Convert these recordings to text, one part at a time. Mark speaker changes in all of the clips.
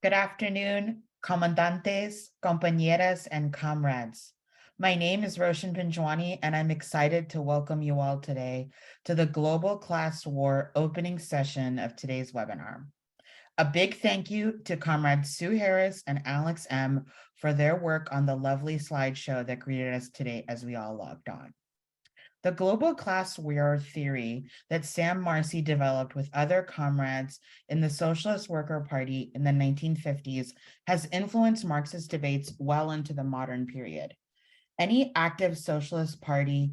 Speaker 1: Good afternoon, comandantes, compañeras, and comrades. My name is Roshan Pinjwani, and I'm excited to welcome you all today to the Global Class War opening session of today's webinar. A big thank you to Comrades Sue Harris and Alex M. for their work on the lovely slideshow that greeted us today as we all logged on. The global class war theory that Sam Marcy developed with other comrades in the Socialist Worker Party in the 1950s has influenced Marxist debates well into the modern period. Any active socialist party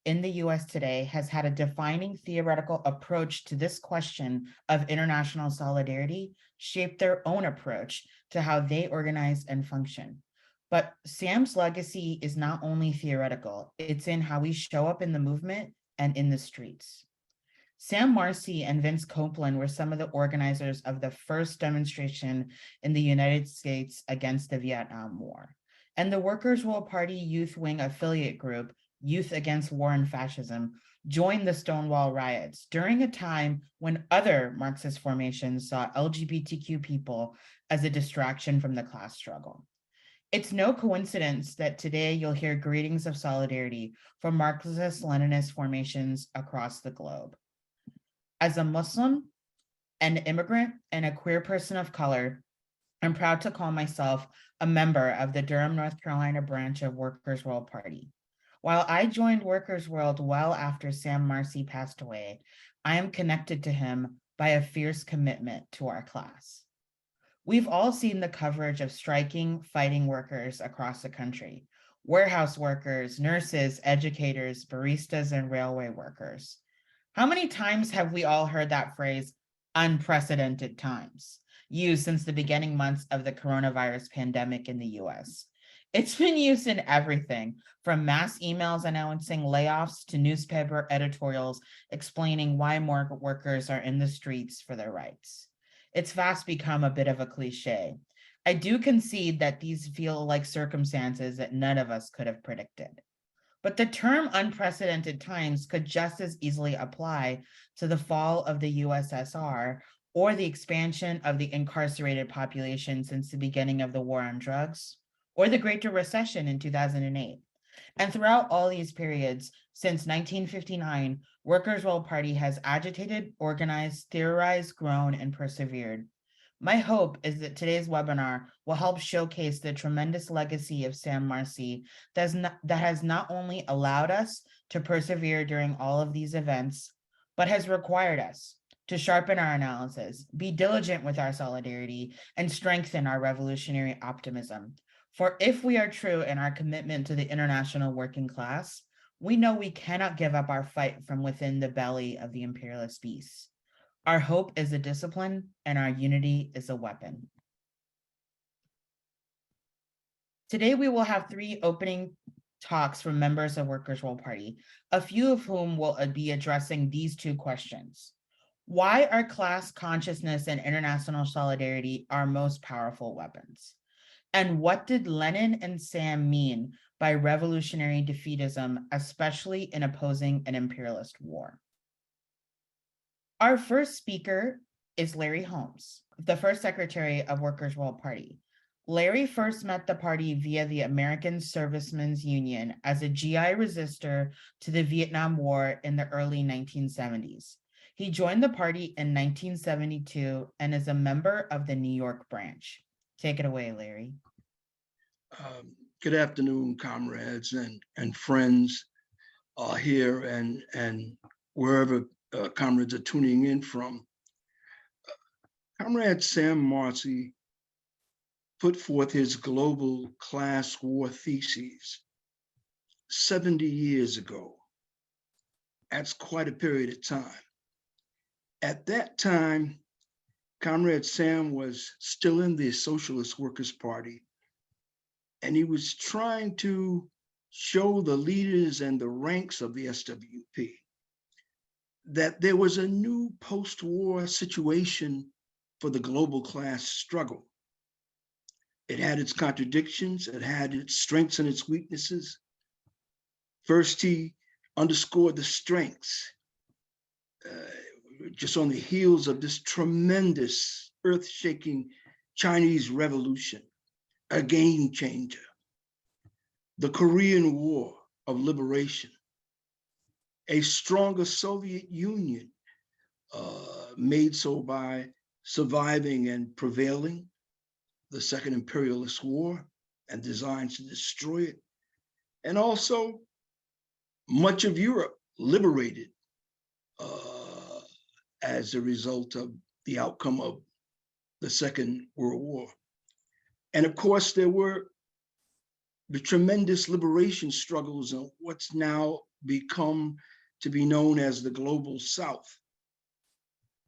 Speaker 1: in the US today has had a defining theoretical approach to this question of international solidarity, shaped their own approach to how they organize and function. But Sam's legacy is not only theoretical, it's in how we show up in the movement and in the streets. Sam Marcy and Vince Copeland were some of the organizers of the first demonstration in the United States against the Vietnam War. And the Workers' World Party Youth Wing affiliate group, Youth Against War and Fascism, joined the Stonewall riots during a time when other Marxist formations saw LGBTQ people as a distraction from the class struggle. It's no coincidence that today you'll hear greetings of solidarity from Marxist-Leninist formations across the globe. As a Muslim, an immigrant, and a queer person of color, I'm proud to call myself a member of the Durham, North Carolina branch of Workers' World Party. While I joined Workers' World well after Sam Marcy passed away, I am connected to him by a fierce commitment to our class. We've all seen the coverage of striking, fighting workers across the country: warehouse workers, nurses, educators, baristas, and railway workers. How many times have we all heard that phrase, unprecedented times, used since the beginning months of the coronavirus pandemic in the US? It's been used in everything from mass emails announcing layoffs to newspaper editorials explaining why more workers are in the streets for their rights. It's fast become a bit of a cliche. I do concede that these feel like circumstances that none of us could have predicted. But the term unprecedented times could just as easily apply to the fall of the USSR or the expansion of the incarcerated population since the beginning of the war on drugs, or the Great Recession in 2008. And throughout all these periods, since 1959, Workers' World Party has agitated, organized, theorized, grown, and persevered. My hope is that today's webinar will help showcase the tremendous legacy of Sam Marcy that has not only allowed us to persevere during all of these events, but has required us to sharpen our analysis, be diligent with our solidarity, and strengthen our revolutionary optimism. For if we are true in our commitment to the international working class, we know we cannot give up our fight from within the belly of the imperialist beast. Our hope is a discipline, and our unity is a weapon. Today, we will have 3 opening talks from members of Workers' World Party, a few of whom will be addressing these 2 questions. Why are class consciousness and international solidarity our most powerful weapons? And what did Lenin and Sam mean by revolutionary defeatism, especially in opposing an imperialist war? Our first speaker is Larry Holmes, the first secretary of Workers' World Party. Larry first met the party via the American Servicemen's Union as a GI resistor to the Vietnam War in the early 1970s. He joined the party in 1972 and is a member of the New York branch. Take it away, Larry.
Speaker 2: Good afternoon, comrades and friends here and wherever comrades are tuning in from. Comrade Sam Marcy put forth his global class war theses 70 years ago. That's quite a period of time. At that time, Comrade Sam was still in the Socialist Workers' Party, and he was trying to show the leaders and the ranks of the SWP that there was a new post-war situation for the global class struggle. It had its contradictions, it had its strengths and its weaknesses. First, he underscored the strengths just on the heels of this tremendous, earth-shaking Chinese Revolution, a game changer, the Korean War of liberation, a stronger Soviet Union made so by surviving and prevailing, the Second Imperialist War and designs to destroy it, and also much of Europe liberated as a result of the outcome of the Second World War. And of course, there were the tremendous liberation struggles in what's now become to be known as the Global South.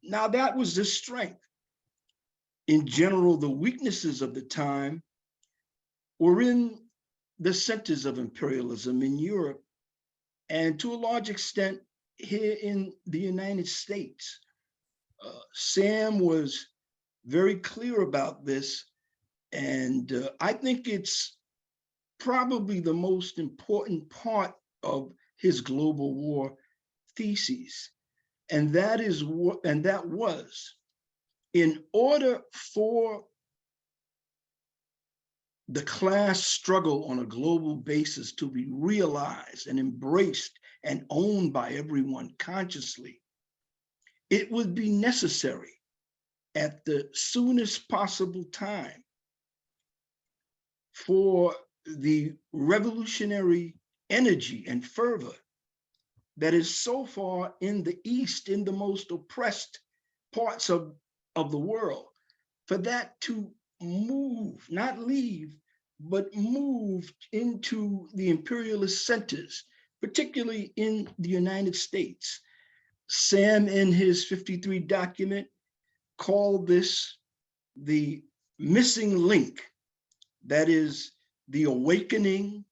Speaker 2: Now, that was the strength. In general, the weaknesses of the time were in the centers of imperialism in Europe, and to a large extent here in the United States. Sam was very clear about this, and I think it's probably the most important part of his global war theses. And that was, in order for the class struggle on a global basis to be realized and embraced and owned by everyone consciously, it would be necessary at the soonest possible time for the revolutionary energy and fervor that is so far in the East, in the most oppressed parts of the world, for that to move, not leave, but move into the imperialist centers, particularly in the United States. Sam, in his 53 document, called this the missing link, that is the awakening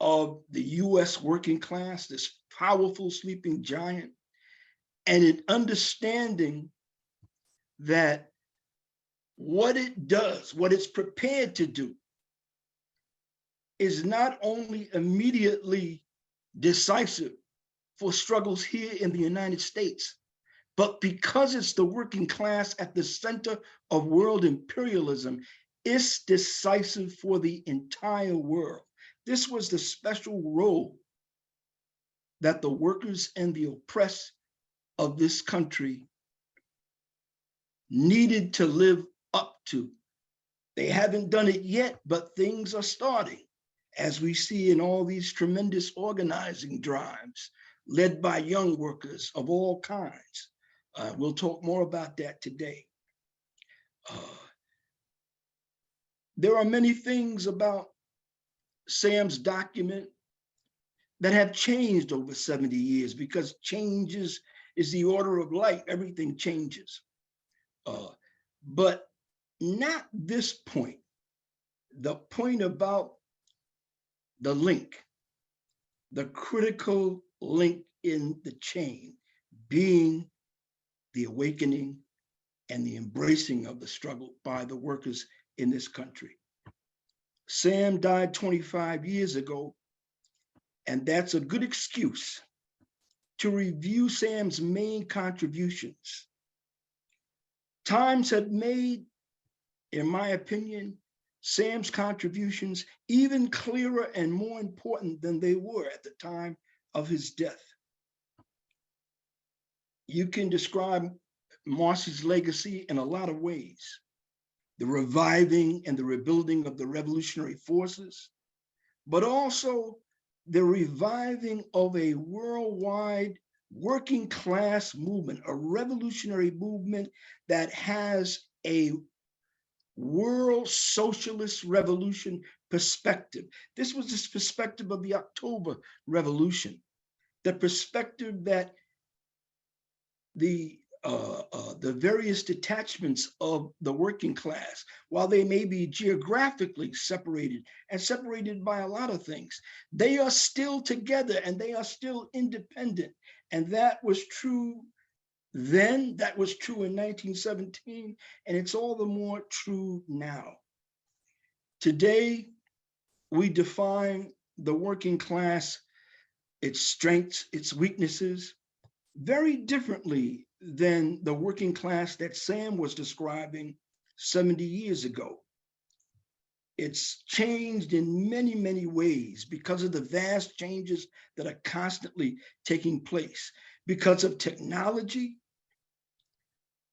Speaker 2: of the US working class, this powerful sleeping giant, and an understanding that what it does, what it's prepared to do, is not only immediately decisive for struggles here in the United States, but because it's the working class at the center of world imperialism, it's decisive for the entire world. This was the special role that the workers and the oppressed of this country needed to live up to. They haven't done it yet, but things are starting, as we see in all these tremendous organizing drives led by young workers of all kinds. We'll talk more about that today. There are many things about Sam's document that have changed over 70 years, because changes is the order of life. Everything changes. But not this point, the point about the link, the critical link in the chain being the awakening and the embracing of the struggle by the workers in this country. Sam died 25 years ago, and that's a good excuse to review Sam's main contributions. Times have made, in my opinion, Sam's contributions even clearer and more important than they were at the time of his death. You can describe Marcy's legacy in a lot of ways: the reviving and the rebuilding of the revolutionary forces, but also the reviving of a worldwide working class movement, a revolutionary movement that has a world socialist revolution perspective. This was this perspective of the October Revolution, the perspective that the various detachments of the working class, while they may be geographically separated and separated by a lot of things, they are still together and they are still independent. And that was true then, that was true in 1917, and it's all the more true now. Today, we define the working class, its strengths, its weaknesses, very differently than the working class that Sam was describing 70 years ago. It's changed in many, many ways because of the vast changes that are constantly taking place. Because of technology,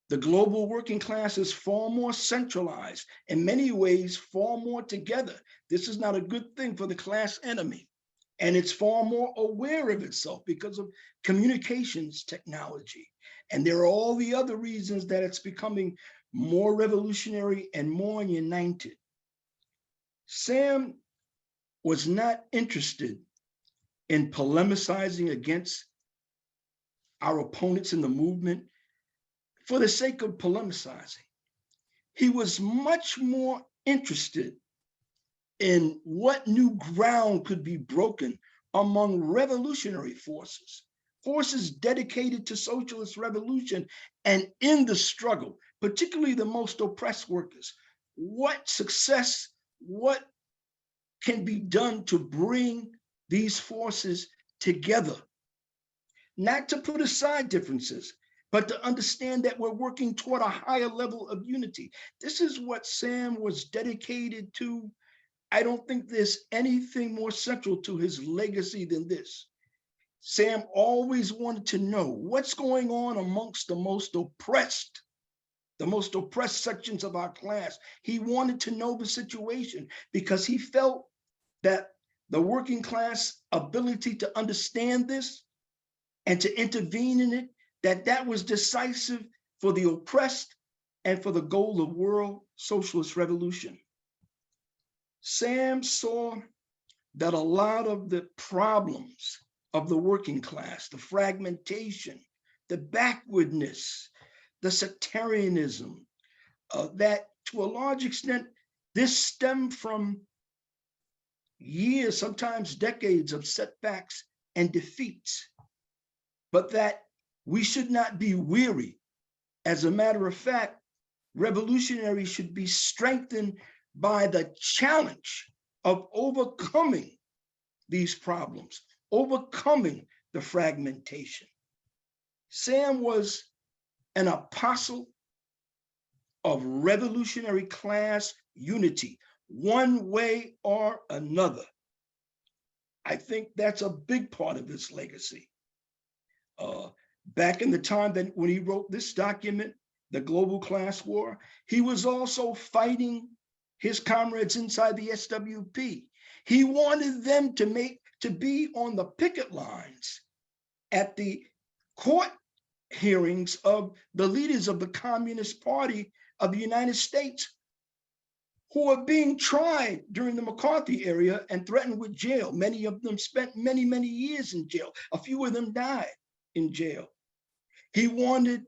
Speaker 2: the global working class is far more centralized, in many ways, far more together. This is not a good thing for the class enemy. And it's far more aware of itself because of communications technology. And there are all the other reasons that it's becoming more revolutionary and more united. Sam was not interested in polemicizing against our opponents in the movement for the sake of polemicizing. He was much more interested in what new ground could be broken among revolutionary forces, forces dedicated to socialist revolution and in the struggle, particularly the most oppressed workers. What success, what can be done to bring these forces together? Not to put aside differences, but to understand that we're working toward a higher level of unity. This is what Sam was dedicated to. I don't think there's anything more central to his legacy than this. Sam always wanted to know what's going on amongst the most oppressed sections of our class. He wanted to know the situation because he felt that the working class ability to understand this and to intervene in it, that was decisive for the oppressed and for the goal of world socialist revolution. Sam saw that a lot of the problems of the working class, the fragmentation, the backwardness, the sectarianism, that to a large extent, this stemmed from years, sometimes decades of setbacks and defeats, but that we should not be weary. As a matter of fact, revolutionaries should be strengthened by the challenge of overcoming these problems, overcoming the fragmentation. Sam was an apostle of revolutionary class unity, one way or another. I think that's a big part of his legacy. Back in the time that when he wrote this document, The Global Class War, he was also fighting his comrades inside the SWP. He wanted them to be on the picket lines at the court hearings of the leaders of the Communist Party of the United States who were being tried during the McCarthy era and threatened with jail. Many of them spent many, many years in jail. A few of them died in jail. He wanted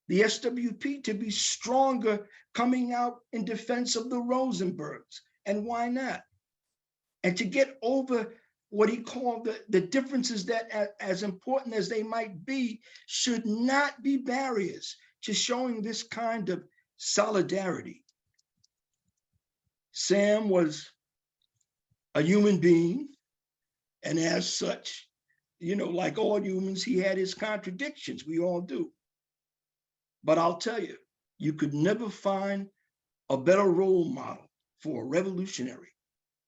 Speaker 2: the SWP to be stronger, coming out in defense of the Rosenbergs. And why not? And to get over what he called the differences that, as important as they might be, should not be barriers to showing this kind of solidarity. Sam was a human being, and as such, like all humans, he had his contradictions. We all do. But I'll tell you, you could never find a better role model for a revolutionary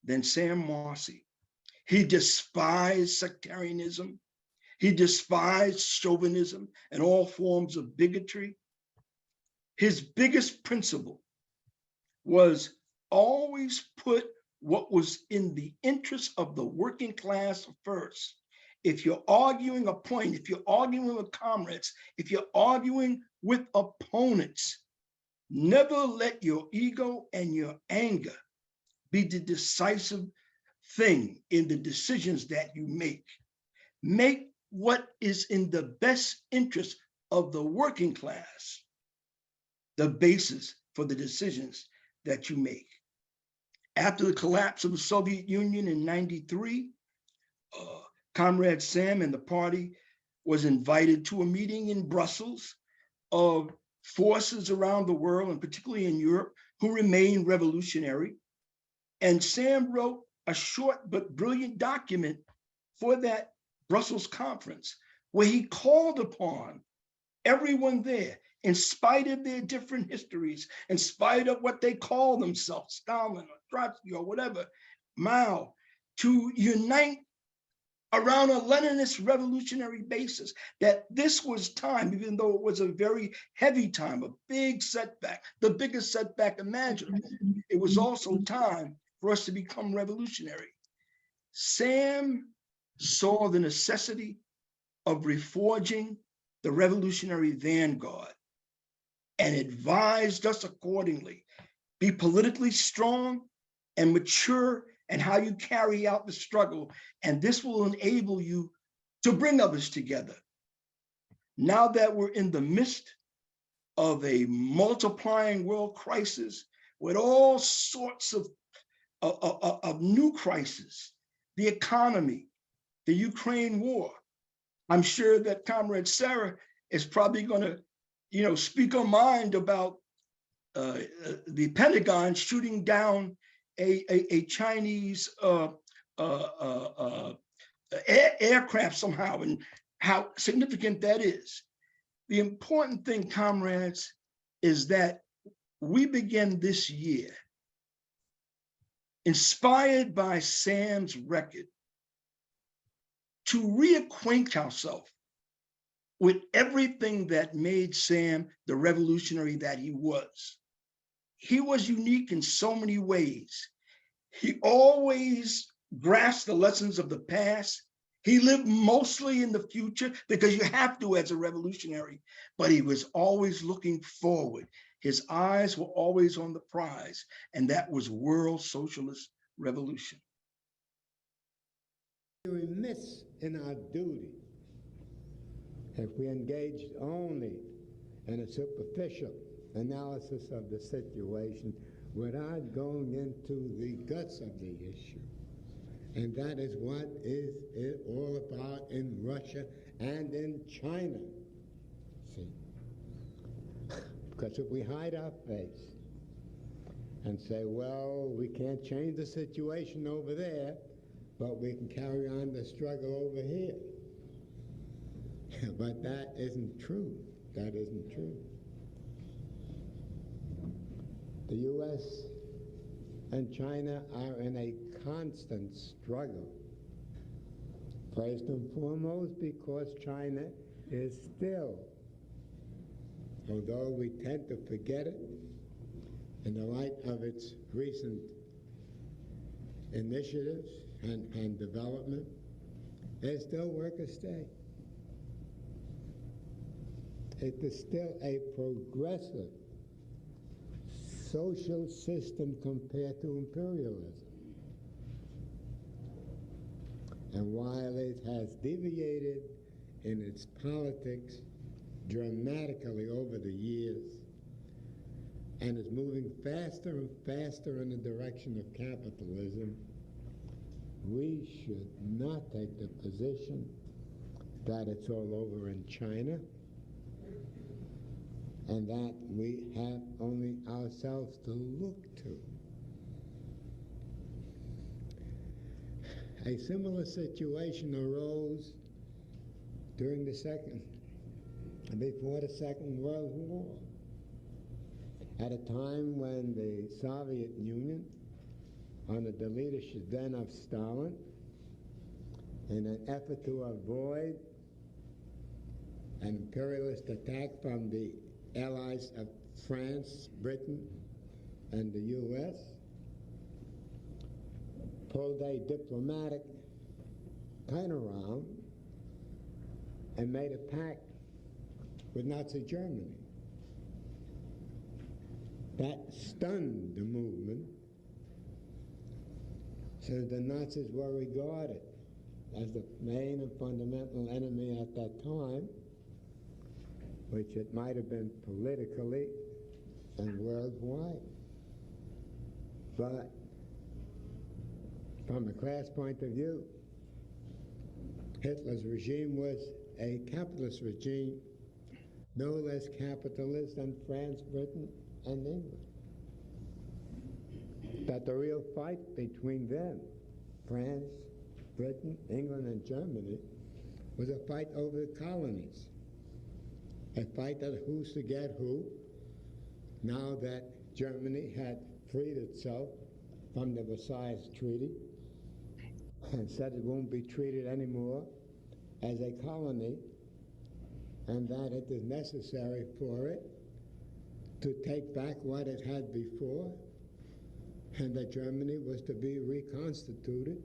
Speaker 2: than Sam Marcy. He despised sectarianism. He despised chauvinism and all forms of bigotry. His biggest principle was always put what was in the interest of the working class first. If you're arguing a point, if you're arguing with comrades, if you're arguing with opponents, never let your ego and your anger be the decisive thing in the decisions that you make. Make what is in the best interest of the working class the basis for the decisions that you make. After the collapse of the Soviet Union in '93, Comrade Sam and the party was invited to a meeting in Brussels of forces around the world, and particularly in Europe, who remained revolutionary. And Sam wrote a short but brilliant document for that Brussels conference, where he called upon everyone there, in spite of their different histories, in spite of what they call themselves, Stalin or Trotsky or whatever, Mao, to unite around a Leninist revolutionary basis, that this was time, even though it was a very heavy time, a big setback, the biggest setback imaginable, it was also time for us to become revolutionary. Sam saw the necessity of reforging the revolutionary vanguard and advised us accordingly. Be politically strong and mature in how you carry out the struggle, and this will enable you to bring others together. Now that we're in the midst of a multiplying world crisis with all sorts of new crises, the economy, the Ukraine war, I'm sure that Comrade Sarah is probably going to, speak her mind about the Pentagon shooting down a Chinese aircraft somehow, and how significant that is. The important thing, comrades, is that we begin this year, inspired by Sam's record, to reacquaint ourselves with everything that made Sam the revolutionary that he was. He was unique in so many ways. He always grasped the lessons of the past. He lived mostly in the future, because you have to as a revolutionary, but he was always looking forward. His eyes were always on the prize, and that was world socialist revolution.
Speaker 3: We remiss in our duty if we engaged only in a superficial analysis of the situation without going into the guts of the issue. And that is what is it all about in Russia and in China. See? Because if we hide our face and say, well, we can't change the situation over there, but we can carry on the struggle over here. But that isn't true. That isn't true. The U.S. and China are in a constant struggle. First and foremost, because China is still, although we tend to forget it, in the light of its recent initiatives and development, they still worker state. It is still a progressive social system compared to imperialism. And while it has deviated in its politics dramatically over the years and is moving faster and faster in the direction of capitalism, we should not take the position that it's all over in China and that we have only ourselves to look to. A similar situation arose during before the Second World War, at a time when the Soviet Union, under the leadership then of Stalin, in an effort to avoid an imperialist attack from the allies of France, Britain, and the U.S., pulled a diplomatic turnaround and made a pact with Nazi Germany. That stunned the movement, since the Nazis were regarded as the main and fundamental enemy at that time, which it might have been politically and worldwide. But from a class point of view, Hitler's regime was a capitalist regime, no less capitalist than France, Britain, and England. That the real fight between them, France, Britain, England, and Germany, was a fight over the colonies. a fight of who's to get who. Now that Germany had freed itself from the Versailles Treaty and said it won't be treated anymore as a colony, and that it is necessary for it to take back what it had before, and that Germany was to be reconstituted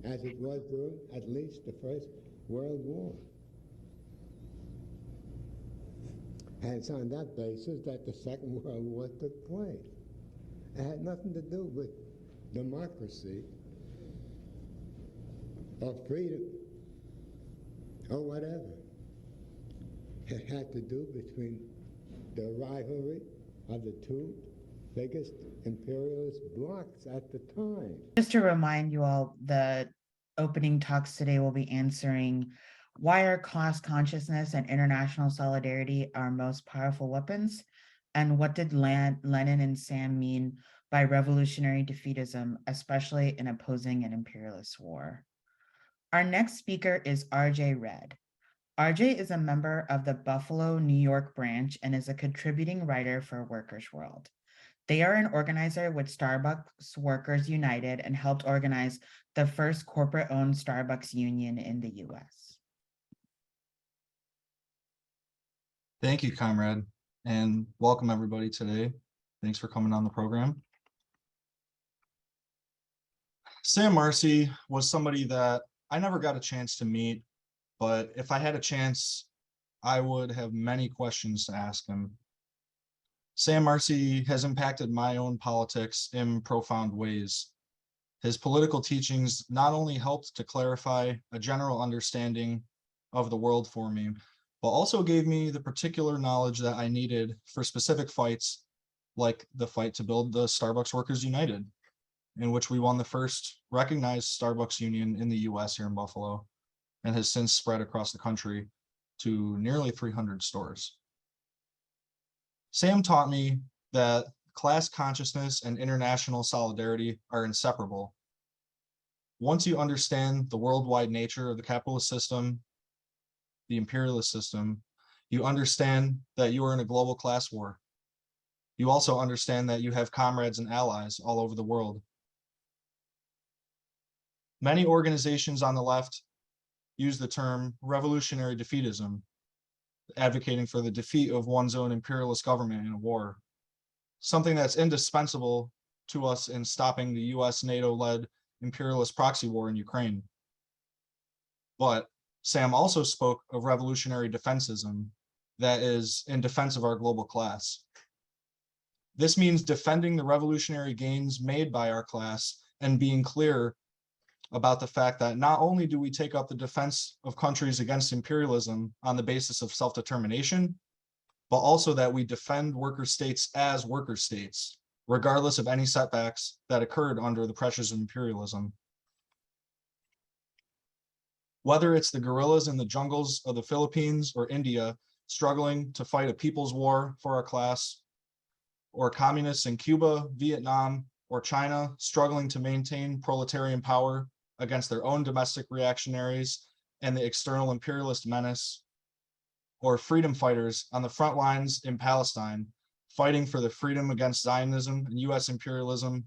Speaker 3: as it was during at least the First World War. And it's on that basis that the Second World War took place. It had nothing to do with democracy or freedom or whatever. It had to do between the rivalry of the two biggest imperialist blocs at the time.
Speaker 1: Just to remind you all, the opening talks today will be answering why are class consciousness and international solidarity our most powerful weapons, and what did Lenin and Sam mean by revolutionary defeatism, especially in opposing an imperialist war. Our next speaker is RJ Red. RJ is a member of the Buffalo, New York branch and is a contributing writer for Workers' World. They are an organizer with Starbucks Workers United and helped organize the first corporate-owned Starbucks union in the US.
Speaker 4: Thank you, comrade, and welcome everybody today. Thanks for coming on the program. Sam Marcy was somebody that I never got a chance to meet, but if I had a chance, I would have many questions to ask him. Sam Marcy has impacted my own politics in profound ways. His political teachings not only helped to clarify a general understanding of the world for me, but also gave me the particular knowledge that I needed for specific fights, like the fight to build the Starbucks Workers United, in which we won the first recognized Starbucks union in the US here in Buffalo, and has since spread across the country to nearly 300 stores. Sam taught me that class consciousness and international solidarity are inseparable. Once you understand the worldwide nature of the capitalist system, the imperialist system, you understand that you are in a global class war. You also understand that you have comrades and allies all over the world. Many organizations on the left use the term revolutionary defeatism, advocating for the defeat of one's own imperialist government in a war, something that's indispensable to us in stopping the US NATO-led imperialist proxy war in Ukraine. But Sam also spoke of revolutionary defensism, that is, in defense of our global class. This means defending the revolutionary gains made by our class and being clear about the fact that not only do we take up the defense of countries against imperialism on the basis of self-determination, but also that we defend worker states as worker states, regardless of any setbacks that occurred under the pressures of imperialism. Whether it's the guerrillas in the jungles of the Philippines or India struggling to fight a people's war for our class, or communists in Cuba, Vietnam, or China struggling to maintain proletarian power against their own domestic reactionaries and the external imperialist menace, or freedom fighters on the front lines in Palestine, fighting for the freedom against Zionism and US imperialism,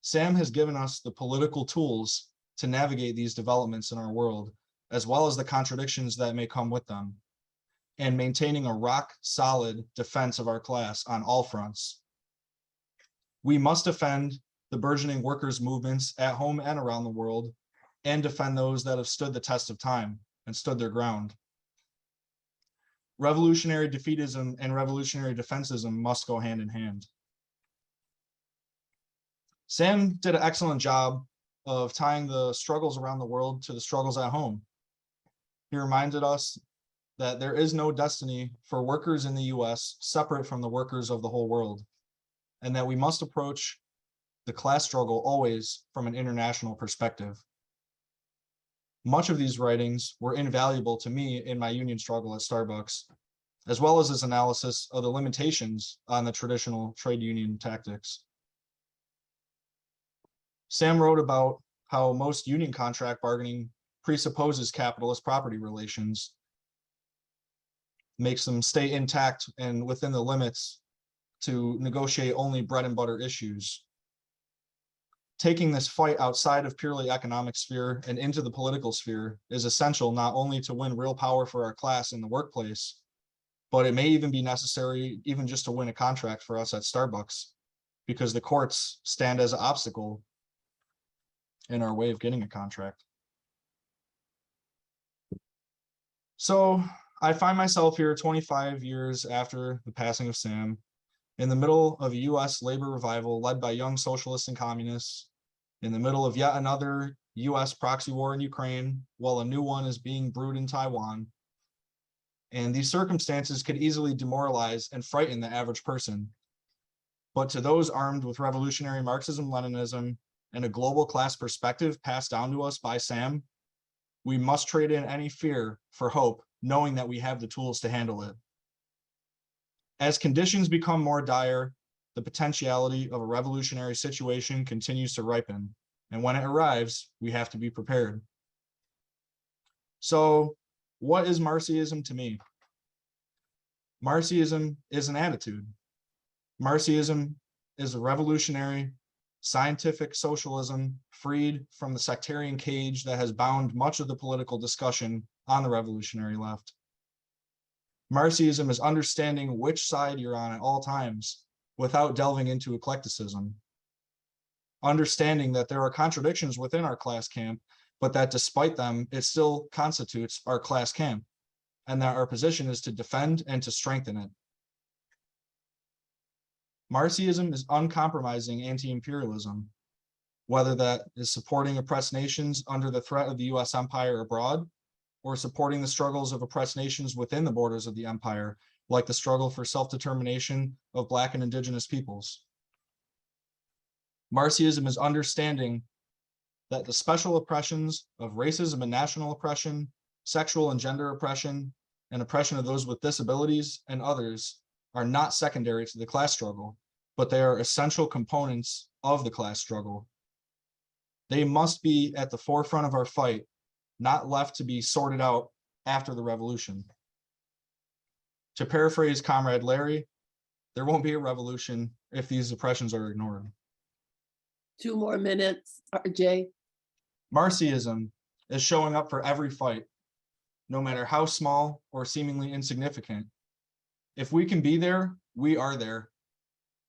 Speaker 4: Sam has given us the political tools to navigate these developments in our world, as well as the contradictions that may come with them, and maintaining a rock-solid defense of our class on all fronts. We must defend the burgeoning workers' movements at home and around the world, and defend those that have stood the test of time and stood their ground. Revolutionary defeatism and revolutionary defensism must go hand in hand. Sam did an excellent job of tying the struggles around the world to the struggles at home. He reminded us that there is no destiny for workers in the US separate from the workers of the whole world, and that we must approach the class struggle always from an international perspective. Much of these writings were invaluable to me in my union struggle at Starbucks, as well as his analysis of the limitations on the traditional trade union tactics. Sam wrote about how most union contract bargaining presupposes capitalist property relations. makes them stay intact and within the limits to negotiate only bread and butter issues. Taking this fight outside of purely economic sphere and into the political sphere is essential not only to win real power for our class in the workplace, but it may even be necessary even just to win a contract for us at Starbucks, because the courts stand as an obstacle in our way of getting a contract. So I find myself here 25 years after the passing of Sam, in the middle of a US labor revival led by young socialists and communists, in the middle of yet another US proxy war in Ukraine, while a new one is being brewed in Taiwan. And these circumstances could easily demoralize and frighten the average person. But to those armed with revolutionary Marxism-Leninism and a global class perspective passed down to us by Sam, we must trade in any fear for hope, knowing that we have the tools to handle it. As conditions become more dire, the potentiality of a revolutionary situation continues to ripen, and when it arrives, we have to be prepared. So, what is Marxism to me? Marxism is an attitude. Marxism is a revolutionary, scientific socialism freed from the sectarian cage that has bound much of the political discussion on the revolutionary left. Marxism is understanding which side you're on at all times without delving into eclecticism. Understanding that there are contradictions within our class camp, but that despite them, it still constitutes our class camp, and that our position is to defend and to strengthen it. Marxism is uncompromising anti-imperialism, whether that is supporting oppressed nations under the threat of the US empire abroad, or supporting the struggles of oppressed nations within the borders of the empire, like the struggle for self-determination of Black and Indigenous peoples. Marxism is understanding that the special oppressions of racism and national oppression, sexual and gender oppression, and oppression of those with disabilities and others are not secondary to the class struggle, but they are essential components of the class struggle. They must be at the forefront of our fight, not left to be sorted out after the revolution. To paraphrase Comrade Larry, there won't be a revolution if these oppressions are ignored.
Speaker 5: 2 more minutes, RJ.
Speaker 4: Marxism is showing up for every fight, no matter how small or seemingly insignificant. If we can be there, we are there.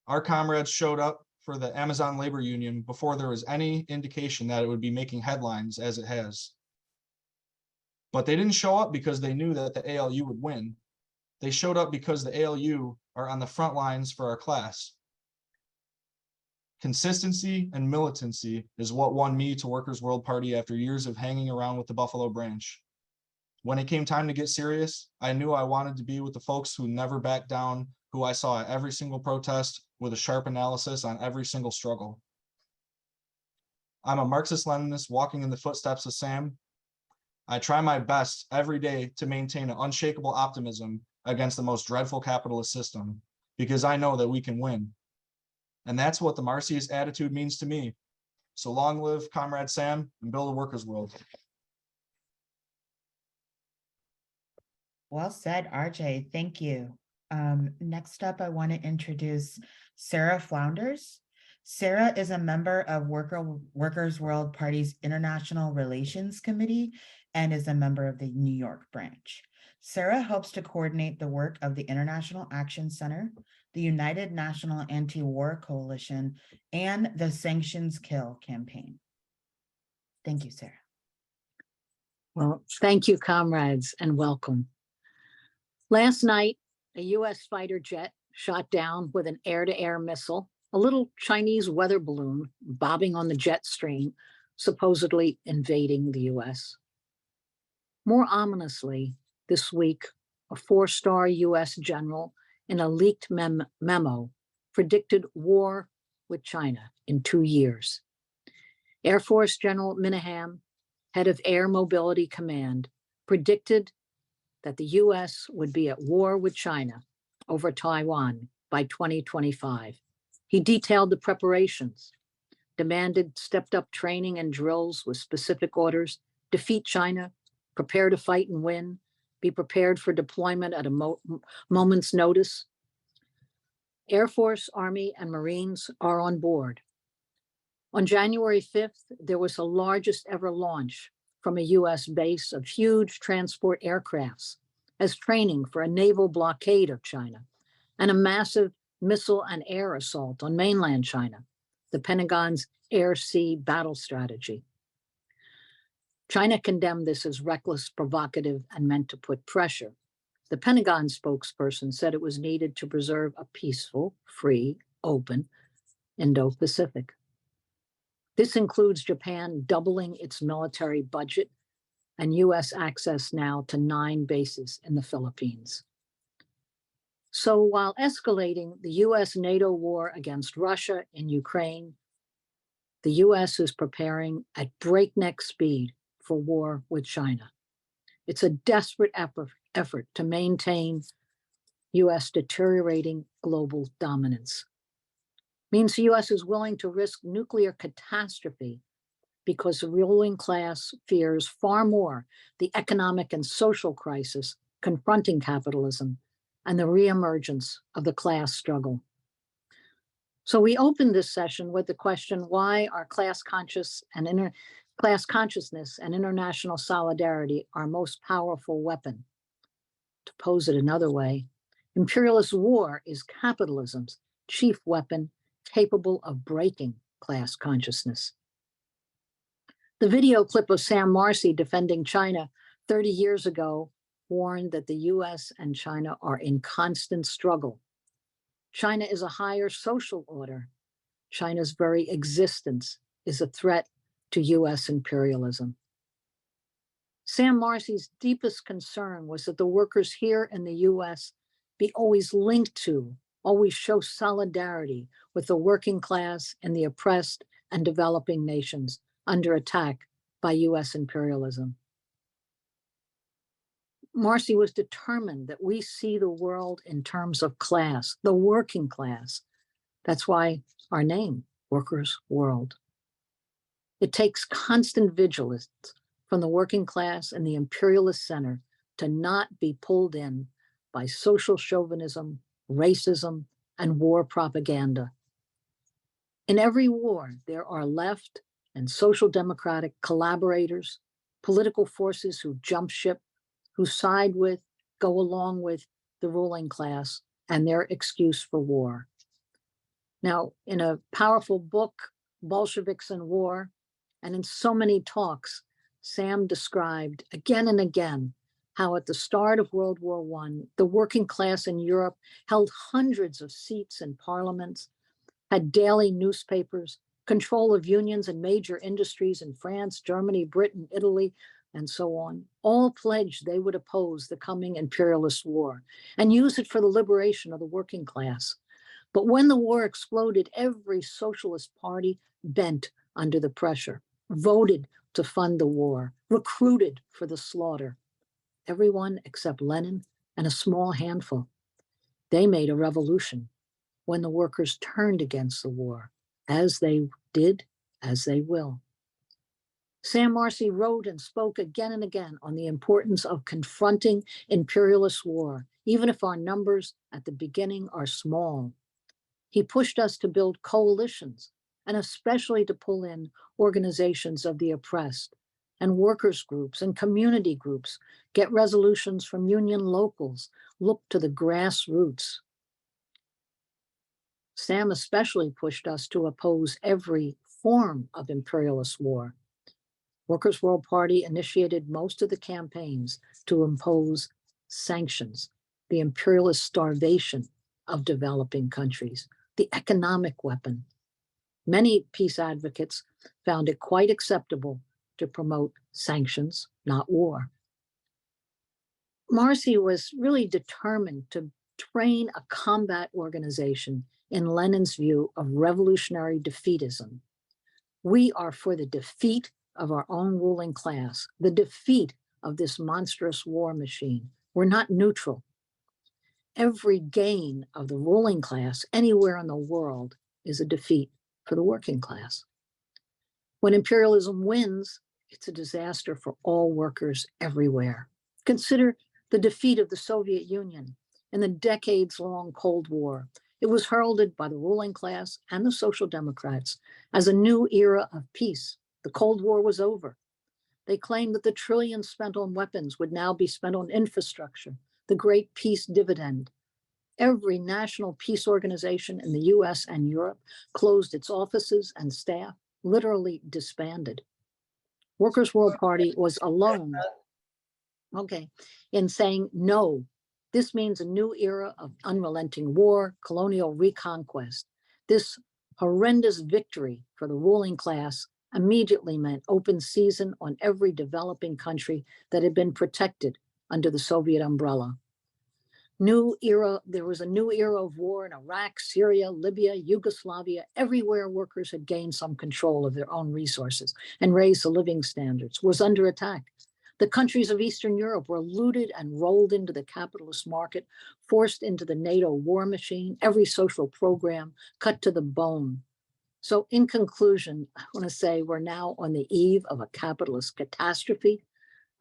Speaker 4: Our comrades showed up for the Amazon labor union before there was any indication that it would be making headlines as it has. But they didn't show up because they knew that the ALU would win. They showed up because the ALU are on the front lines for our class. Consistency and militancy is what won me to Workers' World Party after years of hanging around with the Buffalo branch. When it came time to get serious, I knew I wanted to be with the folks who never backed down, who I saw at every single protest with a sharp analysis on every single struggle. I'm a Marxist-Leninist walking in the footsteps of Sam. I try my best every day to maintain an unshakable optimism against the most dreadful capitalist system, because I know that we can win. And that's what the Marxist attitude means to me. So long live Comrade Sam and build a workers' world.
Speaker 1: Well said, RJ. Thank you. Next up, I want to introduce Sarah Flounders. Sarah is a member of Workers' World Party's International Relations Committee and is a member of the New York branch. Sarah helps to coordinate the work of the International Action Center, the United National Anti-War Coalition, and the Sanctions Kill campaign. Thank you, Sarah.
Speaker 6: Well, thank you, comrades, and welcome. Last night, a U.S. fighter jet shot down with an air-to-air missile a little Chinese weather balloon bobbing on the jet stream, supposedly invading the U.S. More ominously, this week, a 4-star U.S. general in a leaked memo predicted war with China in 2 years. Air Force General Minahan, head of Air Mobility Command, predicted that the U.S. would be at war with China over Taiwan by 2025. He detailed the preparations, demanded stepped-up training and drills with specific orders, defeat China, prepare to fight and win, be prepared for deployment at a moment's notice. Air Force, Army, and Marines are on board. On January 5th, there was the largest ever launch from a US base of huge transport aircrafts as training for a naval blockade of China and a massive missile and air assault on mainland China, the Pentagon's air-sea battle strategy. China condemned this as reckless, provocative, and meant to put pressure. The Pentagon spokesperson said it was needed to preserve a peaceful, free, open Indo-Pacific. This includes Japan doubling its military budget and US access now to 9 bases in the Philippines. So while escalating the US-NATO war against Russia in Ukraine, the US is preparing at breakneck speed for war with China. It's a desperate effort to maintain US deteriorating global dominance. Means the US is willing to risk nuclear catastrophe because the ruling class fears far more the economic and social crisis confronting capitalism and the reemergence of the class struggle. So we opened this session with the question, why are class consciousness and international solidarity our most powerful weapon? To pose it another way, imperialist war is capitalism's chief weapon capable of breaking class consciousness. The video clip of Sam Marcy defending China 30 years ago warned that the US and China are in constant struggle. China is a higher social order. China's very existence is a threat to US imperialism. Sam Marcy's deepest concern was that the workers here in the US be always linked to, always show solidarity with the working class and the oppressed and developing nations under attack by US imperialism. Marcy was determined that we see the world in terms of class, the working class. That's why our name, Workers' World. It takes constant vigilance from the working class and the imperialist center to not be pulled in by social chauvinism, racism, and war propaganda. In every war, there are left and social democratic collaborators, political forces who jump ship, who side with, go along with the ruling class and their excuse for war. Now, in a powerful book, Bolsheviks and War, and in so many talks, Sam described again and again how at the start of World War I, the working class in Europe held hundreds of seats in parliaments, had daily newspapers, control of unions and major industries in France, Germany, Britain, Italy, and so on, all pledged they would oppose the coming imperialist war and use it for the liberation of the working class. But when the war exploded, every socialist party bent under the pressure, voted to fund the war, recruited for the slaughter. Everyone except Lenin and a small handful. They made a revolution when the workers turned against the war, as they did, as they will. Sam Marcy wrote and spoke again and again on the importance of confronting imperialist war, even if our numbers at the beginning are small. He pushed us to build coalitions, and especially to pull in organizations of the oppressed and workers' groups and community groups, get resolutions from union locals, look to the grassroots. Sam especially pushed us to oppose every form of imperialist war. Workers' World Party initiated most of the campaigns to impose sanctions, the imperialist starvation of developing countries, the economic weapon. Many peace advocates found it quite acceptable to promote sanctions, not war. Marcy was really determined to train a combat organization in Lenin's view of revolutionary defeatism. We are for the defeat of our own ruling class, the defeat of this monstrous war machine. We're not neutral. Every gain of the ruling class anywhere in the world is a defeat for the working class. When imperialism wins, it's a disaster for all workers everywhere. Consider the defeat of the Soviet Union in the decades-long Cold War. It was heralded by the ruling class and the Social Democrats as a new era of peace. The Cold War was over. They claimed that the trillions spent on weapons would now be spent on infrastructure, the great peace dividend. Every national peace organization in the US and Europe closed its offices and staff, literally disbanded. Workers' World Party was alone, in saying no. This means a new era of unrelenting war, colonial reconquest. This horrendous victory for the ruling class immediately meant open season on every developing country that had been protected under the Soviet umbrella. There was a new era of war in Iraq, Syria, Libya, Yugoslavia. Everywhere workers had gained some control of their own resources and raised the living standards was under attack. The countries of Eastern Europe were looted and rolled into the capitalist market, forced into the NATO war machine, every social program cut to the bone. So in conclusion, I want to say we're now on the eve of a capitalist catastrophe.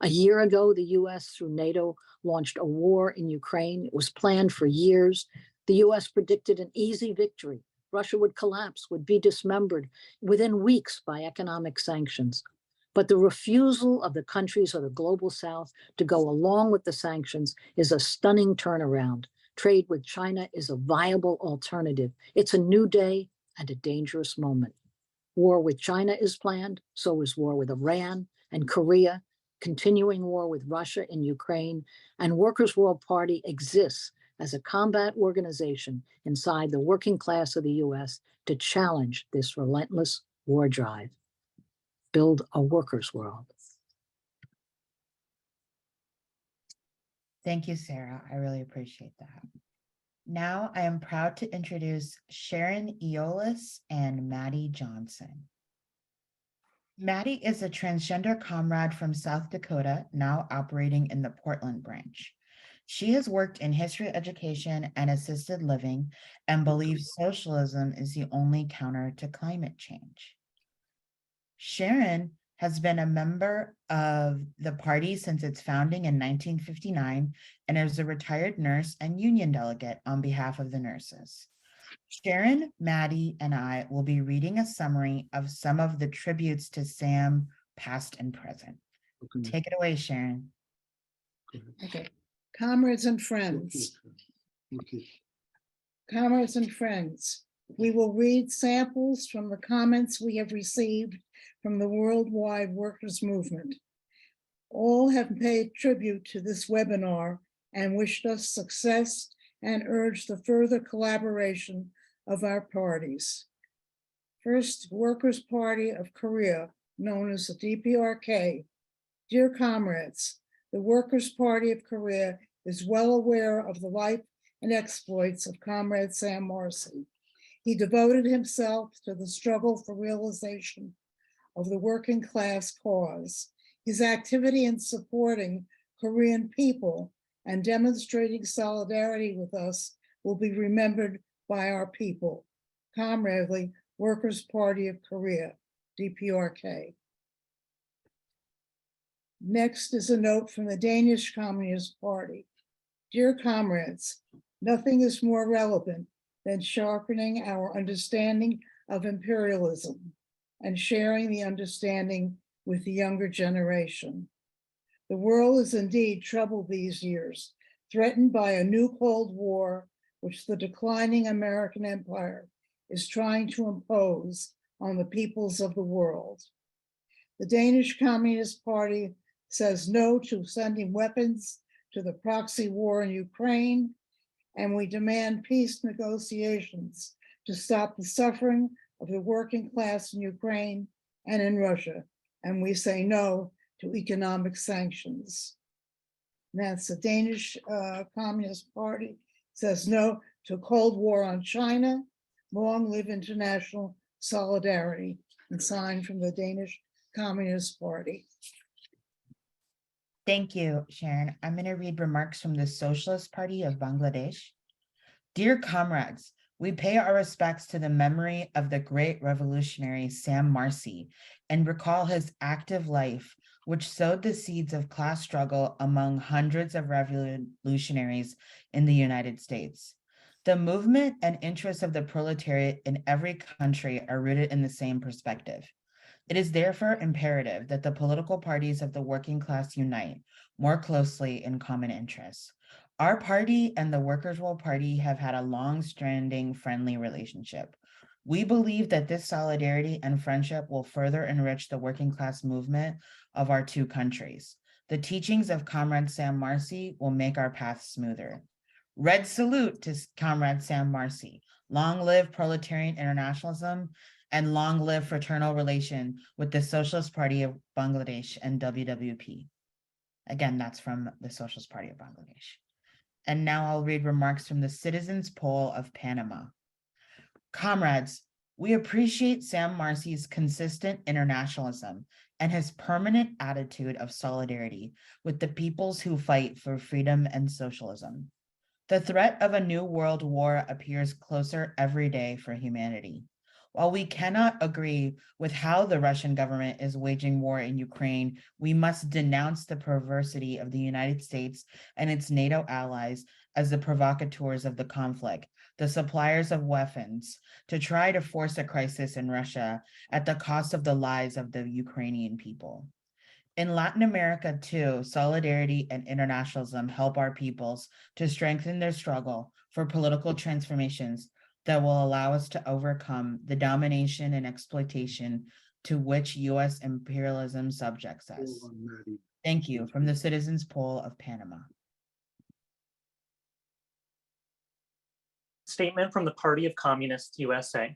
Speaker 6: A year ago, the US through NATO launched a war in Ukraine. It was planned for years. The US predicted an easy victory. Russia would collapse, would be dismembered within weeks by economic sanctions. But the refusal of the countries of the global South to go along with the sanctions is a stunning turnaround. Trade with China is a viable alternative. It's a new day and a dangerous moment. War with China is planned, so is war with Iran and Korea, continuing war with Russia in Ukraine, and Workers' World Party exists as a combat organization inside the working class of the US to challenge this relentless war drive. Build a workers' world.
Speaker 1: Thank you, Sarah. I really appreciate that. Now I am proud to introduce Sharon Eolis and Maddie Johnson. Maddie is a transgender comrade from South Dakota, now operating in the Portland branch. She has worked in history education and assisted living and believes socialism is the only counter to climate change. Sharon has been a member of the party since its founding in 1959 and is a retired nurse and union delegate on behalf of the nurses. Sharon, Maddie, and I will be reading a summary of some of the tributes to Sam, past and present.
Speaker 2: Okay.
Speaker 1: Take it away, Sharon.
Speaker 7: Okay, comrades and friends.
Speaker 2: Okay.
Speaker 7: Comrades and friends, we will read samples from the comments we have received from the worldwide workers' movement. All have paid tribute to this webinar and wished us success and urged the further collaboration of our parties. First, Workers' Party of Korea, known as the DPRK. Dear comrades, the Workers' Party of Korea is well aware of the life and exploits of Comrade Sam Marcy. He devoted himself to the struggle for realization of the working class cause. His activity in supporting Korean people and demonstrating solidarity with us will be remembered by our people. Comradely, Workers' Party of Korea, DPRK. Next is a note from the Danish Communist Party. Dear comrades, nothing is more relevant than sharpening our understanding of imperialism and sharing the understanding with the younger generation. The world is indeed troubled these years, threatened by a new Cold War, which the declining American empire is trying to impose on the peoples of the world. The Danish Communist Party says no to sending weapons to the proxy war in Ukraine, and we demand peace negotiations to stop the suffering of the working class in Ukraine and in Russia, and we say no to economic sanctions. And that's the Danish Communist Party says no to Cold War on China. Long live international solidarity, and signed from the Danish Communist Party.
Speaker 1: Thank you, Sharon. I'm going to read remarks from the Socialist Party of Bangladesh. Dear comrades, we pay our respects to the memory of the great revolutionary Sam Marcy and recall his active life which sowed the seeds of class struggle among hundreds of revolutionaries in the United States. The movement and interests of the proletariat in every country are rooted in the same perspective. It is therefore imperative that the political parties of the working class unite more closely in common interests. Our party and the Workers' World Party have had a long-standing friendly relationship. We believe that this solidarity and friendship will further enrich the working class movement of our two countries. The teachings of Comrade Sam Marcy will make our path smoother. Red salute to Comrade Sam Marcy. Long live proletarian internationalism, and long live fraternal relation with the Socialist Party of Bangladesh and WWP. Again, that's from the Socialist Party of Bangladesh. And now I'll read remarks from the Citizens Poll of Panama. Comrades, we appreciate Sam Marcy's consistent internationalism and his permanent attitude of solidarity with the peoples who fight for freedom and socialism. The threat of a new world war appears closer every day for humanity. While we cannot agree with how the Russian government is waging war in Ukraine, we must denounce the perversity of the United States and its NATO allies as the provocateurs of the conflict, the suppliers of weapons, to try to force a crisis in Russia at the cost of the lives of the Ukrainian people. In Latin America, too, solidarity and internationalism help our peoples to strengthen their struggle for political transformations that will allow us to overcome the domination and exploitation to which U.S. imperialism subjects us. Thank you. From the Citizens Poll of Panama.
Speaker 8: Statement from the Party of Communists USA.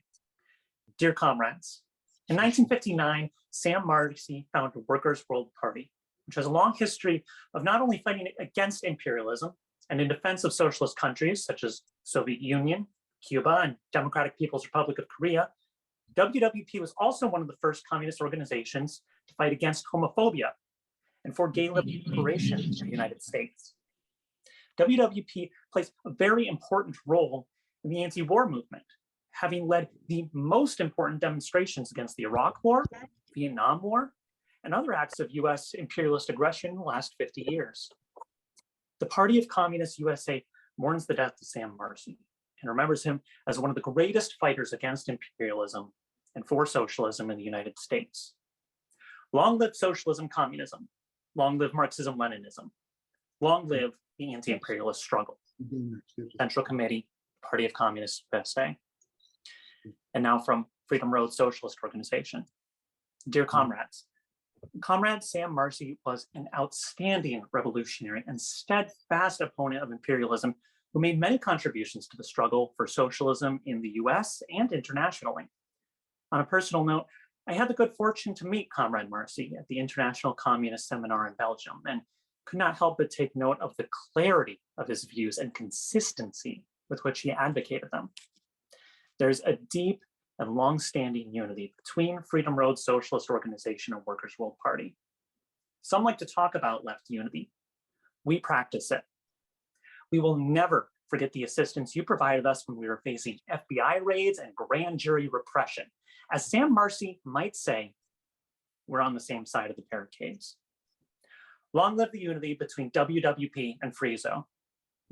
Speaker 8: Dear comrades, in 1959, Sam Marcy founded the Workers' World Party, which has a long history of not only fighting against imperialism and in defense of socialist countries such as Soviet Union, Cuba, and Democratic People's Republic of Korea. WWP was also one of the first communist organizations to fight against homophobia and for gay liberation in the United States. WWP plays a very important role in the anti-war movement, having led the most important demonstrations against the Iraq War, Vietnam War, and other acts of US imperialist aggression in the last 50 years. The Party of Communists USA mourns the death of Sam Marcy and remembers him as one of the greatest fighters against imperialism and for socialism in the United States. Long live socialism, communism. Long live Marxism, Leninism. Long live the anti-imperialist struggle. Central Committee, Party of Communists USA. And now from Freedom Road Socialist Organization. Dear comrades, Comrade Sam Marcy was an outstanding revolutionary and steadfast opponent of imperialism who made many contributions to the struggle for socialism in the US and internationally. On a personal note, I had the good fortune to meet Comrade Marcy at the International Communist Seminar in Belgium and could not help but take note of the clarity of his views and consistency with which he advocated them. There's a deep and long-standing unity between Freedom Road Socialist Organization and Workers' World Party. Some like to talk about left unity. We practice it. We will never forget the assistance you provided us when we were facing FBI raids and grand jury repression. As Sam Marcy might say, we're on the same side of the barricades. Long live the unity between WWP and Friezo.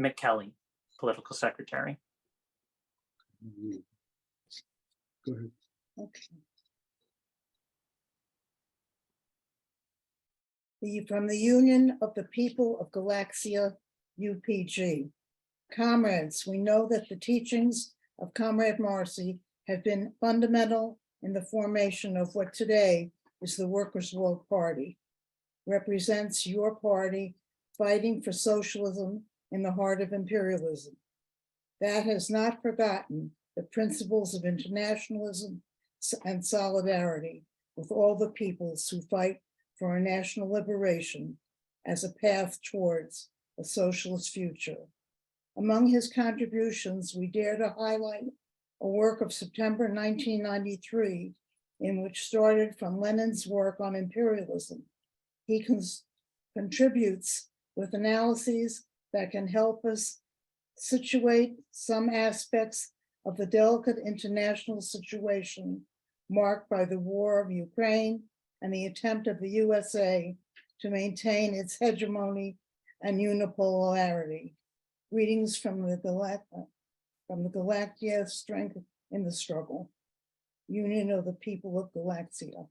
Speaker 8: Mick Kelly, Political Secretary.
Speaker 2: Go ahead.
Speaker 7: Okay. From the Union of the People of Galaxia, UPG. Comrades, we know that the teachings of Comrade Marcy have been fundamental in the formation of what today is the Workers' World Party, represents your party fighting for socialism in the heart of imperialism. That has not forgotten the principles of internationalism and solidarity with all the peoples who fight for our national liberation as a path towards a socialist future. Among his contributions, we dare to highlight a work of September 1993, in which started from Lenin's work on imperialism. He contributes with analyses that can help us situate some aspects of the delicate international situation marked by the war of Ukraine and the attempt of the USA to maintain its hegemony and unipolarity. Greetings from the Galactia, strength in the struggle. Union of the People of Galactia.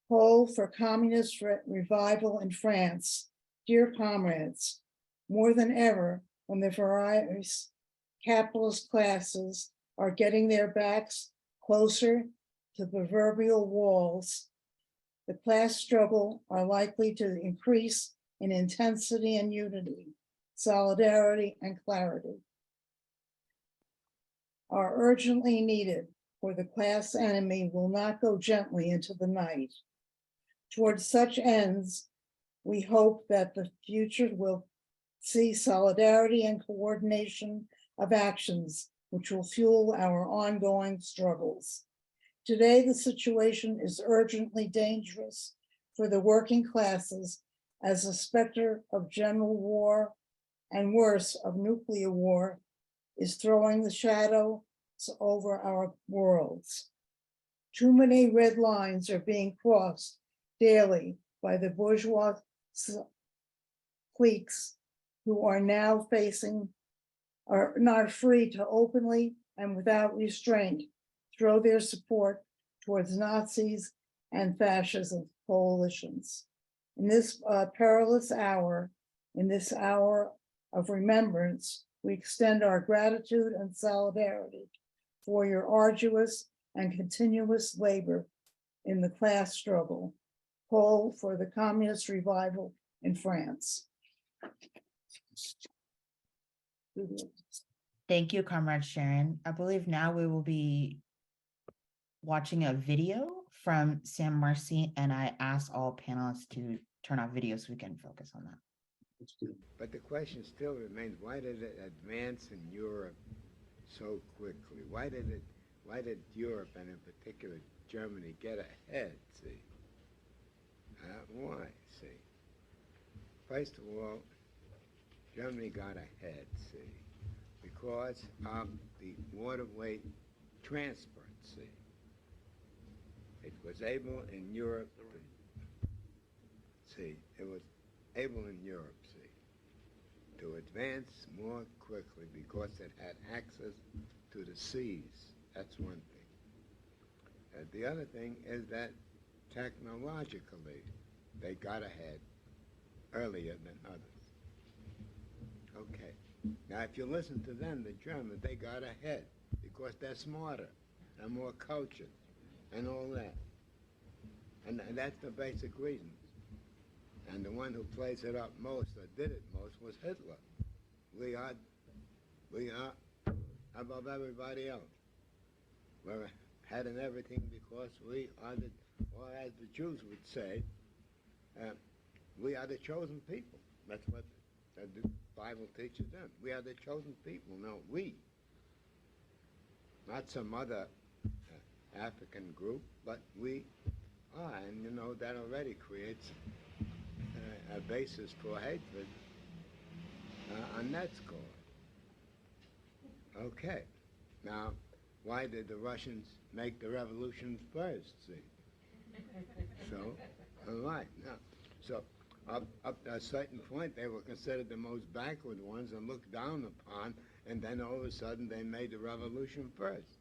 Speaker 7: Call for communist revival in France. Dear comrades, more than ever, when the various capitalist classes are getting their backs closer to the proverbial walls, the class struggle are likely to increase in intensity and unity, solidarity and clarity. Are urgently needed, for the class enemy will not go gently into the night. Towards such ends, we hope that the future will see solidarity and coordination of actions which will fuel our ongoing struggles. Today, the situation is urgently dangerous for the working classes as the specter of general war and worse of nuclear war is throwing the shadow over our worlds. Too many red lines are being crossed daily by the bourgeois cliques who are now are not free to openly and without restraint throw their support towards Nazis and fascism coalitions. In this perilous hour, in this hour of remembrance, we extend our gratitude and solidarity for your arduous and continuous labor in the class struggle. Call for the communist revival in France.
Speaker 1: Thank you, Comrade Sharon. I believe now we will be watching a video from Sam Marcy, and I ask all panelists to turn off video so we can focus on that.
Speaker 3: But the question still remains, why did it advance in Europe so quickly? Why did Europe, and in particular Germany, get ahead, see? Why, see? First of all, Germany got ahead, see, because of the waterway transport, see. It was able in Europe, see, to advance more quickly because it had access to the seas. That's one thing. The other thing is that technologically, they got ahead earlier than others. Okay. Now, if you listen to them, the Germans, they got ahead because they're smarter and more cultured and all that. And that's the basic reason. And the one who plays it up most, or did it most, was Hitler. We are above everybody else. We're ahead in everything because we are or as the Jews would say, we are the chosen people. That's what the Bible teaches them. We are the chosen people. No, we. Not some other African group, but we are. And you know, that already creates a basis for hatred on that score. Okay. Now, why did the Russians make the revolution first, see? So, all right. Now, so up to a certain point, they were considered the most backward ones and looked down upon, and then all of a sudden they made the revolution first.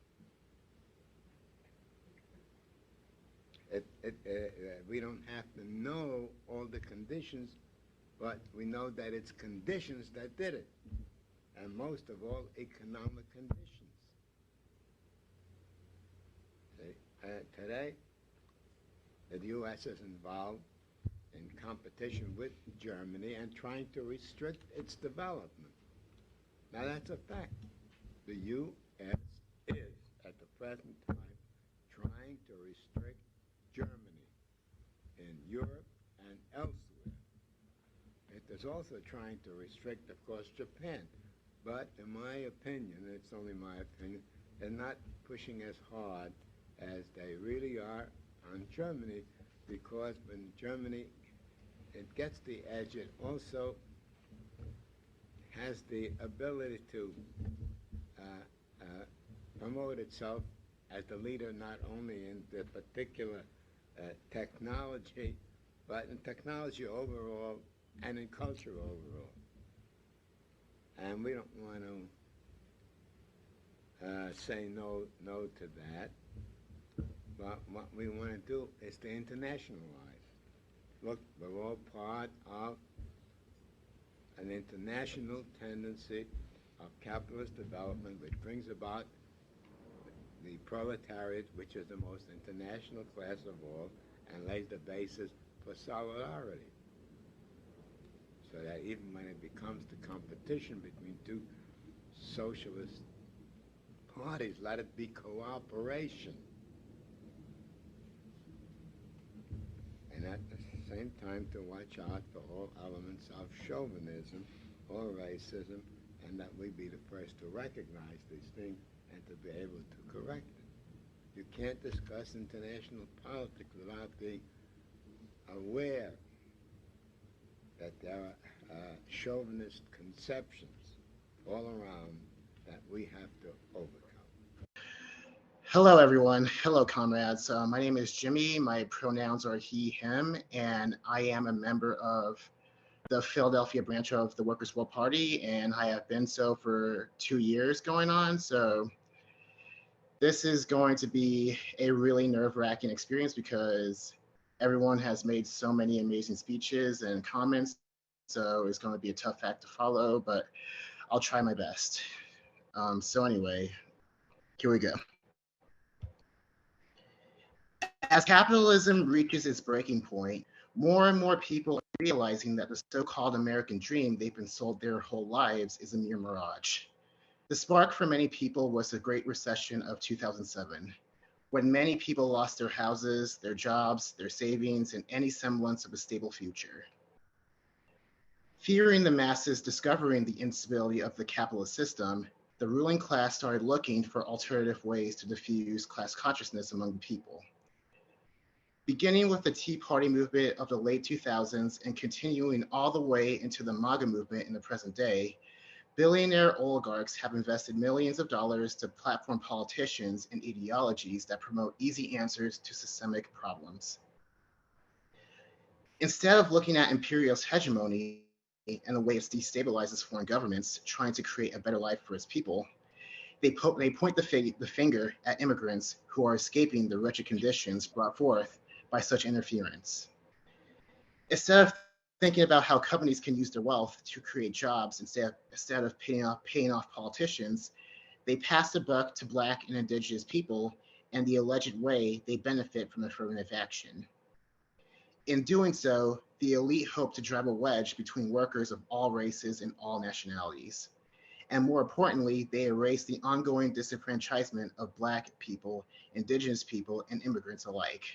Speaker 3: We don't have to know all the conditions, but we know that it's conditions that did it, and most of all, economic conditions. Today, the U.S. is involved in competition with Germany and trying to restrict its development. Now, that's a fact. The U.S. is, at the present time, trying to restrict Germany in Europe and elsewhere. It is also trying to restrict, of course, Japan. But in my opinion, it's only my opinion, they're not pushing as hard as they really are on Germany, because when Germany, it gets the edge, it also has the ability to promote itself as the leader not only in the particular technology, but in technology overall and in culture overall. And we don't want to say no to that. But what we want to do is to internationalize. Look, we're all part of an international tendency of capitalist development, which brings about the proletariat, which is the most international class of all, and lays the basis for solidarity. So that even when it becomes the competition between two socialist parties, let it be cooperation. And at the same time to watch out for all elements of chauvinism or racism, and that we be the first to recognize these things and to be able to correct it. You can't discuss international politics without being aware that there are chauvinist conceptions all around that we have to overcome.
Speaker 9: Hello, everyone. Hello, comrades. My name is Jimmy. My pronouns are he, him, and I am a member of the Philadelphia branch of the Workers' World Party, and I have been so for 2 years going on. So this is going to be a really nerve-wracking experience because everyone has made so many amazing speeches and comments. So it's going to be a tough act to follow, but I'll try my best. So anyway, here we go. As capitalism reaches its breaking point, more and more people are realizing that the so-called American dream they've been sold their whole lives is a mere mirage. The spark for many people was the Great Recession of 2007, when many people lost their houses, their jobs, their savings, and any semblance of a stable future. Fearing the masses discovering the instability of the capitalist system, the ruling class started looking for alternative ways to diffuse class consciousness among the people. Beginning with the Tea Party movement of the late 2000s and continuing all the way into the MAGA movement in the present day, billionaire oligarchs have invested millions of dollars to platform politicians and ideologies that promote easy answers to systemic problems. Instead of looking at imperialist hegemony and the way it destabilizes foreign governments trying to create a better life for its people, they point the finger at immigrants who are escaping the wretched conditions brought forth by such interference. Instead of thinking about how companies can use their wealth to create jobs instead of paying off politicians, they pass the buck to Black and Indigenous people and the alleged way they benefit from affirmative action. In doing so, the elite hope to drive a wedge between workers of all races and all nationalities. And more importantly, they erase the ongoing disenfranchisement of Black people, Indigenous people, and immigrants alike.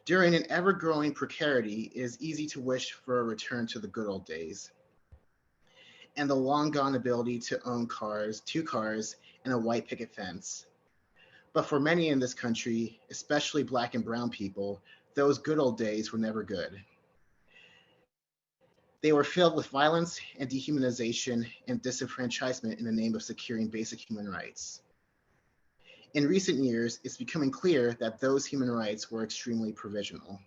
Speaker 9: During an ever-growing precarity, it is easy to wish for a return to the good old days and the long-gone ability to own two cars, and a white picket fence. But for many in this country, especially Black and brown people, those good old days were never good. They were filled with violence and dehumanization and disenfranchisement in the name of securing basic human rights. In recent years, it's becoming clear that those human rights were extremely provisional.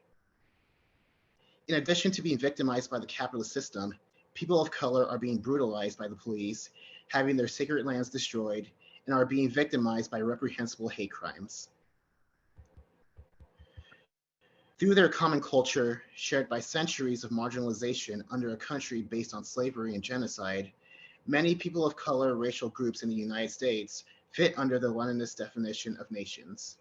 Speaker 9: In addition to being victimized by the capitalist system, people of color are being brutalized by the police, having their sacred lands destroyed, and are being victimized by reprehensible hate crimes. Through their common culture, shared by centuries of marginalization under a country based on slavery and genocide, many people of color racial groups in the United States fit under the Leninist definition of nations.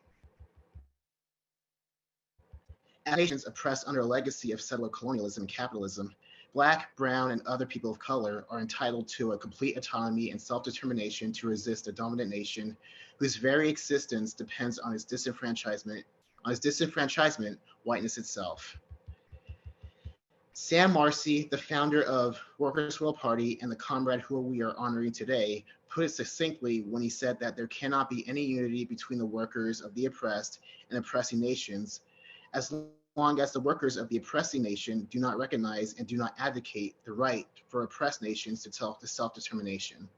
Speaker 9: As nations oppressed under a legacy of settler colonialism and capitalism, Black, brown, and other people of color are entitled to a complete autonomy and self-determination to resist a dominant nation whose very existence depends on its disenfranchisement, whiteness itself. Sam Marcy, the founder of Workers' World Party and the comrade who we are honoring today, put it succinctly when he said that there cannot be any unity between the workers of the oppressed and oppressing nations as long as the workers of the oppressing nation do not recognize and do not advocate the right for oppressed nations to self-determination.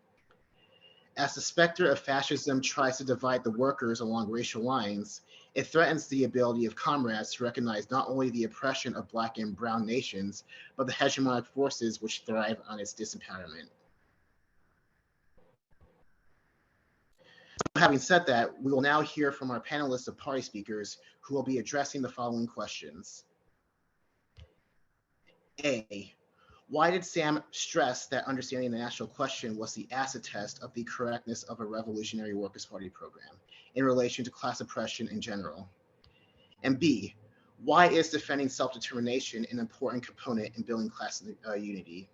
Speaker 9: As the specter of fascism tries to divide the workers along racial lines, It threatens the ability of comrades to recognize not only the oppression of Black and Brown nations, but the hegemonic forces which thrive on its disempowerment. Having said that, we will now hear from our panelists of party speakers who will be addressing the following questions. A, why did Sam stress that understanding the national question was the acid test of the correctness of a Revolutionary Workers' Party program in relation to class oppression in general? And B, why is defending self-determination an important component in building class unity?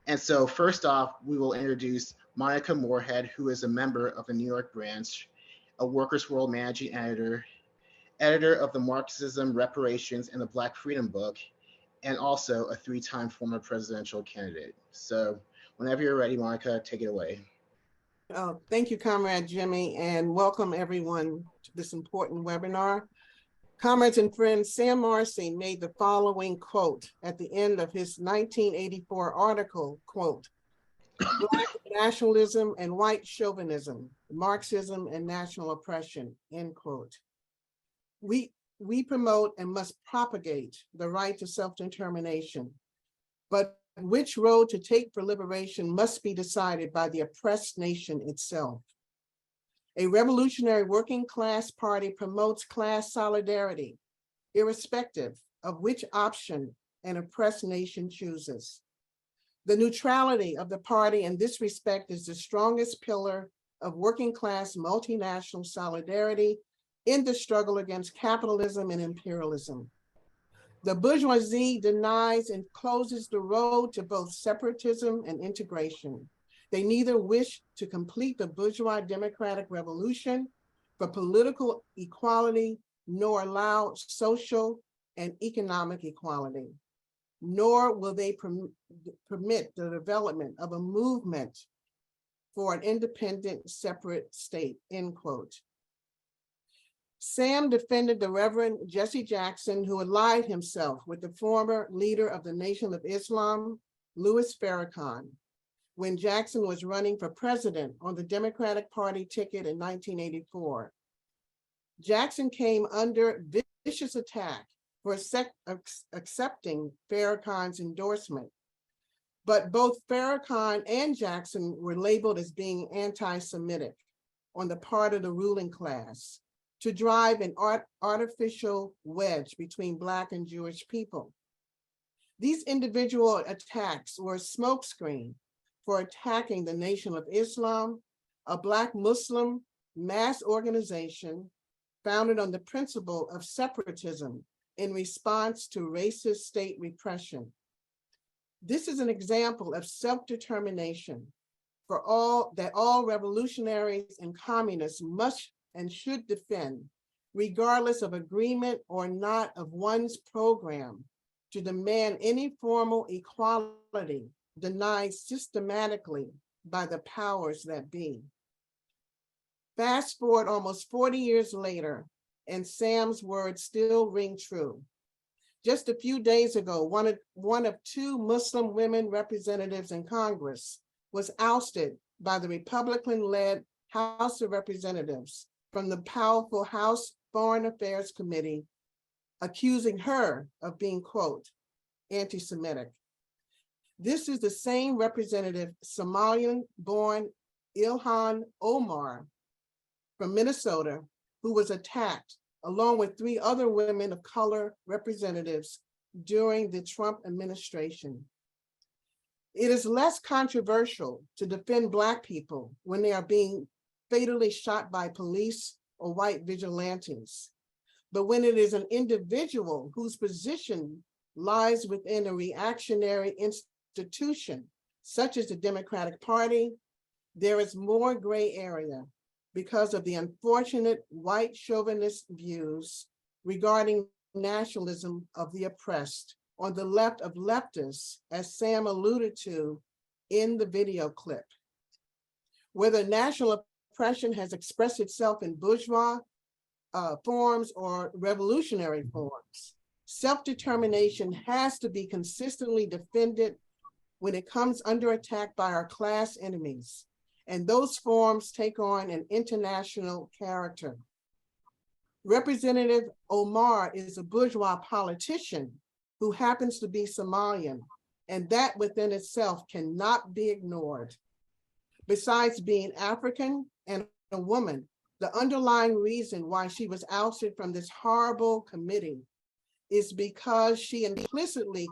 Speaker 9: And so first off, we will introduce Monica Moorhead, who is a member of the New York branch, a Workers' World managing editor, editor of the Marxism, Reparations, and the Black Freedom book, and also a 3-time former presidential candidate. So whenever you're ready, Monica, take it away.
Speaker 10: Oh, thank you, Comrade Jimmy, and welcome everyone to this important webinar. Comrades and friends, Sam Marcy made the following quote at the end of his 1984 article, quote, "Black nationalism and white chauvinism, Marxism and national oppression," end quote. We promote and must propagate the right to self-determination, but which road to take for liberation must be decided by the oppressed nation itself. A revolutionary working class party promotes class solidarity, irrespective of which option an oppressed nation chooses. The neutrality of the party in this respect is the strongest pillar of working class multinational solidarity in the struggle against capitalism and imperialism. The bourgeoisie denies and closes the road to both separatism and integration. They neither wish to complete the bourgeois democratic revolution for political equality, nor allow social and economic equality, nor will they permit the development of a movement for an independent, separate state, end quote. Sam defended the Reverend Jesse Jackson, who allied himself with the former leader of the Nation of Islam, Louis Farrakhan, when Jackson was running for president on the Democratic Party ticket in 1984. Jackson came under vicious attack for accepting Farrakhan's endorsement, but both Farrakhan and Jackson were labeled as being anti-Semitic on the part of the ruling class, to drive an artificial wedge between Black and Jewish people. These individual attacks were a smokescreen for attacking the Nation of Islam, a Black Muslim mass organization founded on the principle of separatism in response to racist state repression. This is an example of self-determination for all revolutionaries and communists must and should defend, regardless of agreement or not of one's program, to demand any formal equality denied systematically by the powers that be. Fast forward almost 40 years later, and Sam's words still ring true. Just a few days ago, one of 2 Muslim women representatives in Congress was ousted by the Republican-led House of Representatives from the powerful House Foreign Affairs Committee, accusing her of being, quote, anti-Semitic. This is the same representative, Somalian-born Ilhan Omar from Minnesota, who was attacked along with 3 other women of color representatives during the Trump administration. It is less controversial to defend Black people when they are being fatally shot by police or white vigilantes. But when it is an individual whose position lies within a reactionary institution, such as the Democratic Party, there is more gray area because of the unfortunate white chauvinist views regarding nationalism of the oppressed on the left of leftists, as Sam alluded to in the video clip. Whether national oppression has expressed itself in bourgeois forms or revolutionary forms, self-determination has to be consistently defended when it comes under attack by our class enemies, and those forms take on an international character. Representative Omar is a bourgeois politician who happens to be Somalian, and that within itself cannot be ignored. Besides being African and a woman, the underlying reason why she was ousted from this horrible committee is because she implicitly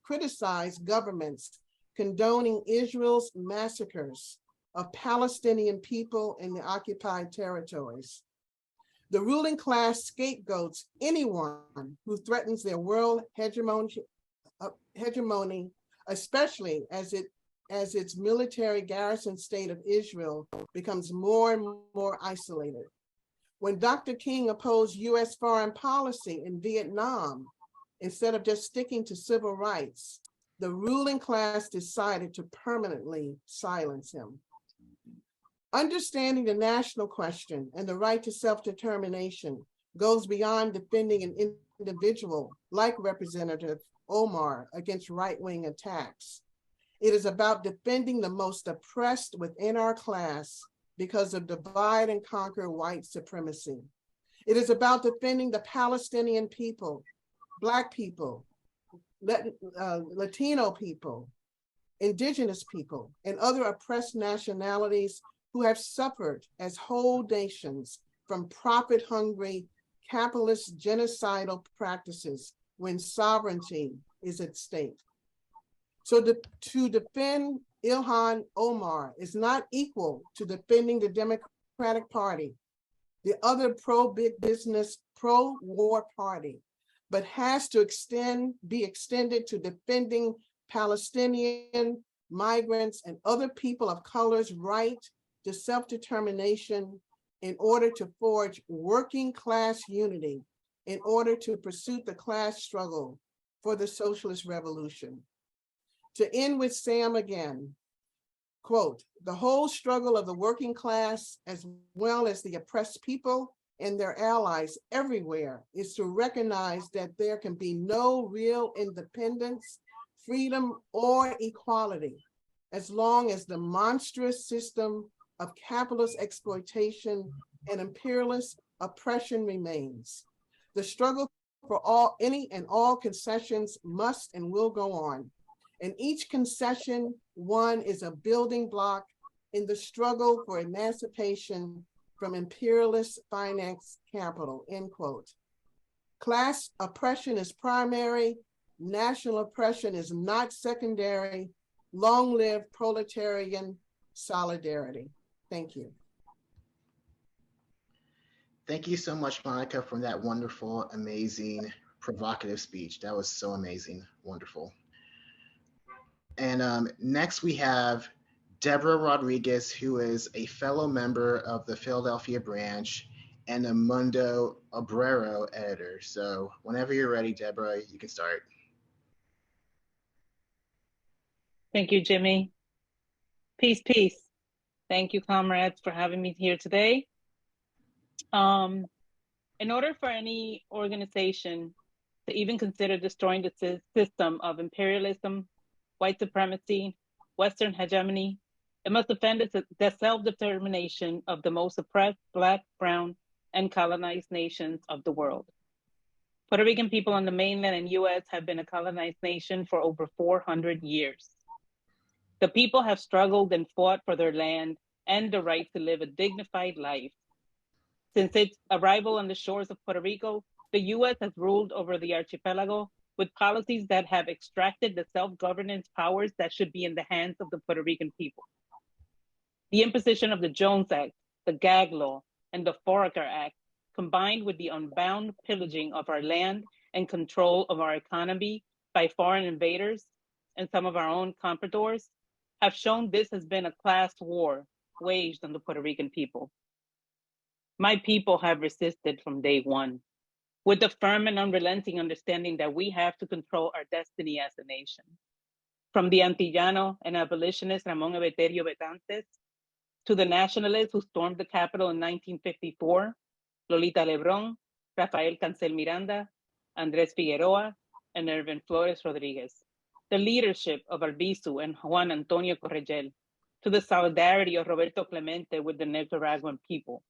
Speaker 10: criticized governments condoning Israel's massacres of Palestinian people in the occupied territories. The ruling class scapegoats anyone who threatens their world hegemony, especially as its military garrison state of Israel becomes more and more isolated. When Dr. King opposed US foreign policy in Vietnam, instead of just sticking to civil rights, the ruling class decided to permanently silence him. Understanding the national question and the right to self-determination goes beyond defending an individual like Representative Omar against right-wing attacks. It is about defending the most oppressed within our class because of divide and conquer white supremacy. It is about defending the Palestinian people, Black people, Latino people, Indigenous people, and other oppressed nationalities who have suffered as whole nations from profit-hungry, capitalist genocidal practices when sovereignty is at stake. So to defend Ilhan Omar is not equal to defending the Democratic Party, the other pro-big business, pro-war party, but has to be extended to defending Palestinian, migrants, and other people of color's right to self-determination in order to forge working class unity, in order to pursue the class struggle for the socialist revolution. To end with Sam again, quote, "The whole struggle of the working class, as well as the oppressed people and their allies everywhere, is to recognize that there can be no real independence, freedom, or equality as long as the monstrous system of capitalist exploitation and imperialist oppression remains. The struggle for any and all concessions must and will go on. And each concession won is a building block in the struggle for emancipation from imperialist finance capital," end quote. Class oppression is primary, national oppression is not secondary. Long live proletarian solidarity. Thank you.
Speaker 9: Thank you so much, Monica, for that wonderful, amazing, provocative speech. That was so amazing, wonderful. And next we have Deborah Rodriguez, who is a fellow member of the Philadelphia branch and a Mundo Obrero editor. So whenever you're ready, Deborah, you can start.
Speaker 11: Thank you, Jimmy. Peace, peace. Thank you, comrades, for having me here today. In order for any organization to even consider destroying the system of imperialism, white supremacy, Western hegemony, it must defend the self-determination of the most oppressed Black, brown, and colonized nations of the world. Puerto Rican people on the mainland and US have been a colonized nation for over 400 years. The people have struggled and fought for their land and the right to live a dignified life. Since its arrival on the shores of Puerto Rico, the US has ruled over the archipelago with policies that have extracted the self-governance powers that should be in the hands of the Puerto Rican people. The imposition of the Jones Act, the Gag Law, and the Foraker Act, combined with the unbound pillaging of our land and control of our economy by foreign invaders and some of our own compradors, have shown this has been a class war waged on the Puerto Rican people. My people have resisted from day one, with the firm and unrelenting understanding that we have to control our destiny as a nation. From the antillano and abolitionist Ramon Emeterio Betances, to the nationalists who stormed the Capitol in 1954, Lolita Lebrón, Rafael Cancel Miranda, Andrés Figueroa, and Ervin Flores Rodriguez, the leadership of Albizu and Juan Antonio Corregel, to the solidarity of Roberto Clemente with the Nicaraguan people,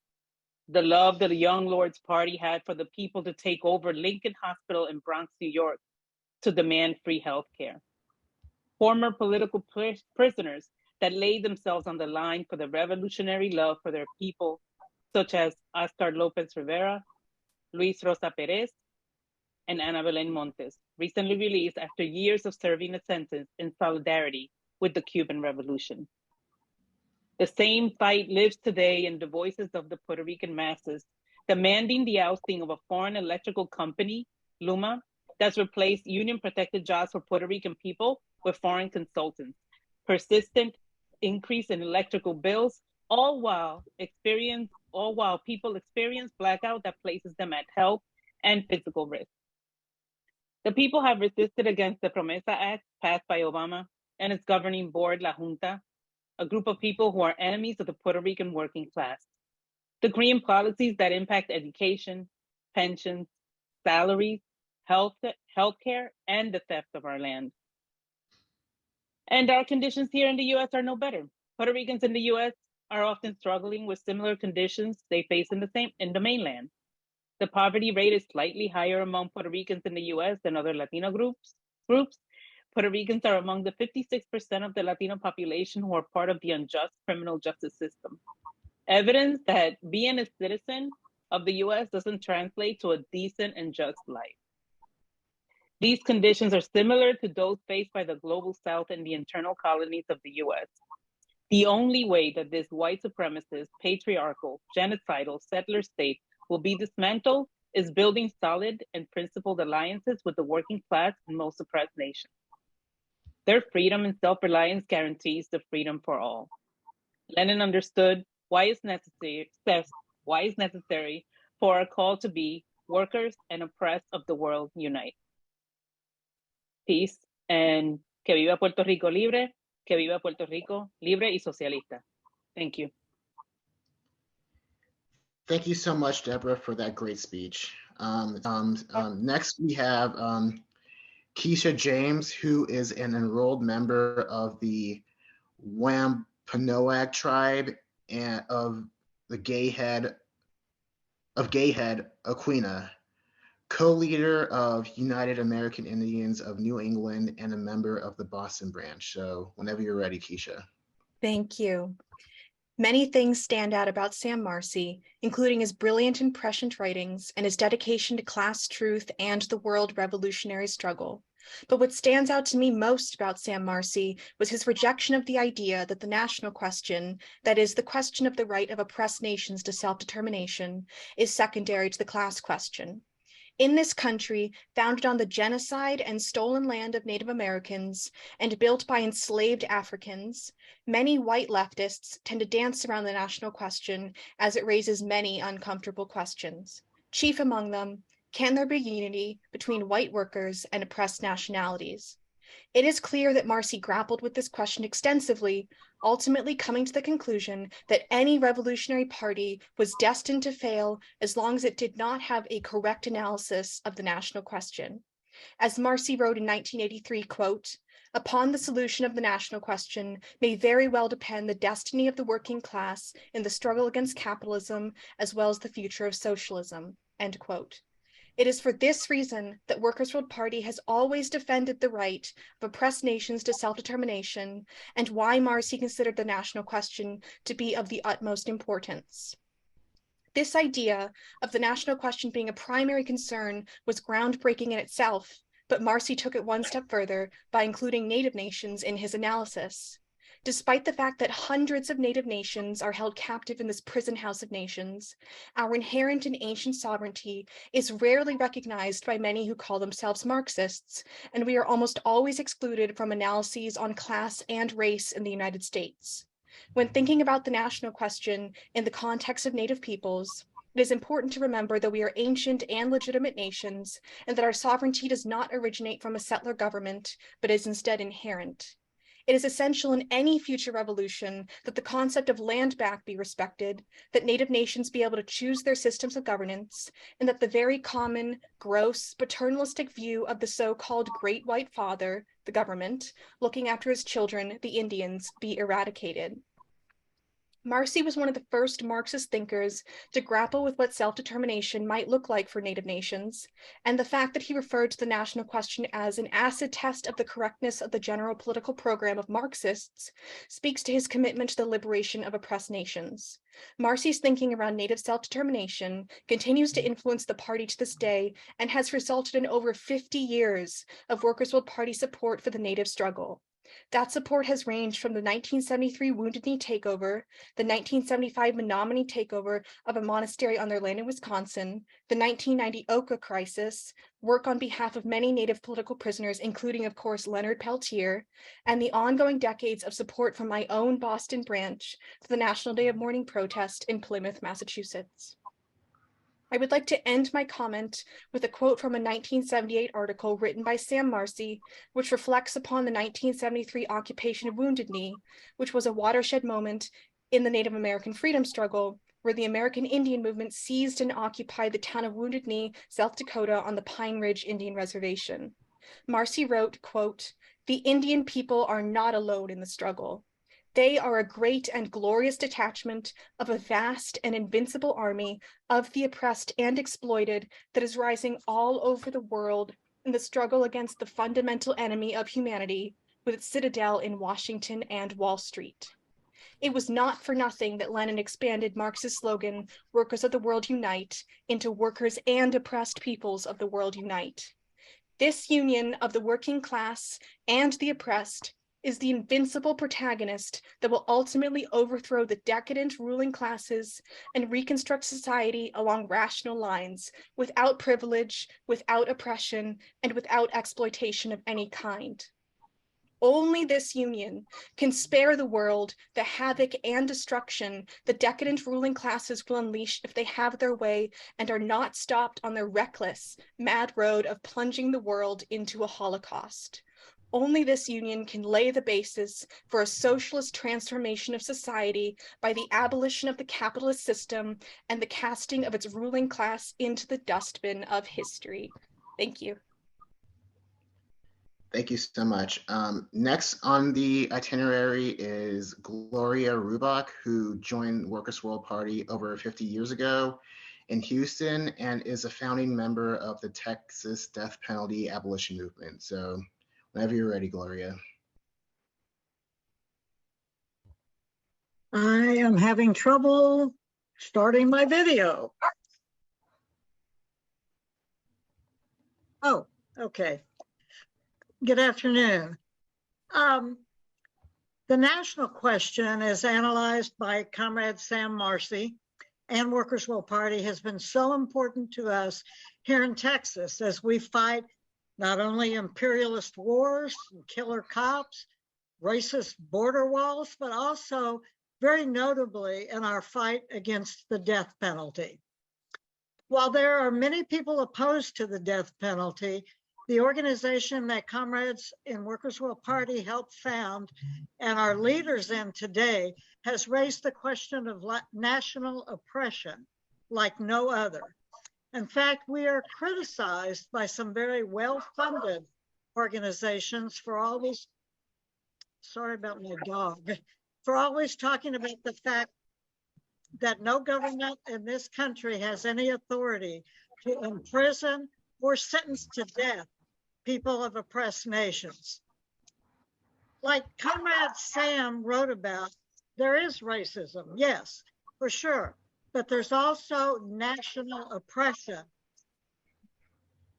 Speaker 11: the love that the Young Lords Party had for the people to take over Lincoln Hospital in Bronx, New York, to demand free health care. Former political prisoners that laid themselves on the line for the revolutionary love for their people, such as Oscar Lopez Rivera, Luis Rosa Perez, and Ana Belén Montes, recently released after years of serving a sentence in solidarity with the Cuban Revolution. The same fight lives today in the voices of the Puerto Rican masses, demanding the ousting of a foreign electrical company, Luma, that's replaced union-protected jobs for Puerto Rican people with foreign consultants, persistent increase in electrical bills, all while people experience blackout that places them at health and physical risk. The people have resisted against the Promesa Act passed by Obama and its governing board, La Junta, a group of people who are enemies of the Puerto Rican working class. The green policies that impact education, pensions, salaries, healthcare, and the theft of our land. And our conditions here in the US are no better. Puerto Ricans in the US are often struggling with similar conditions they face in the mainland. The poverty rate is slightly higher among Puerto Ricans in the US than other Latino groups. Puerto Ricans are among the 56% of the Latino population who are part of the unjust criminal justice system. Evidence that being a citizen of the US doesn't translate to a decent and just life. These conditions are similar to those faced by the global South and the internal colonies of the US. The only way that this white supremacist, patriarchal, genocidal settler state will be dismantled is building solid and principled alliances with the working class and most oppressed nations. Their freedom and self-reliance guarantees the freedom for all. Lenin understood why it's necessary for our call to be workers and oppressed of the world unite. Peace, and que viva Puerto Rico libre, que viva Puerto Rico libre y socialista. Thank you.
Speaker 9: Thank you so much, Deborah, for that great speech. Next, we have Keisha James, who is an enrolled member of the Wampanoag tribe and of Gayhead Aquina, co-leader of United American Indians of New England and a member of the Boston branch. So whenever you're ready, Keisha.
Speaker 12: Thank you. Many things stand out about Sam Marcy, including his brilliant and prescient writings and his dedication to class truth and the world revolutionary struggle. But what stands out to me most about Sam Marcy was his rejection of the idea that the national question, that is, the question of the right of oppressed nations to self-determination, is secondary to the class question. In this country, founded on the genocide and stolen land of Native Americans and built by enslaved Africans, many white leftists tend to dance around the national question as it raises many uncomfortable questions. Chief among them, can there be unity between white workers and oppressed nationalities? It is clear that Marcy grappled with this question extensively, ultimately coming to the conclusion that any revolutionary party was destined to fail as long as it did not have a correct analysis of the national question. As Marcy wrote in 1983, quote, "Upon the solution of the national question may very well depend the destiny of the working class in the struggle against capitalism as well as the future of socialism," end quote. It is for this reason that Workers' World Party has always defended the right of oppressed nations to self-determination, and why Marcy considered the national question to be of the utmost importance. This idea of the national question being a primary concern was groundbreaking in itself, but Marcy took it one step further by including Native nations in his analysis. Despite the fact that hundreds of Native nations are held captive in this prison house of nations, our inherent and ancient sovereignty is rarely recognized by many who call themselves Marxists, and we are almost always excluded from analyses on class and race in the United States. When thinking about the national question in the context of Native peoples, it is important to remember that we are ancient and legitimate nations, and that our sovereignty does not originate from a settler government, but is instead inherent. It is essential in any future revolution that the concept of land back be respected, that Native nations be able to choose their systems of governance, and that the very common, gross, paternalistic view of the so-called Great White Father, the government, looking after his children, the Indians, be eradicated. Marcy was one of the first Marxist thinkers to grapple with what self-determination might look like for Native nations, and the fact that he referred to the national question as an acid test of the correctness of the general political program of Marxists speaks to his commitment to the liberation of oppressed nations. Marcy's thinking around Native self-determination continues to influence the party to this day and has resulted in over 50 years of Workers' World Party support for the Native struggle. That support has ranged from the 1973 Wounded Knee takeover, the 1975 Menominee takeover of a monastery on their land in Wisconsin, the 1990 Oka crisis, work on behalf of many Native political prisoners, including, of course, Leonard Peltier, and the ongoing decades of support from my own Boston branch for the National Day of Mourning protest in Plymouth, Massachusetts. I would like to end my comment with a quote from a 1978 article written by Sam Marcy, which reflects upon the 1973 occupation of Wounded Knee, which was a watershed moment in the Native American freedom struggle, where the American Indian movement seized and occupied the town of Wounded Knee, South Dakota, on the Pine Ridge Indian Reservation. Marcy wrote, quote, "The Indian people are not alone in the struggle. They are a great and glorious detachment of a vast and invincible army of the oppressed and exploited that is rising all over the world in the struggle against the fundamental enemy of humanity, with its citadel in Washington and Wall Street." It was not for nothing that Lenin expanded Marx's slogan, "Workers of the World Unite," into "Workers and Oppressed Peoples of the World Unite." This union of the working class and the oppressed is the invincible protagonist that will ultimately overthrow the decadent ruling classes and reconstruct society along rational lines, without privilege, without oppression, and without exploitation of any kind. Only this union can spare the world the havoc and destruction the decadent ruling classes will unleash if they have their way and are not stopped on their reckless, mad road of plunging the world into a Holocaust. Only this union can lay the basis for a socialist transformation of society by the abolition of the capitalist system and the casting of its ruling class into the dustbin of history. Thank you.
Speaker 9: Thank you so much. Next on the itinerary is Gloria Rubach, who joined Workers' World Party over 50 years ago in Houston and is a founding member of the Texas death penalty abolition movement. So whenever you're ready, Gloria.
Speaker 13: I am having trouble starting my video. Oh, okay. Good afternoon. The national question, as analyzed by Comrade Sam Marcy and Workers' World Party, has been so important to us here in Texas as we fight not only imperialist wars and killer cops, racist border walls, but also very notably in our fight against the death penalty. While there are many people opposed to the death penalty, the organization that comrades in Workers' World Party helped found and our leaders in today has raised the question of national oppression like no other. In fact, we are criticized by some very well-funded organizations for always, sorry about my dog, for always talking about the fact that no government in this country has any authority to imprison or sentence to death people of oppressed nations. Like Comrade Sam wrote about, there is racism, yes, for sure, but there's also national oppression.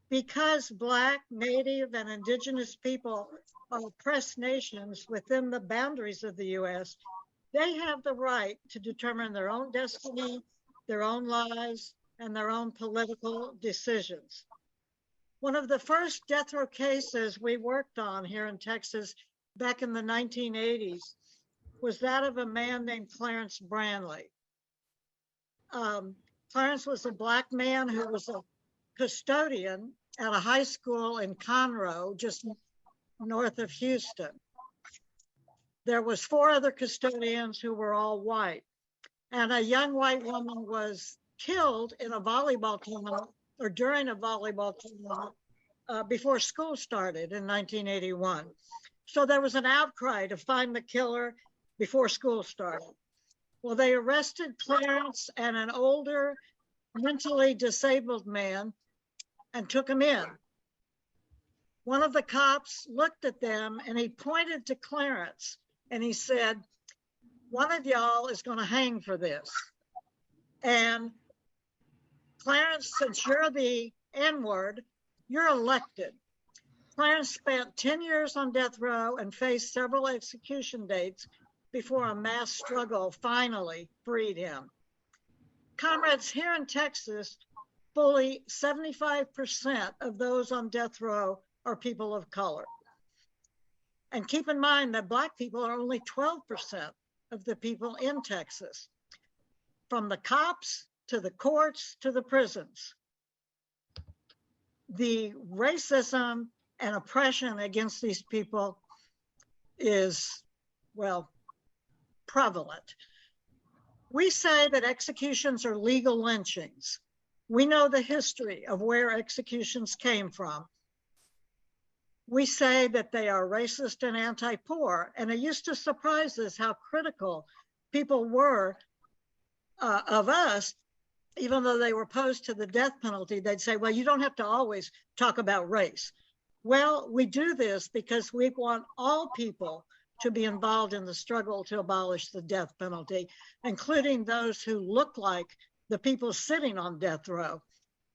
Speaker 13: Because Black, Native, and Indigenous people are oppressed nations within the boundaries of the US, they have the right to determine their own destiny, their own lives, and their own political decisions. One of the first death row cases we worked on here in Texas back in the 1980s was that of a man named Clarence Branley. Clarence was a Black man who was a custodian at a high school in Conroe, just north of Houston. There was 4 other custodians who were all white, and a young white woman was killed in a volleyball tournament or during a volleyball tournament before school started in 1981. So there was an outcry to find the killer before school started. Well, they arrested Clarence and an older mentally disabled man and took him in. One of the cops looked at them and he pointed to Clarence and he said, "One of y'all is going to hang for this." And Clarence, since you're the N-word, you're elected. Clarence spent 10 years on death row and faced several execution dates before a mass struggle finally freed him. Comrades, here in Texas, fully 75% of those on death row are people of color. And keep in mind that Black people are only 12% of the people in Texas, from the cops to the courts to the prisons. The racism and oppression against these people is, well, prevalent. We say that executions are legal lynchings. We know the history of where executions came from. We say that they are racist and anti-poor, and it used to surprise us how critical people were of us, even though they were opposed to the death penalty. They'd say, well, you don't have to always talk about race. Well, we do this because we want all people to be involved in the struggle to abolish the death penalty, including those who look like the people sitting on death row.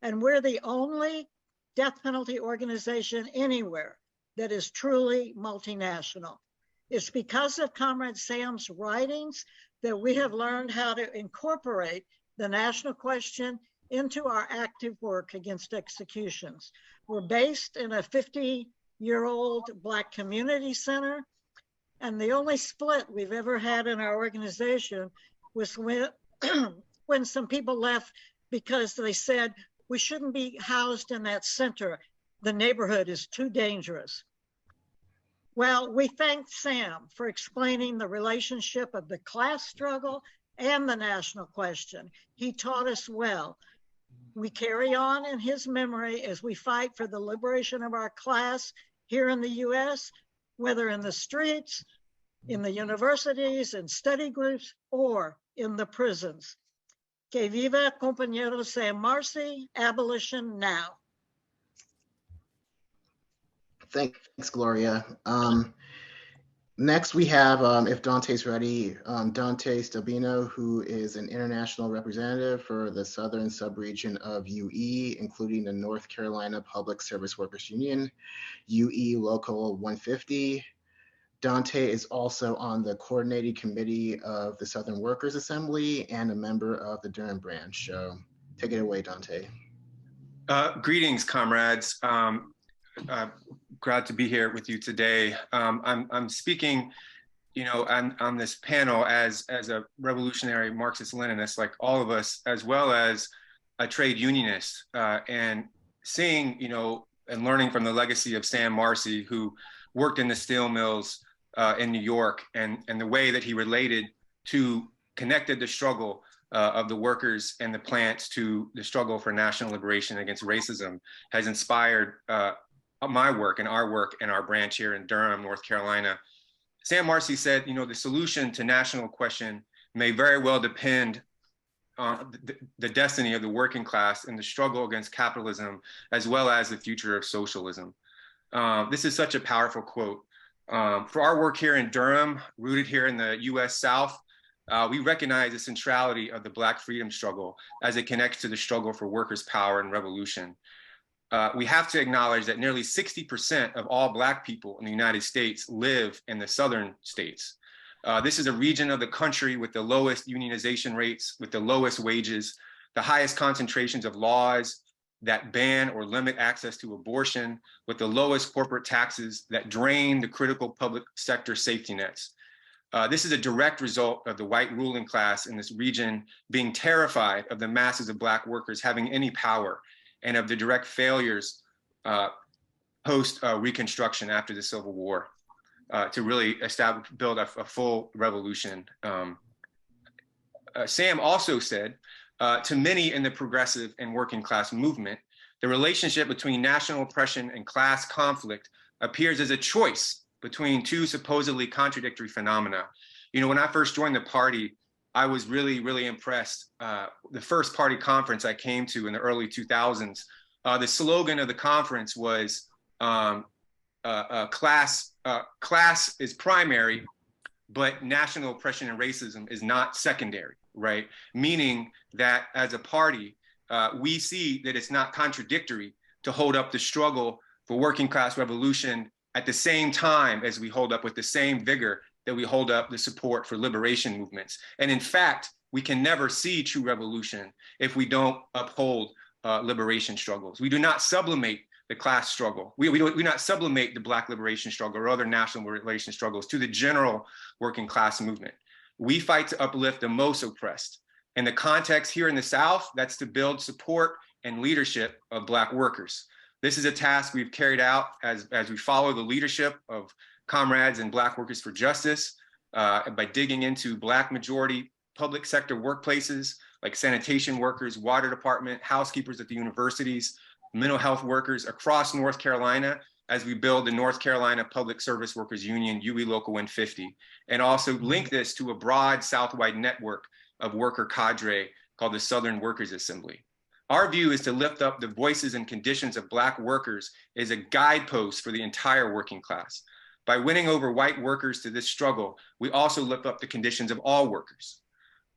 Speaker 13: And we're the only death penalty organization anywhere that is truly multinational. It's because of Comrade Sam's writings that we have learned how to incorporate the national question into our active work against executions. We're based in a 50-year-old Black community center, and the only split we've ever had in our organization was when, when some people left because they said, we shouldn't be housed in that center. The neighborhood is too dangerous. Well, we thank Sam for explaining the relationship of the class struggle and the national question. He taught us well. We carry on in his memory as we fight for the liberation of our class here in the US, whether in the streets, in the universities and study groups, or in the prisons. Que viva compañero Sam Marcy, abolition now.
Speaker 9: Thanks, Gloria. Next, we have, if Dante's ready, Dante Stabino, who is an international representative for the Southern subregion of UE, including the North Carolina Public Service Workers Union, UE Local 150. Dante is also on the coordinating committee of the Southern Workers Assembly and a member of the Durham branch. So take it away, Dante.
Speaker 14: Greetings, comrades. Glad to be here with you today. I'm speaking, on this panel as a revolutionary Marxist-Leninist, like all of us, as well as a trade unionist, and seeing, and learning from the legacy of Sam Marcy, who worked in the steel mills in New York, and the way that he connected the struggle of the workers and the plants to the struggle for national liberation against racism, has inspired my work and our branch here in Durham, North Carolina. Sam Marcy said, the solution to national question may very well depend on the destiny of the working class in the struggle against capitalism, as well as the future of socialism. This is such a powerful quote. For our work here in Durham, rooted here in the US South, we recognize the centrality of the Black freedom struggle as it connects to the struggle for workers' power and revolution. We have to acknowledge that nearly 60% of all Black people in the United States live in the southern states. This is a region of the country with the lowest unionization rates, with the lowest wages, the highest concentrations of laws that ban or limit access to abortion, with the lowest corporate taxes that drain the critical public sector safety nets. This is a direct result of the white ruling class in this region being terrified of the masses of Black workers having any power, and of the direct failures post-Reconstruction after the Civil War to really build a full revolution. Sam also said, to many in the progressive and working class movement, the relationship between national oppression and class conflict appears as a choice between two supposedly contradictory phenomena. When I first joined the party, I was really, really impressed. The first party conference I came to in the early 2000s, the slogan of the conference was class is primary, but national oppression and racism is not secondary, right? Meaning that as a party, we see that it's not contradictory to hold up the struggle for working class revolution at the same time as we hold up with the same vigor that we hold up the support for liberation movements. And in fact, we can never see true revolution if we don't uphold liberation struggles. We do not sublimate the class struggle. We do not sublimate the Black liberation struggle or other national liberation struggles to the general working class movement. We fight to uplift the most oppressed. In the context here in the South, that's to build support and leadership of Black workers. This is a task we've carried out as we follow the leadership of comrades and Black Workers for Justice by digging into Black majority public sector workplaces like sanitation workers, water department, housekeepers at the universities, mental health workers across North Carolina as we build the North Carolina Public Service Workers Union, UE Local 150, and also link this to a broad South-wide network of worker cadre called the Southern Workers Assembly. Our view is to lift up the voices and conditions of Black workers as a guidepost for the entire working class. By winning over white workers to this struggle, we also lift up the conditions of all workers.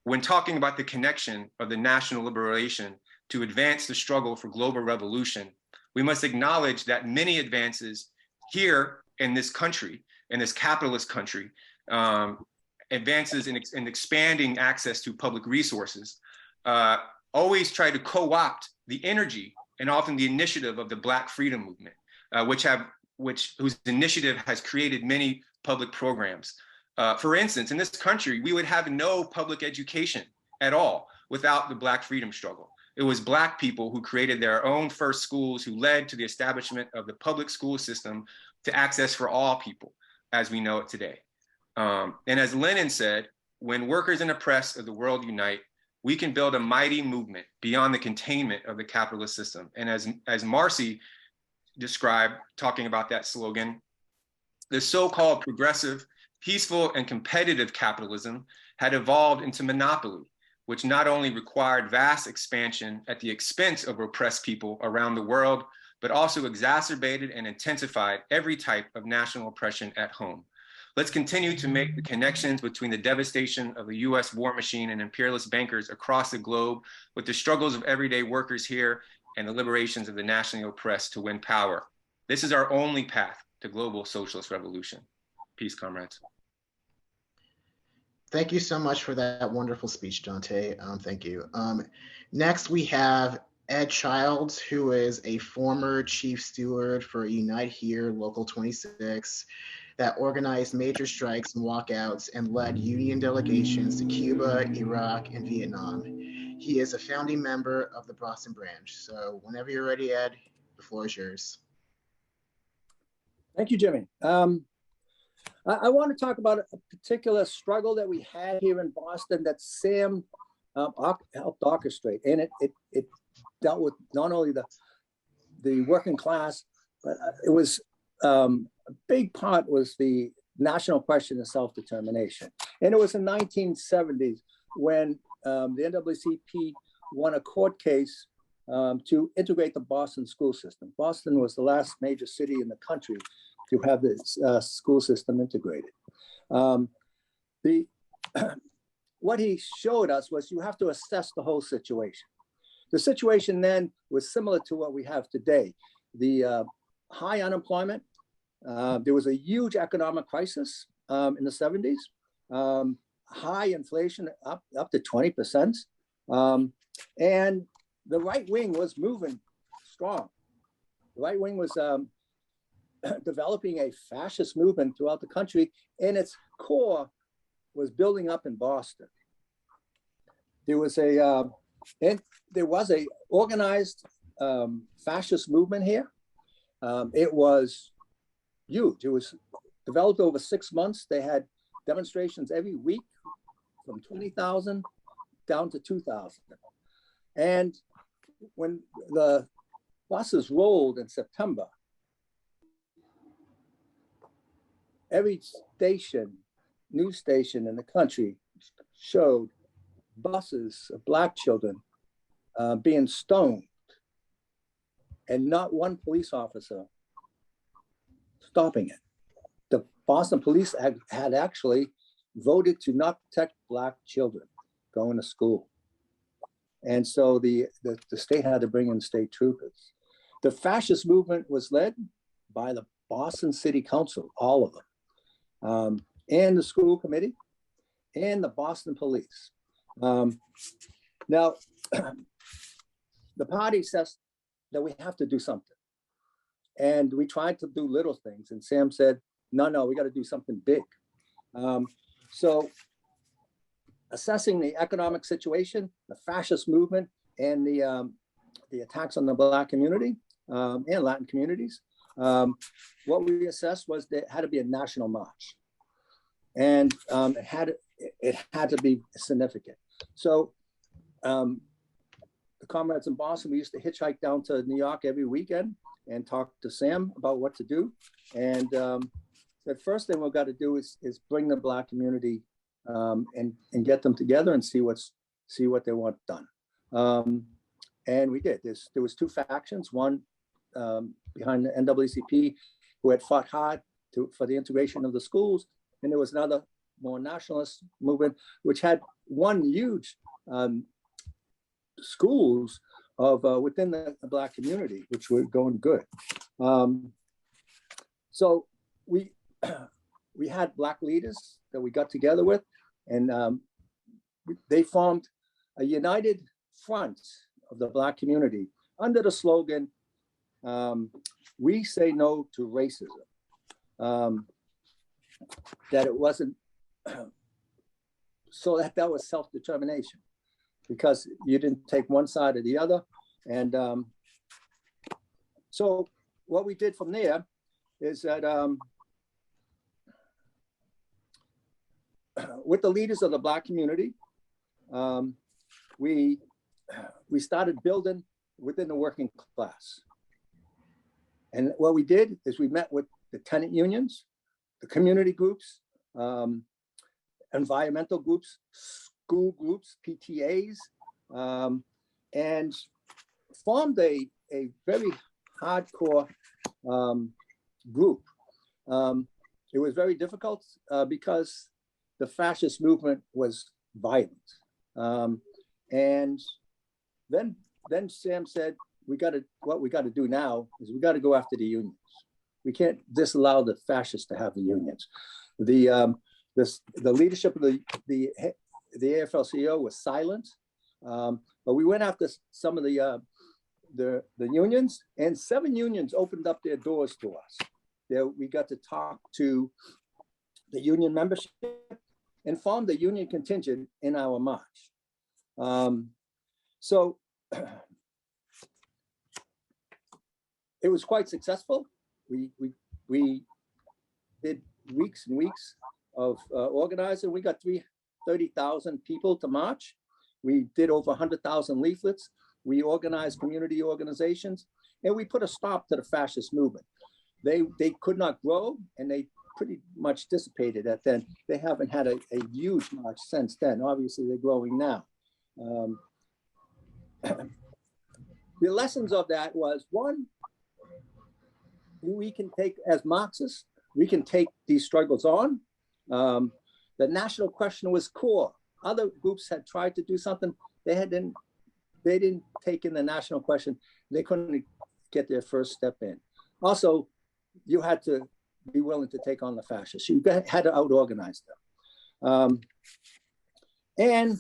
Speaker 14: When talking about the connection of the national liberation to advance the struggle for global revolution, we must acknowledge that many advances here in this country, in this capitalist country, advances in expanding access to public resources, always try to co-opt the energy and often the initiative of the Black freedom movement, whose initiative has created many public programs. For instance, in this country, we would have no public education at all without the Black freedom struggle. It was Black people who created their own first schools, who led to the establishment of the public school system to access for all people, as we know it today. And as Lenin said, when workers and oppressed of the world unite, we can build a mighty movement beyond the containment of the capitalist system. And as Marcy described, talking about that slogan, the so-called progressive, peaceful, and competitive capitalism had evolved into monopoly, which not only required vast expansion at the expense of oppressed people around the world, but also exacerbated and intensified every type of national oppression at home. Let's continue to make the connections between the devastation of the US war machine and imperialist bankers across the globe with the struggles of everyday workers here and the liberations of the nationally oppressed to win power. This is our only path to global socialist revolution. Peace, comrades.
Speaker 9: Thank you so much for that wonderful speech, Dante. Thank you. Next, we have Ed Childs, who is a former chief steward for Unite Here Local 26 that organized major strikes and walkouts and led union delegations to Cuba, Iraq, and Vietnam. He is a founding member of the Boston branch. So whenever you're ready, Ed, the floor is yours.
Speaker 15: Thank you, Jimmy. I want to talk about a particular struggle that we had here in Boston that Sam helped orchestrate. And it dealt with not only the working class, but it was a big part was the national question of self-determination. And it was in the 1970s when the NAACP won a court case to integrate the Boston school system. Boston was the last major city in the country to have this school system integrated. What he showed us was you have to assess the whole situation. The situation then was similar to what we have today. The high unemployment, there was a huge economic crisis in the 70s, high inflation up to 20%. And the right wing was moving strong. The right wing was developing a fascist movement throughout the country, and its core was building up in Boston. There was a organized fascist movement here. It was huge. It was developed over 6 months. They had demonstrations every week from 20,000 down to 2,000. And when the buses rolled in September, every station, news station in the country showed buses of Black children being stoned, and not one police officer stopping it. The Boston police had actually voted to not protect Black children going to school. And so the state had to bring in state troopers. The fascist movement was led by the Boston City Council, all of them, and the school committee, and the Boston police. Now, the party says that we have to do something. And we tried to do little things. And Sam said, no, we got to do something big. So assessing the economic situation, the fascist movement, and the attacks on the Black community and Latin communities, what we assessed was there had to be a national march. And it had to be significant. So the comrades in Boston, we used to hitchhike down to New York every weekend and talk to Sam about what to do. And the first thing we've got to do is bring the Black community and get them together and see what they want done. And we did. There was two factions, one behind the NAACP who had fought hard for the integration of the schools. And there was another more nationalist movement, which had one huge schools of within the Black community, which were going good. So we had Black leaders that we got together with, and they formed a united front of the Black community under the slogan, "We say no to racism." That it wasn't, so that was self-determination, because you didn't take one side or the other. And so what we did from there is that with the leaders of the Black community, we started building within the working class. And what we did is we met with the tenant unions, the community groups, environmental groups, school groups, PTAs, and formed a very hardcore group. It was very difficult because the fascist movement was violent. And then Sam said, what we got to do now is we got to go after the unions. We can't disallow the fascists to have the unions. The leadership of the AFL-CIO was silent, but we went after some of the unions, and 7 unions opened up their doors to us. There, we got to talk to the union membership and formed the union contingent in our march. So it was quite successful. We did weeks and weeks of organizing. We got 30,000 people to march. We did over 100,000 leaflets. We organized community organizations, and we put a stop to the fascist movement. They could not grow, and they pretty much dissipated at then. They haven't had a huge march since then. Obviously, they're growing now. The lessons of that was, one, we can take, as Marxists, we can take these struggles on. The national question was core. Other groups had tried to do something. They didn't take in the national question. They couldn't get their first step in. Also, you had to be willing to take on the fascists. You had to out-organize them. And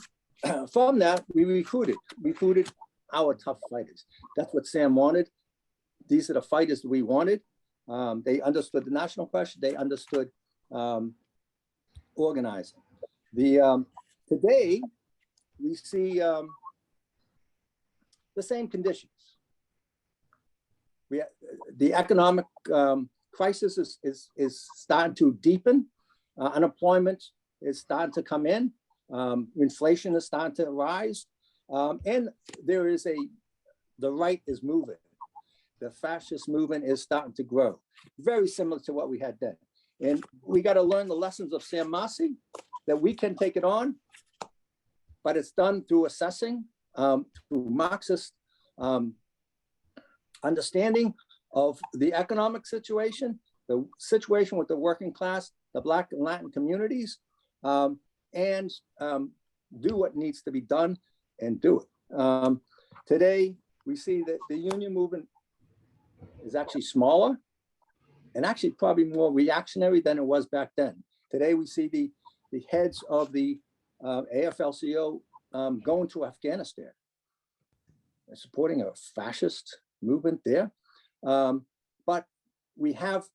Speaker 15: from that, we recruited our tough fighters. That's what Sam wanted. These are the fighters that we wanted. They understood the national question. They understood organizing. Today, we see the same conditions. The economic crisis is starting to deepen. Unemployment is starting to come in. Inflation is starting to rise. And there is the right is moving. The fascist movement is starting to grow. Very similar to what we had then. And we got to learn the lessons of Sam Marcy, that we can take it on but it's done through assessing, through Marxist understanding of the economic situation, the situation with the working class, the Black and Latin communities, and do what needs to be done and do it. Today, we see that the union movement is actually smaller and actually probably more reactionary than it was back then. Today, we see the heads of the AFL-CIO going to Afghanistan and supporting a fascist movement there. But we have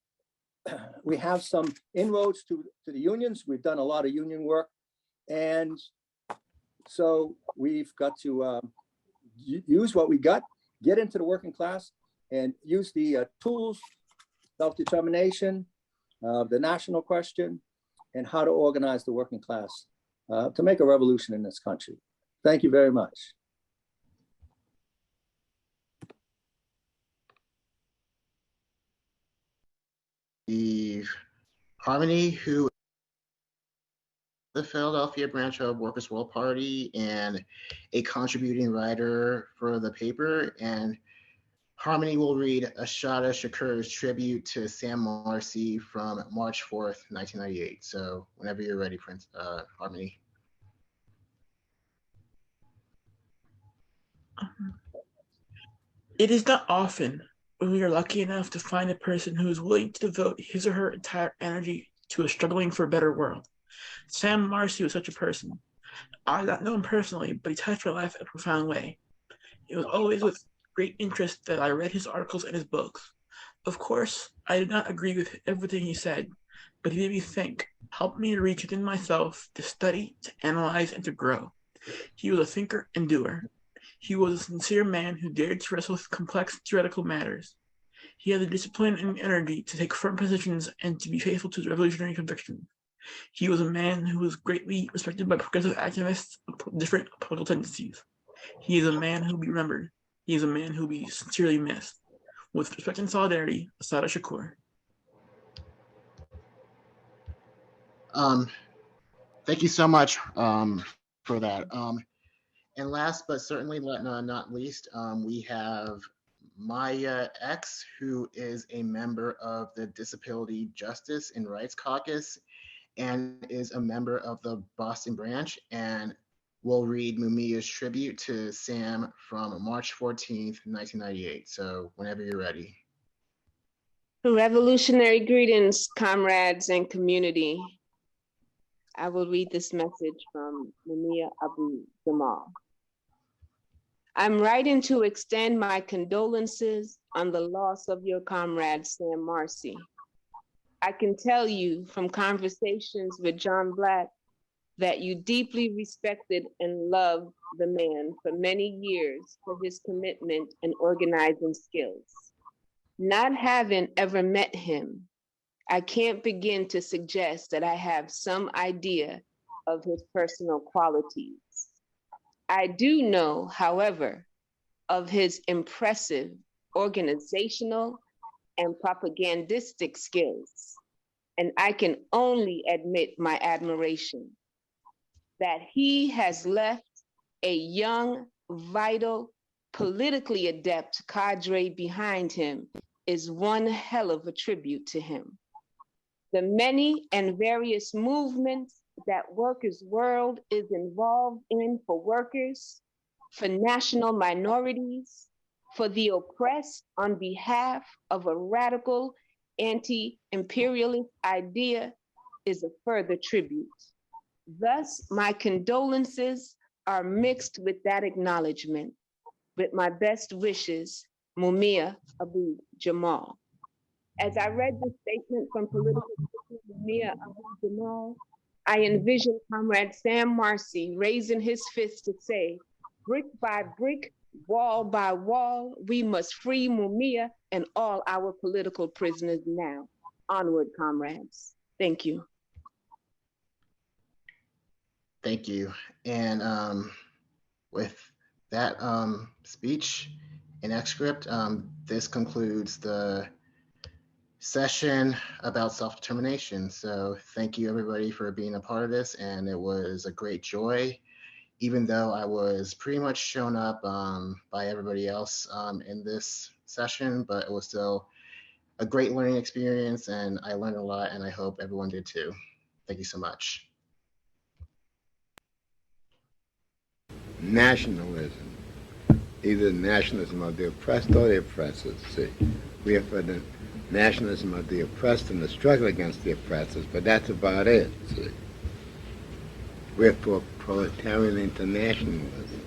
Speaker 15: some inroads to the unions. We've done a lot of union work. And so we've got to use what we got, get into the working class, and use the tools, self-determination, the national question, and how to organize the working class to make a revolution in this country. Thank you very much.
Speaker 9: Steve Harmony, who the Philadelphia branch of Workers' World Party and a contributing writer for the paper. And Harmony will read Ashada Shakur's tribute to Sam Marcy from March 4th, 1998. So whenever you're ready, Prince Harmony.
Speaker 16: It is not often when we are lucky enough to find a person who is willing to devote his or her entire energy to a struggling for a better world. Sam Marcy was such a person. I did not know him personally, but he touched my life in a profound way. It was always with great interest that I read his articles and his books. Of course, I did not agree with everything he said, but he made me think, helped me to reach within myself, to study, to analyze, and to grow. He was a thinker and doer. He was a sincere man who dared to wrestle with complex theoretical matters. He had the discipline and energy to take firm positions and to be faithful to his revolutionary convictions. He was a man who was greatly respected by progressive activists of different political tendencies. He is a man who will be remembered. He is a man who will be sincerely missed. With respect and solidarity, Ashada Shakur.
Speaker 9: Thank you so much for that. And last but certainly not least, we have Maya X, who is a member of the Disability Justice and Rights Caucus and is a member of the Boston branch, and will read Mumia's tribute to Sam from March 14th, 1998. So whenever you're ready.
Speaker 17: Revolutionary greetings, comrades and community. I will read this message from Mumia Abu Jamal. I'm writing to extend my condolences on the loss of your comrade, Sam Marcy. I can tell you from conversations with John Black that you deeply respected and loved the man for many years for his commitment and organizing skills. Not having ever met him, I can't begin to suggest that I have some idea of his personal qualities. I do know, however, of his impressive organizational and propagandistic skills, and I can only admit my admiration that he has left a young, vital, politically adept cadre behind him is one hell of a tribute to him. The many and various movements that Workers' World is involved in for workers, for national minorities, for the oppressed on behalf of a radical anti-imperialist idea is a further tribute. Thus, my condolences are mixed with that acknowledgement. With my best wishes, Mumia Abu Jamal. As I read the statement from political Mumia Abu Jamal, I envisioned Comrade Sam Marcy raising his fist to say, brick by brick, wall by wall, we must free Mumia and all our political prisoners now. Onward, comrades. Thank you.
Speaker 9: Thank you. And with that speech and excerpt, this concludes the session about self-determination. So thank you everybody for being a part of this, and it was a great joy. even though I was pretty much shown up by everybody else in this session, but it was still a great learning experience, and I learned a lot, and I hope everyone did too. Thank you so much.
Speaker 3: Nationalism, either the nationalism of the oppressed or the oppressors. See, we are for the nationalism of the oppressed and the struggle against the oppressors, but that's about it. See, we're for proletarian internationalism,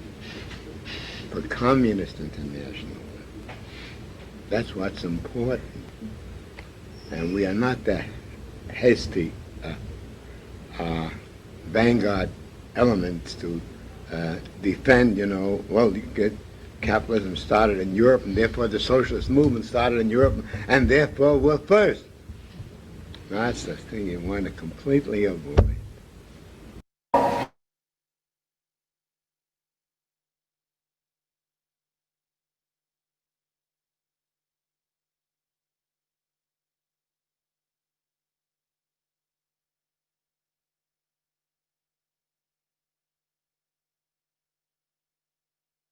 Speaker 3: for communist internationalism. That's what's important. And we are not the hasty vanguard elements to defend, well, you get capitalism started in Europe, and therefore the socialist movement started in Europe, and therefore we're first. Now, that's the thing you want to completely avoid.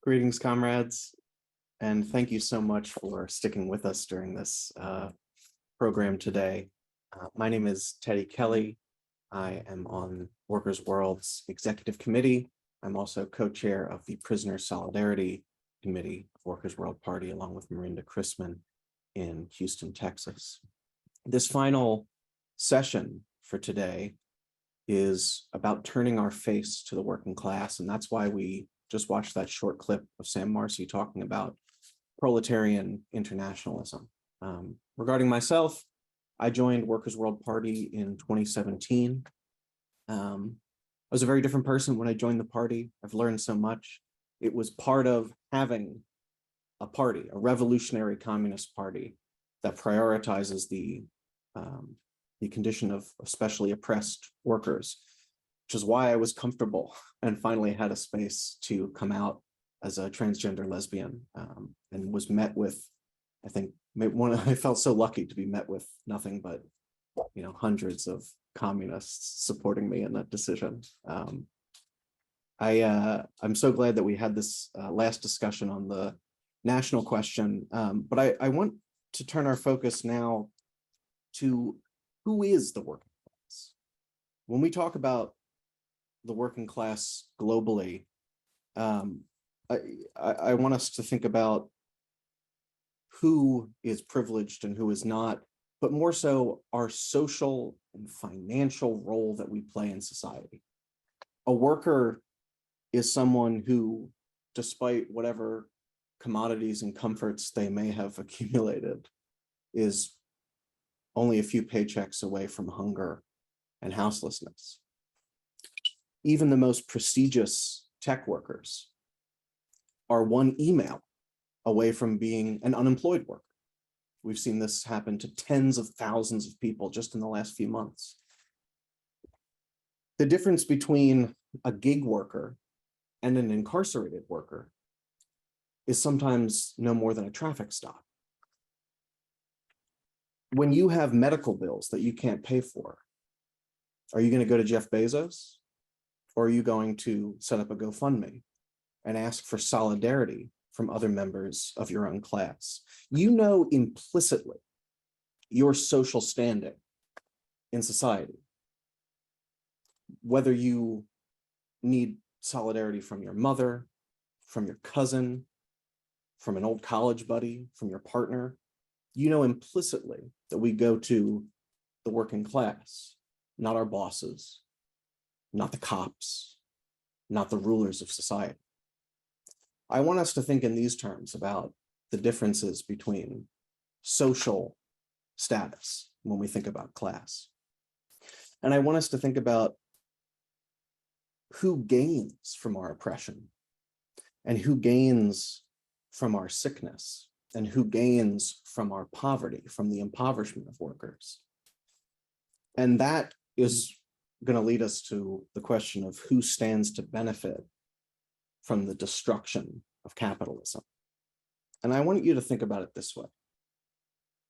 Speaker 18: Greetings, comrades, and thank you so much for sticking with us during this program today. My name is Teddy Kelly. I am on Workers' World's Executive Committee. I'm also co-chair of the Prisoner Solidarity Committee of Workers' World Party, along with Marinda Chrisman in Houston, Texas. This final session for today is about turning our face to the working class, and that's why we just watched that short clip of Sam Marcy talking about proletarian internationalism. Regarding myself, I joined Workers' World Party in 2017. I was a very different person when I joined the party. I've learned so much. It was part of having a party, a revolutionary communist party that prioritizes the condition of especially oppressed workers, which is why I was comfortable and finally had a space to come out as a transgender lesbian, and was met with, I think, I felt so lucky to be met with nothing but, hundreds of communists supporting me in that decision. I'm so glad that we had this last discussion on the national question, but I want to turn our focus now to who is the working class. When we talk about the working class globally, I want us to think about who is privileged and who is not, but more so our social and financial role that we play in society. A worker is someone who, despite whatever commodities and comforts they may have accumulated, is only a few paychecks away from hunger and houselessness. Even the most prestigious tech workers are one email away from being an unemployed worker. We've seen this happen to tens of thousands of people just in the last few months. The difference between a gig worker and an incarcerated worker is sometimes no more than a traffic stop. When you have medical bills that you can't pay for, are you going to go to Jeff Bezos? Or are you going to set up a GoFundMe and ask for solidarity from other members of your own class? You know implicitly your social standing in society, whether you need solidarity from your mother, from your cousin, from an old college buddy, from your partner. You know implicitly that we go to the working class, not our bosses, not the cops, not the rulers of society. I want us to think in these terms about the differences between social status when we think about class. And I want us to think about who gains from our oppression and who gains from our sickness and who gains from our poverty, from the impoverishment of workers. And that is going to lead us to the question of who stands to benefit from the destruction of capitalism. And I want you to think about it this way,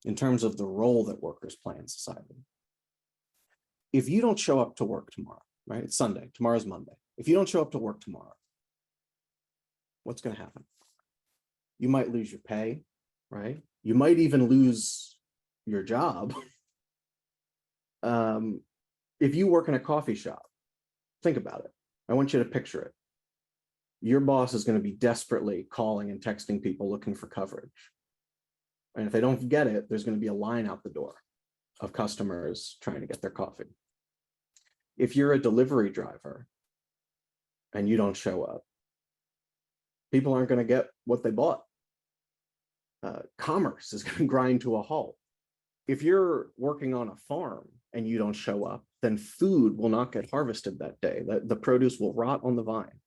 Speaker 18: in terms of the role that workers play in society. If you don't show up to work tomorrow, right? It's Sunday, tomorrow's Monday. If you don't show up to work tomorrow, what's going to happen? You might lose your pay, right? You might even lose your job. If you work in a coffee shop, think about it. I want you to picture it. Your boss is going to be desperately calling and texting people looking for coverage. And if they don't get it, there's going to be a line out the door of customers trying to get their coffee. If you're a delivery driver and you don't show up, people aren't going to get what they bought. Commerce is going to grind to a halt. If you're working on a farm and you don't show up, then food will not get harvested that day. The produce will rot on the vine.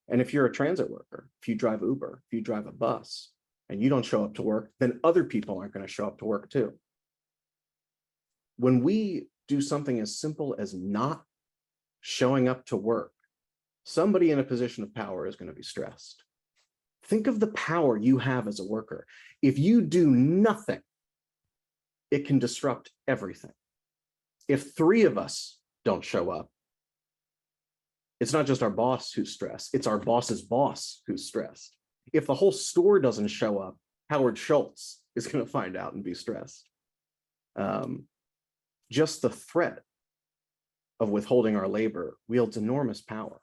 Speaker 18: And if you're a transit worker, if you drive Uber, if you drive a bus, and you don't show up to work, then other people aren't going to show up to work too. When we do something as simple as not showing up to work, somebody in a position of power is going to be stressed. Think of the power you have as a worker. If you do nothing, it can disrupt everything. If 3 of us don't show up, it's not just our boss who's stressed, it's our boss's boss who's stressed. If the whole store doesn't show up, Howard Schultz is going to find out and be stressed. Just the threat of withholding our labor wields enormous power.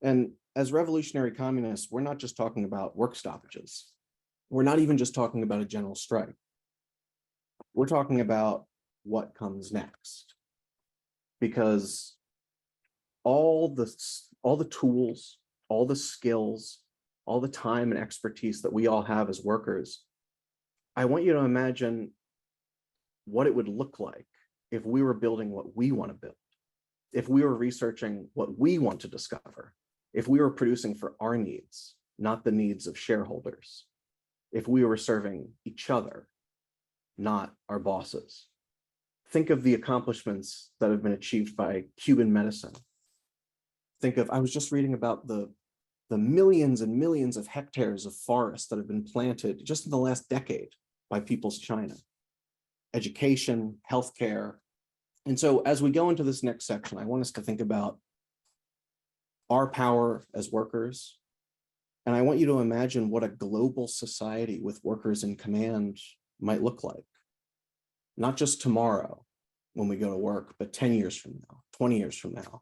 Speaker 18: And as revolutionary communists, we're not just talking about work stoppages. We're not even just talking about a general strike. We're talking about what comes next. Because all the tools, all the skills, all the time and expertise that we all have as workers, I want you to imagine what it would look like if we were building what we want to build, if we were researching what we want to discover, if we were producing for our needs, not the needs of shareholders, if we were serving each other, not our bosses. Think of the accomplishments that have been achieved by Cuban medicine. Think of, I was just reading about the millions and millions of hectares of forest that have been planted just in the last decade by People's China. Education, healthcare. And so as we go into this next section, I want us to think about our power as workers. And I want you to imagine what a global society with workers in command might look like. Not just tomorrow when we go to work, but 10 years from now, 20 years from now,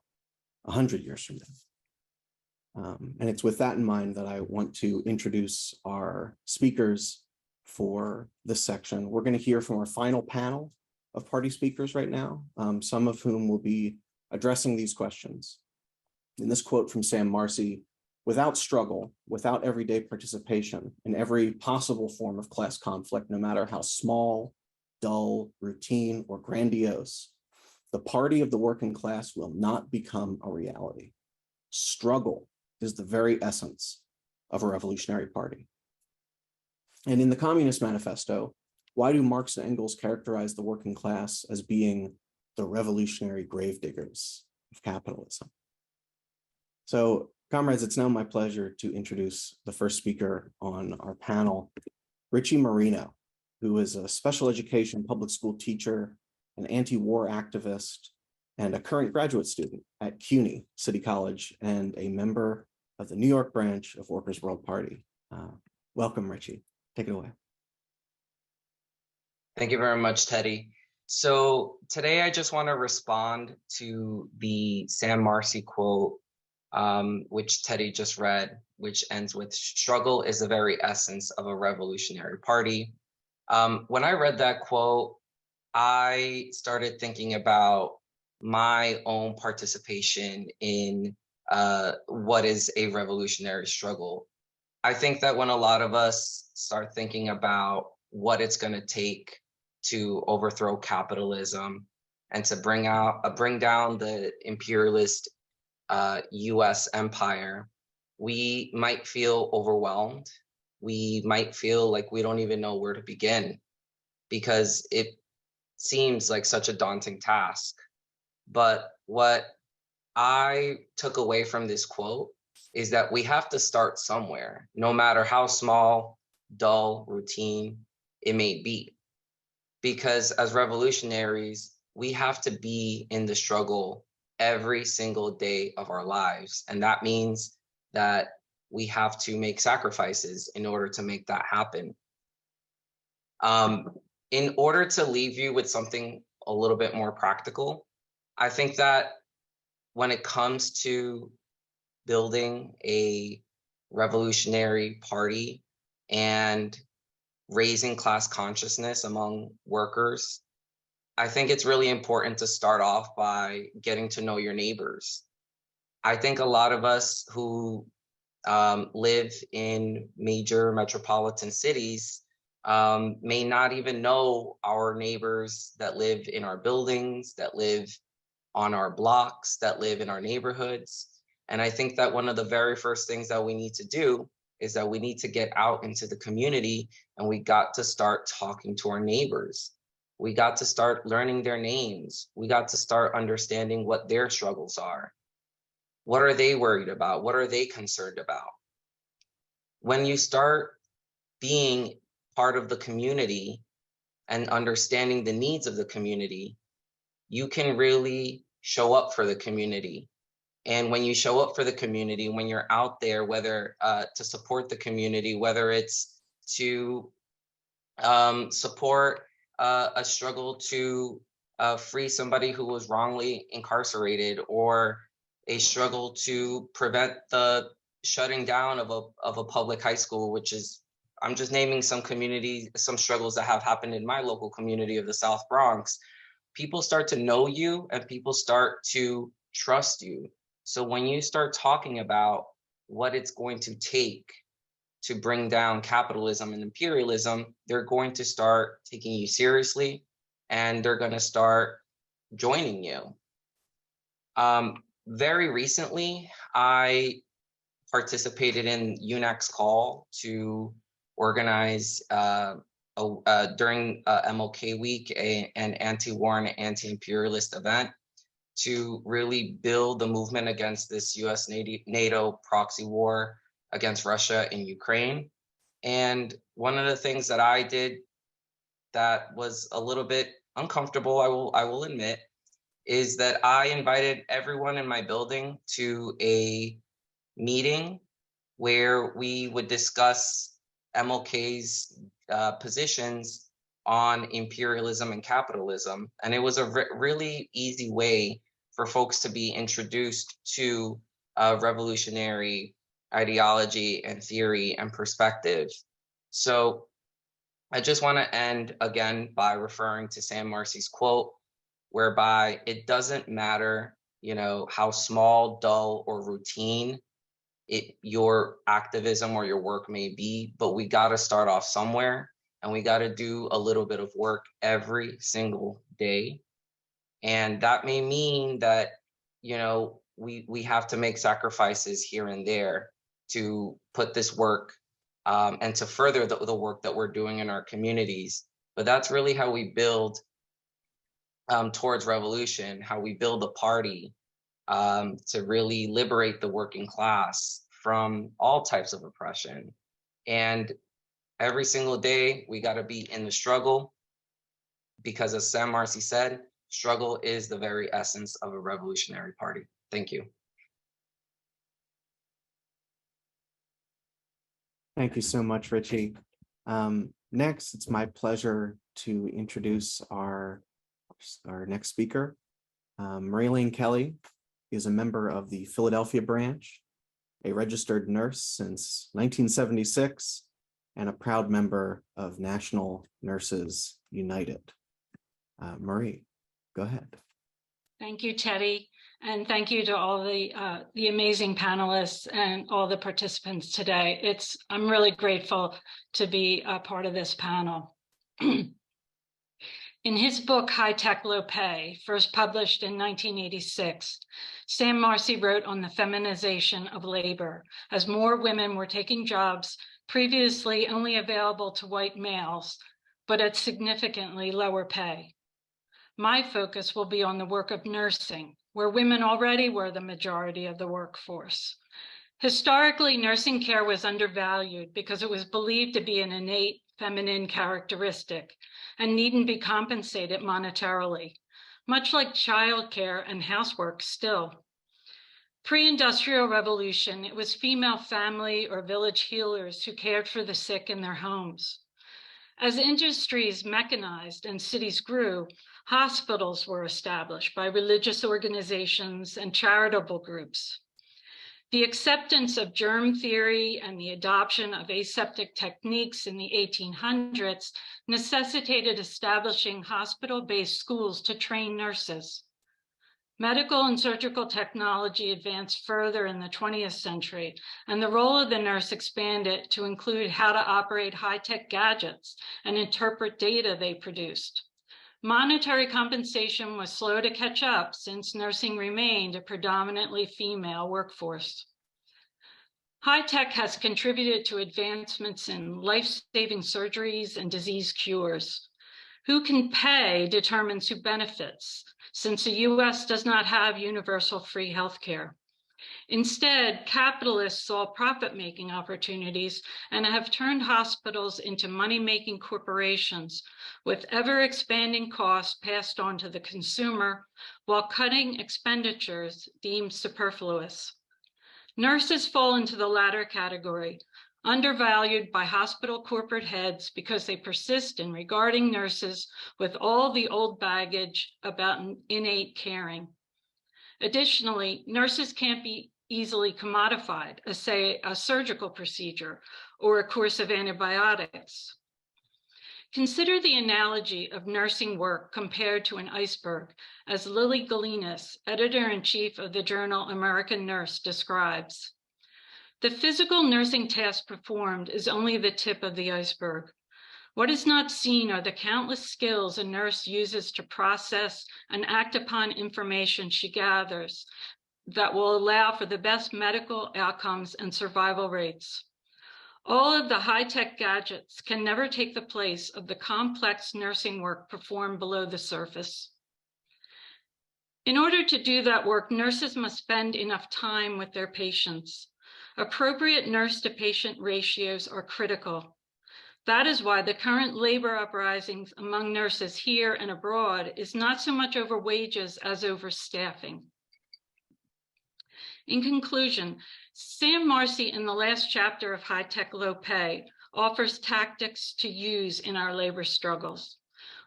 Speaker 18: 100 years from now. And it's with that in mind that I want to introduce our speakers for this section. We're going to hear from our final panel of party speakers right now, some of whom will be addressing these questions. In this quote from Sam Marcy, without struggle, without everyday participation in every possible form of class conflict, no matter how small, dull, routine, or grandiose, the party of the working class will not become a reality. Struggle is the very essence of a revolutionary party. And in the Communist Manifesto, why do Marx and Engels characterize the working class as being the revolutionary gravediggers of capitalism? So, comrades, it's now my pleasure to introduce the first speaker on our panel, Richie Marino, who is a special education public school teacher, an anti-war activist, and a current graduate student at CUNY City College and a member of the New York branch of Workers' World Party. Welcome, Richie. Take it away.
Speaker 19: Thank you very much, Teddy. So today I just want to respond to the Sam Marcy quote, which Teddy just read, which ends with, struggle is the very essence of a revolutionary party. When I read that quote, I started thinking about my own participation in what is a revolutionary struggle. I think that when a lot of us start thinking about what it's going to take to overthrow capitalism and to bring down the imperialist US empire, we might feel overwhelmed. We might feel like we don't even know where to begin because it seems like such a daunting task. But what I took away from this quote is that we have to start somewhere, no matter how small, dull, routine it may be. Because as revolutionaries, we have to be in the struggle every single day of our lives. And that means that we have to make sacrifices in order to make that happen. In order to leave you with something a little bit more practical, I think that when it comes to building a revolutionary party and raising class consciousness among workers, I think it's really important to start off by getting to know your neighbors. I think a lot of us who live in major metropolitan cities may not even know our neighbors that live in our buildings, that live on our blocks, that live in our neighborhoods. And I think that one of the very first things that we need to do is that we need to get out into the community, and we got to start talking to our neighbors. We got to start learning their names. We got to start understanding what their struggles are. What are they worried about? What are they concerned about? When you start being part of the community and understanding the needs of the community, you can really show up for the community. And when you show up for the community, when you're out there, whether to support the community, whether it's to support a struggle to free somebody who was wrongly incarcerated, or a struggle to prevent the shutting down of a public high school, which is, I'm just naming some struggles that have happened in my local community of the South Bronx. People start to know you and people start to trust you. So when you start talking about what it's going to take to bring down capitalism and imperialism, they're going to start taking you seriously, and they're going to start joining you. Very recently, I participated in UNAC's call to organize during MLK Week an anti-war and anti-imperialist event to really build the movement against this US NATO proxy war against Russia in Ukraine. And one of the things that I did that was a little bit uncomfortable, I will admit, is that I invited everyone in my building to a meeting where we would discuss MLK's positions on imperialism and capitalism. And it was a really easy way for folks to be introduced to revolutionary ideology and theory and perspective. So I just want to end again by referring to Sam Marcy's quote, whereby it doesn't matter, how small, dull, or routine your activism or your work may be, but we got to start off somewhere, and we got to do a little bit of work every single day. And that may mean that, we have to make sacrifices here and there to put this work and to further the work that we're doing in our communities. But that's really how we build towards revolution, how we build a party to really liberate the working class from all types of oppression. And every single day, we got to be in the struggle, because as Sam Marcy said, struggle is the very essence of a revolutionary party. Thank you.
Speaker 18: Thank you so much, Richie. Next, it's my pleasure to introduce our next speaker. Marilyn Kelly is a member of the Philadelphia branch, a registered nurse since 1976, and a proud member of National Nurses United. Marie, go ahead.
Speaker 20: Thank you, Teddy. And thank you to all the amazing panelists and all the participants today. I'm really grateful to be a part of this panel. In his book, High Tech, Low Pay, first published in 1986, Sam Marcy wrote on the feminization of labor as more women were taking jobs previously only available to white males, but at significantly lower pay. My focus will be on the work of nursing, where women already were the majority of the workforce. Historically, nursing care was undervalued because it was believed to be an innate feminine characteristic and needn't be compensated monetarily, much like childcare and housework still. Pre-industrial revolution, it was female family or village healers who cared for the sick in their homes. As industries mechanized and cities grew, hospitals were established by religious organizations and charitable groups. The acceptance of germ theory and the adoption of aseptic techniques in the 1800s necessitated establishing hospital-based schools to train nurses. Medical and surgical technology advanced further in the 20th century, and the role of the nurse expanded to include how to operate high-tech gadgets and interpret data they produced. Monetary compensation was slow to catch up since nursing remained a predominantly female workforce. High tech has contributed to advancements in life-saving surgeries and disease cures. Who can pay determines who benefits, since the US does not have universal free healthcare. Instead, capitalists saw profit-making opportunities and have turned hospitals into money-making corporations with ever-expanding costs passed on to the consumer while cutting expenditures deemed superfluous. Nurses fall into the latter category, undervalued by hospital corporate heads because they persist in regarding nurses with all the old baggage about innate caring. Additionally, nurses can't be easily commodified, as say a surgical procedure or a course of antibiotics. Consider the analogy of nursing work compared to an iceberg, as Lily Galinas, editor-in-chief of the journal American Nurse, describes. The physical nursing task performed is only the tip of the iceberg. What is not seen are the countless skills a nurse uses to process and act upon information she gathers that will allow for the best medical outcomes and survival rates. All of the high-tech gadgets can never take the place of the complex nursing work performed below the surface. In order to do that work, nurses must spend enough time with their patients. Appropriate nurse-to-patient ratios are critical. That is why the current labor uprisings among nurses here and abroad is not so much over wages as over staffing. In conclusion, Sam Marcy in the last chapter of High Tech Low Pay offers tactics to use in our labor struggles.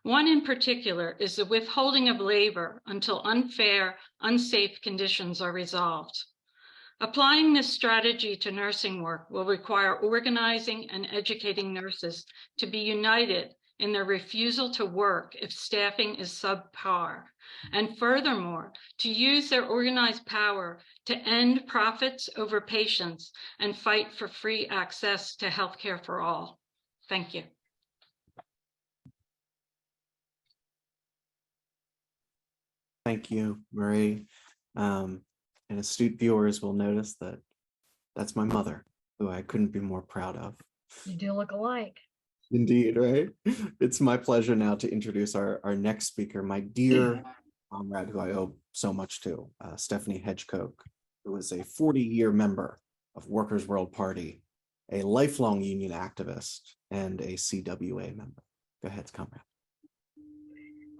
Speaker 20: One in particular is the withholding of labor until unfair, unsafe conditions are resolved. Applying this strategy to nursing work will require organizing and educating nurses to be united in their refusal to work if staffing is subpar, and furthermore, to use their organized power to end profits over patients and fight for free access to healthcare for all. Thank you.
Speaker 18: Thank you, Marie. And astute viewers will notice that that's my mother, who I couldn't be more proud of.
Speaker 6: You do look alike.
Speaker 18: Indeed, right? It's my pleasure now to introduce our next speaker, my dear comrade, who I owe so much to, Stephanie Hedgecoke, who is a 40-year member of Workers' World Party, a lifelong union activist, and a CWA member. Go ahead, comrade.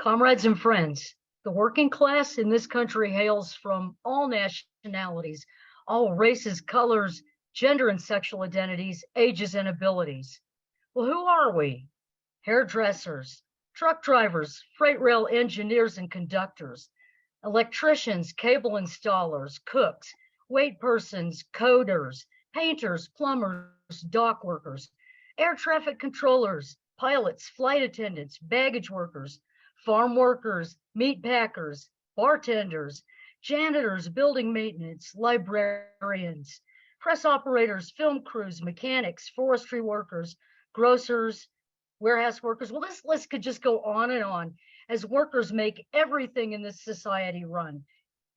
Speaker 21: Comrades and friends, the working class in this country hails from all nationalities, all races, colors, gender and sexual identities, ages and abilities. Well, who are we? Hairdressers, truck drivers, freight rail engineers and conductors, electricians, cable installers, cooks, wait persons, coders, painters, plumbers, dock workers, air traffic controllers, pilots, flight attendants, baggage workers, farm workers, meat packers, bartenders, janitors, building maintenance, librarians, press operators, film crews, mechanics, forestry workers, grocers, warehouse workers. Well, this list could just go on and on as workers make everything in this society run.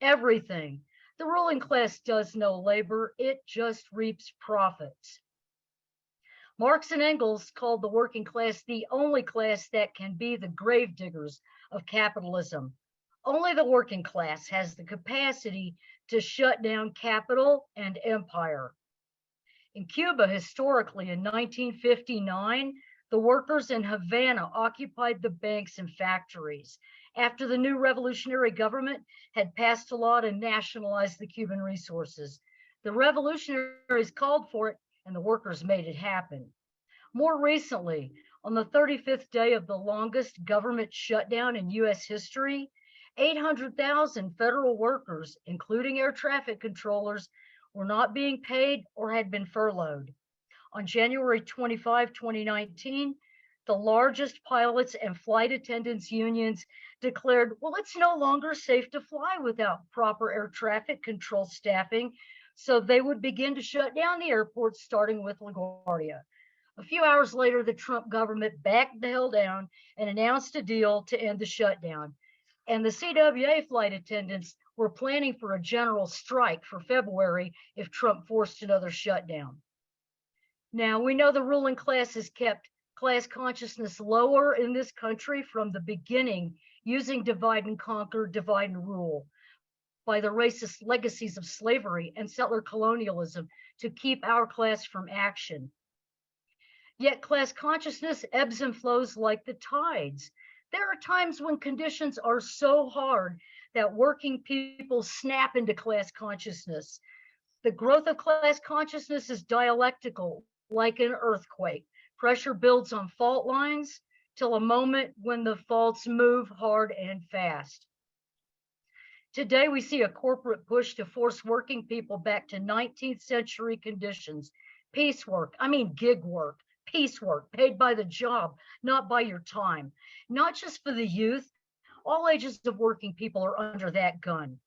Speaker 21: Everything. The ruling class does no labor, it just reaps profits. Marx and Engels called the working class the only class that can be the gravediggers of capitalism. Only the working class has the capacity to shut down capital and empire. In Cuba, historically, in 1959, the workers in Havana occupied the banks and factories, after the new revolutionary government had passed a law to nationalize the Cuban resources. The revolutionaries called for it, and the workers made it happen. More recently, on the 35th day of the longest government shutdown in U.S. history, 800,000 federal workers, including air traffic controllers, were not being paid or had been furloughed. On January 25, 2019, the largest pilots and flight attendants unions declared, well, it's no longer safe to fly without proper air traffic control staffing, so they would begin to shut down the airports, starting with LaGuardia. A few hours later, the Trump government backed the hell down and announced a deal to end the shutdown. And the CWA flight attendants were planning for a general strike for February if Trump forced another shutdown. Now, we know the ruling class has kept class consciousness lower in this country from the beginning, using divide and conquer, divide and rule by the racist legacies of slavery and settler colonialism to keep our class from action. Yet class consciousness ebbs and flows like the tides. There are times when conditions are so hard that working people snap into class consciousness. The growth of class consciousness is dialectical, like an earthquake. Pressure builds on fault lines till a moment when the faults move hard and fast. Today, we see a corporate push to force working people back to 19th century conditions. Piecework, gig work, piecework, paid by the job, not by your time. Not just for the youth, all ages of working people are under that gun.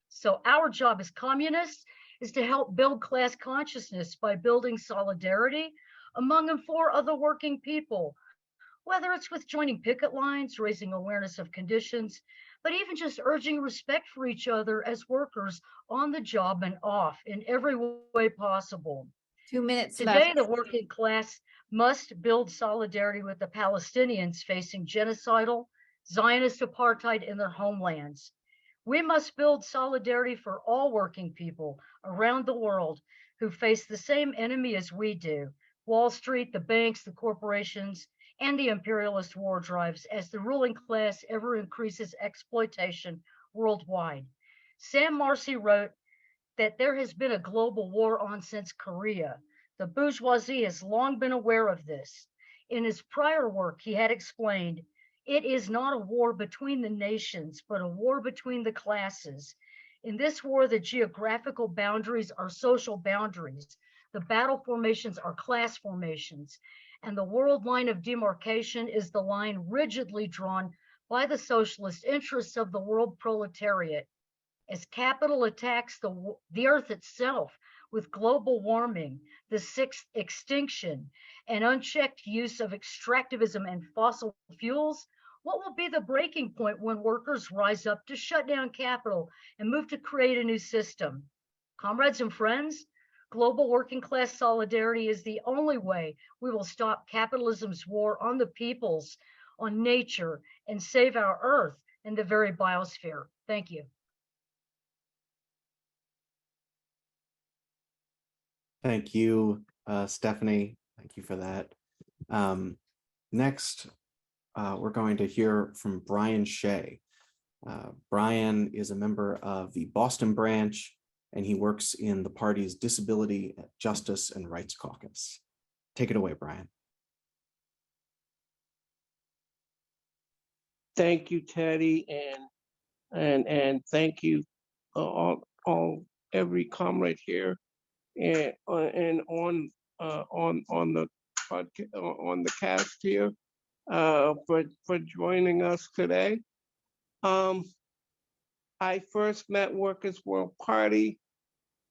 Speaker 21: So our job as communists is to help build class consciousness by building solidarity among and for other working people, whether it's with joining picket lines, raising awareness of conditions, but even just urging respect for each other as workers on the job and off in every way possible.
Speaker 5: 2 minutes
Speaker 21: Today,
Speaker 5: left.
Speaker 21: the working class must build solidarity with the Palestinians facing genocidal, Zionist apartheid in their homelands. We must build solidarity for all working people around the world who face the same enemy as we do: Wall Street, the banks, the corporations, and the imperialist war drives as the ruling class ever increases exploitation worldwide. Sam Marcy wrote that there has been a global war on since Korea. The bourgeoisie has long been aware of this. In his prior work, he had explained, it is not a war between the nations, but a war between the classes. In this war, the geographical boundaries are social boundaries. The battle formations are class formations. And the world line of demarcation is the line rigidly drawn by the socialist interests of the world proletariat. As capital attacks the earth itself with global warming, the sixth extinction, and unchecked use of extractivism and fossil fuels, what will be the breaking point when workers rise up to shut down capital and move to create a new system? Comrades and friends, global working class solidarity is the only way we will stop capitalism's war on the peoples, on nature, and save our earth and the very biosphere. Thank you.
Speaker 18: Thank you, Stephanie. Thank you for that. Next, we're going to hear from Brian Shea. Brian is a member of the Boston branch, and he works in the party's Disability, Justice, and Rights Caucus. Take it away, Brian.
Speaker 22: Thank you, Teddy, and thank you every comrade here and on the podcast, on the cast here for joining us today. I first met Workers' World Party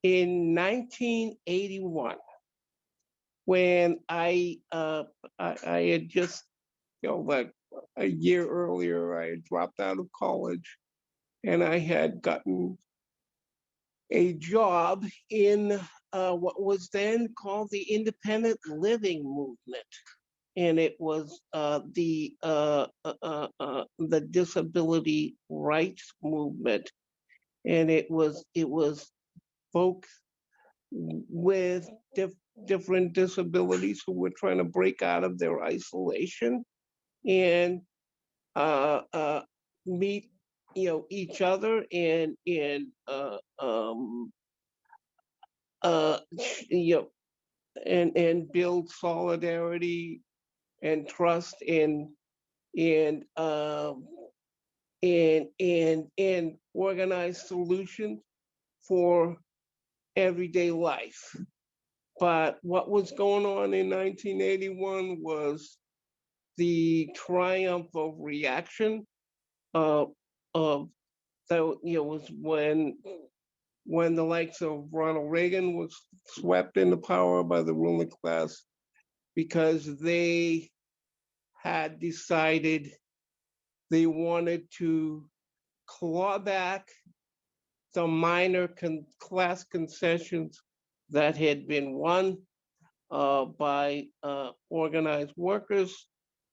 Speaker 22: in 1981 when I had just, like a year earlier, I had dropped out of college and I had gotten a job in what was then called the independent living movement. And it was the disability rights movement. And it was folks with different disabilities who were trying to break out of their isolation. And meet, each other uh, you know, and build solidarity and trust and and organize solutions for everyday life. But what was going on in 1981 was the triumph of reaction. Of that, was when the likes of Ronald Reagan was swept into power by the ruling class because they had decided they wanted to claw back the minor class concessions that had been won by organized workers,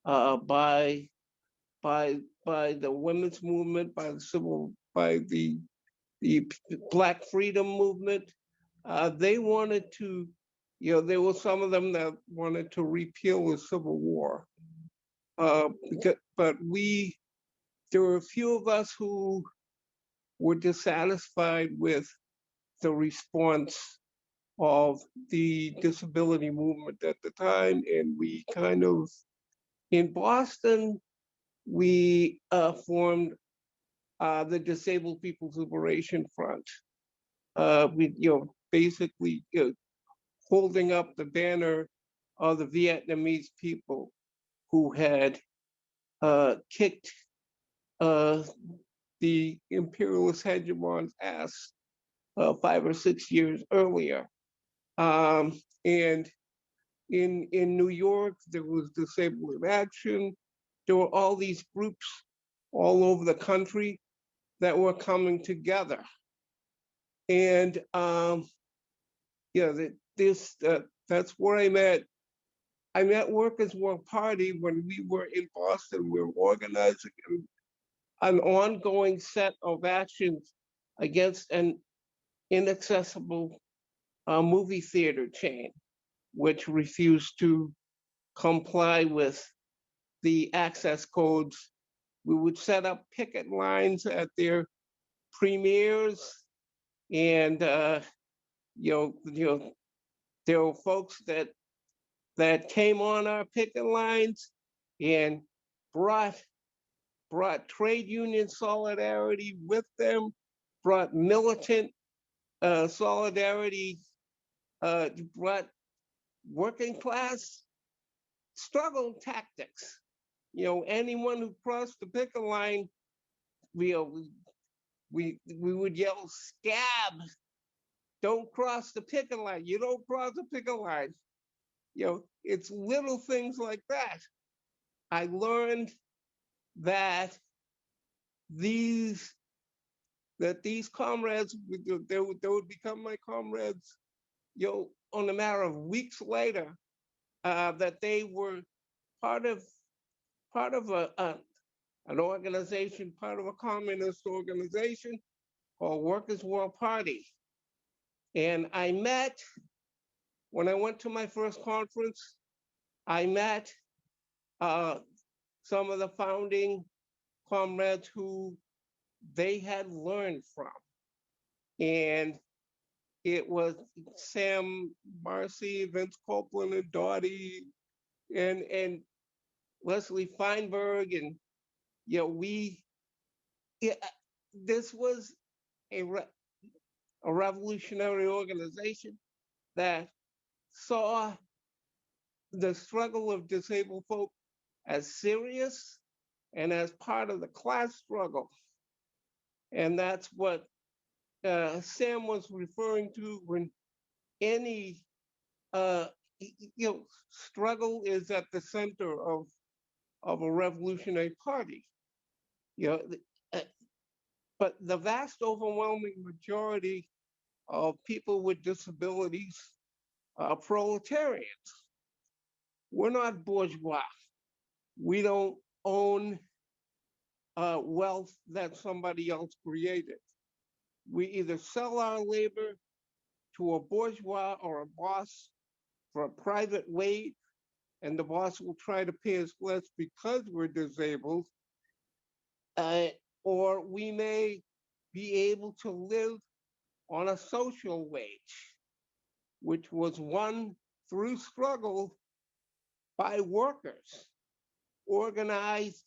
Speaker 22: by the women's movement, by the Black freedom movement. They wanted to, there were some of them that wanted to repeal the Civil War. But there were a few of us who were dissatisfied with the response of the disability movement at the time. And we kind of, in Boston, we formed the Disabled People's Liberation Front. We, basically holding up the banner of the Vietnamese people who had kicked the imperialist hegemon's ass 5 or 6 years earlier. And in New York, there was Disabled in Action. There were all these groups all over the country that were coming together. And that's where I met. I met Workers' War Party when we were in Boston. We were organizing an ongoing set of actions against an inaccessible movie theater chain, which refused to comply with the access codes. We would set up picket lines at their premieres, and there were folks that came on our picket lines and brought trade union solidarity with them, brought militant solidarity, brought working class struggle tactics. Anyone who crossed the picket line, we would yell, "Scab! Don't cross the picket line. You don't cross the picket line." It's little things like that. I learned that these comrades, they would become my comrades, on a matter of weeks later, that they were part of an organization, part of a communist organization called Workers' War Party. And when I went to my first conference, I met some of the founding comrades who they had learned from. And it was Sam Marcy, Vince Copeland, and Dottie, and Leslie Feinberg, and this was a revolutionary organization that saw the struggle of disabled folk as serious and as part of the class struggle. And that's what Sam was referring to when any struggle is at the center of a revolutionary party. But the vast overwhelming majority of people with disabilities are proletarians. We're not bourgeois. We don't own wealth that somebody else created. We either sell our labor to a bourgeois or a boss for a private wage, and the boss will try to pay us less because we're disabled, or we may be able to live on a social wage, which was won through struggle by workers organized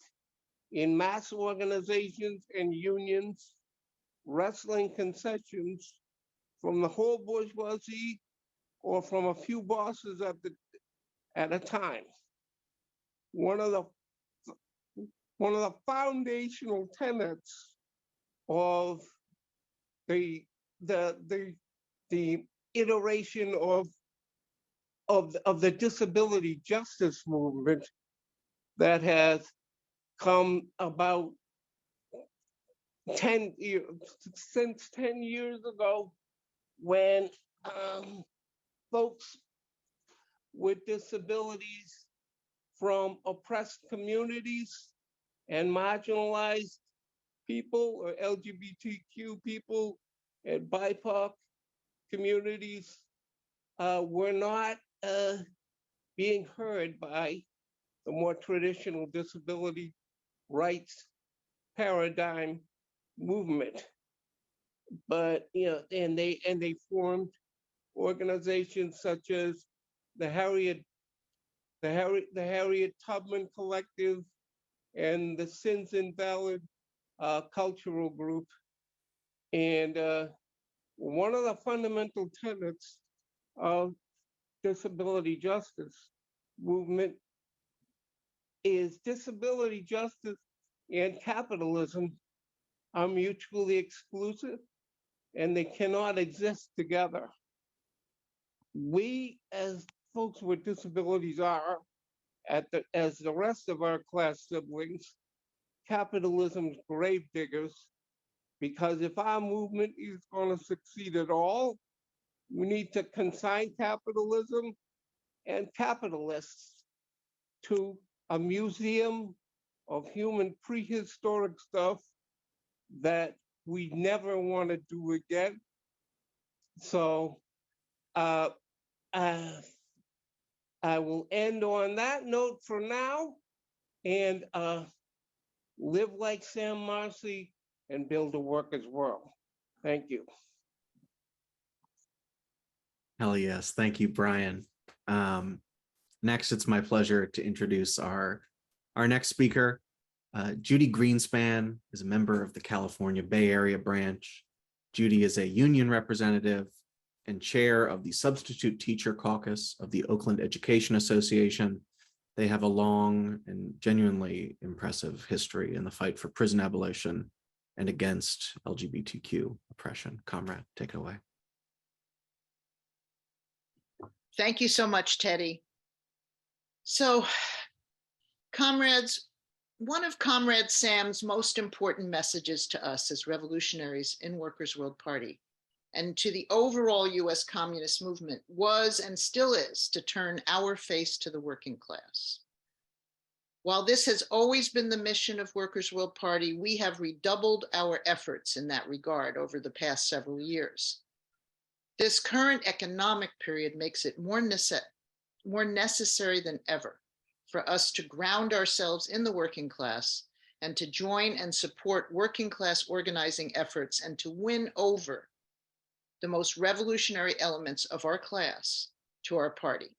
Speaker 22: in mass organizations and unions, wrestling concessions from the whole bourgeoisie or from a few bosses at a time. One of the foundational tenets of the iteration of the disability justice movement that has come about since 10 years ago, when folks with disabilities from oppressed communities and marginalized people, or LGBTQ people and BIPOC communities were not being heard by the more traditional disability rights paradigm movement. But and they formed organizations such as the Harriet Tubman Collective and the Sins Invalid Cultural Group. And one of the fundamental tenets of disability justice movement is disability justice and capitalism are mutually exclusive and they cannot exist together. We, as folks with disabilities, are, as the rest of our class siblings, capitalism's grave diggers, because if our movement is going to succeed at all, we need to consign capitalism and capitalists to a museum of human prehistoric stuff that we never want to do again. So I will end on that note for now, and live like Sam Marcy and build a worker's world. Thank you.
Speaker 18: Hell yes. Thank you, Brian. Next, it's my pleasure to introduce our next speaker. Judy Greenspan is a member of the California Bay Area branch. Judy is a union representative and chair of the Substitute Teacher Caucus of the Oakland Education Association. They have a long and genuinely impressive history in the fight for prison abolition and against LGBTQ oppression. Comrade, take it away.
Speaker 4: Thank you so much, Teddy. So, comrades, one of Comrade Sam's most important messages to us as revolutionaries in Workers' World Party and to the overall US communist movement was and still is to turn our face to the working class. While this has always been the mission of Workers' World Party, we have redoubled our efforts in that regard over the past several years. This current economic period makes it more necessary than ever for us to ground ourselves in the working class and to join and support working class organizing efforts and to win over the most revolutionary elements of our class to our party.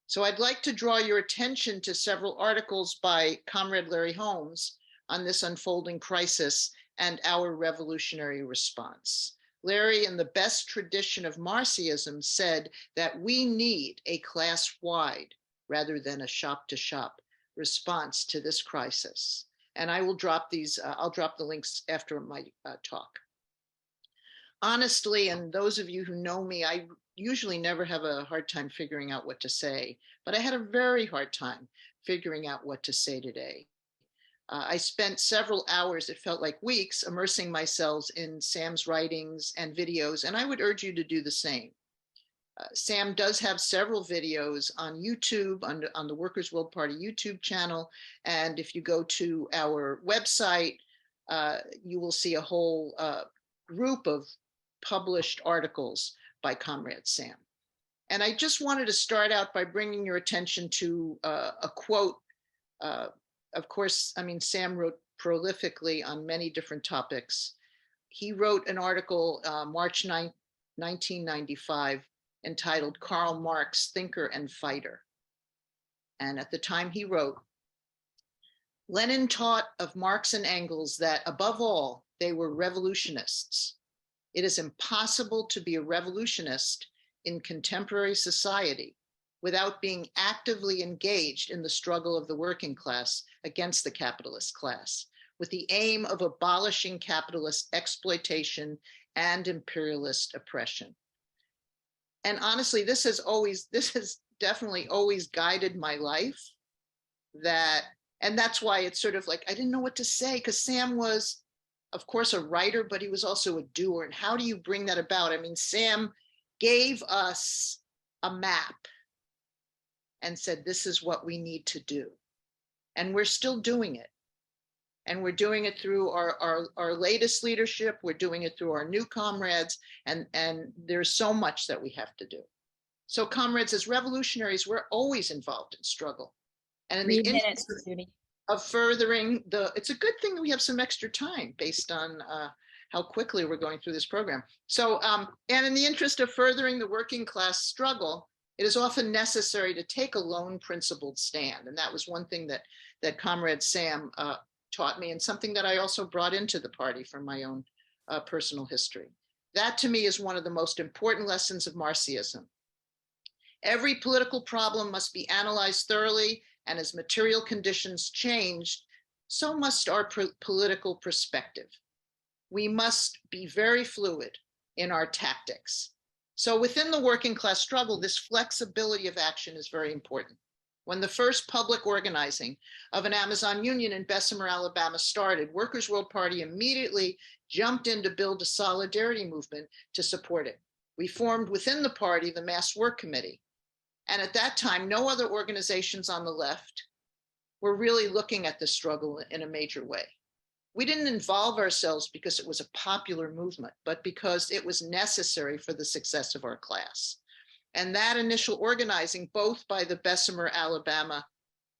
Speaker 4: So I'd like to draw your attention to several articles by Comrade Larry Holmes on this unfolding crisis and our revolutionary response. Larry, in the best tradition of Marxism, said that we need a class-wide rather than a shop-to-shop response to this crisis. And I will drop these, I'll drop the links after my talk. Honestly, and those of you who know me, I usually never have a hard time figuring out what to say, but I had a very hard time figuring out what to say today. I spent several hours, it felt like weeks, immersing myself in Sam's writings and videos, and I would urge you to do the same. Sam does have several videos on YouTube, on the Workers' World Party YouTube channel, and if you go to our website, you will see a whole group of published articles by Comrade Sam. And I just wanted to start out by bringing your attention to a quote. Of course, I mean, Sam wrote prolifically on many different topics. He wrote an article March 9, 1995, entitled Karl Marx, Thinker and Fighter. And at the time he wrote, Lenin taught of Marx and Engels that above all, they were revolutionists. It is impossible to be a revolutionist in contemporary society without being actively engaged in the struggle of the working class against the capitalist class, with the aim of abolishing capitalist exploitation and imperialist oppression. And honestly, this has definitely always guided my life. And that's why it's sort of like, I didn't know what to say, because Sam was, of course, a writer, but he was also a doer. And how do you bring that about? I mean, Sam gave us a map and said, this is what we need to do. And we're still doing it. And we're doing it through our latest leadership. We're doing it through our new comrades. And there's so much that we have to do. So comrades, as revolutionaries, we're always involved in struggle. And in the interest of furthering it's a good thing that we have some extra time based on how quickly we're going through this program. So, and in the interest of furthering the working class struggle, it is often necessary to take a lone principled stand. And that was one thing that Comrade Sam taught me, and something that I also brought into the party from my own personal history. That to me is one of the most important lessons of Marxism. Every political problem must be analyzed thoroughly, and as material conditions change, so must our political perspective. We must be very fluid in our tactics. So within the working class struggle, this flexibility of action is very important. When the first public organizing of an Amazon union in Bessemer, Alabama started, Workers' World Party immediately jumped in to build a solidarity movement to support it. We formed within the party the Mass Work Committee. And at that time, no other organizations on the left were really looking at the struggle in a major way. We didn't involve ourselves because it was a popular movement, but because it was necessary for the success of our class. And that initial organizing, both by the Bessemer, Alabama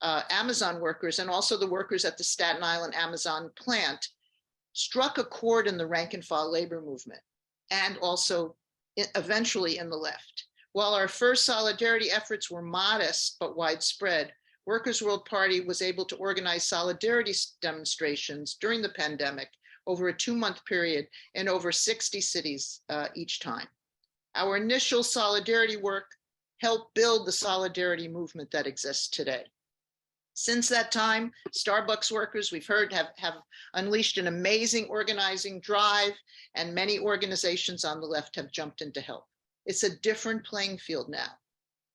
Speaker 4: Amazon workers and also the workers at the Staten Island Amazon plant, struck a chord in the rank and file labor movement, and also eventually in the left. While our first solidarity efforts were modest but widespread, Workers' World Party was able to organize solidarity demonstrations during the pandemic over a 2-month period in over 60 cities each time. Our initial solidarity work helped build the solidarity movement that exists today. Since that time, Starbucks workers, we've heard, have unleashed an amazing organizing drive, and many organizations on the left have jumped in to help. It's a different playing field now.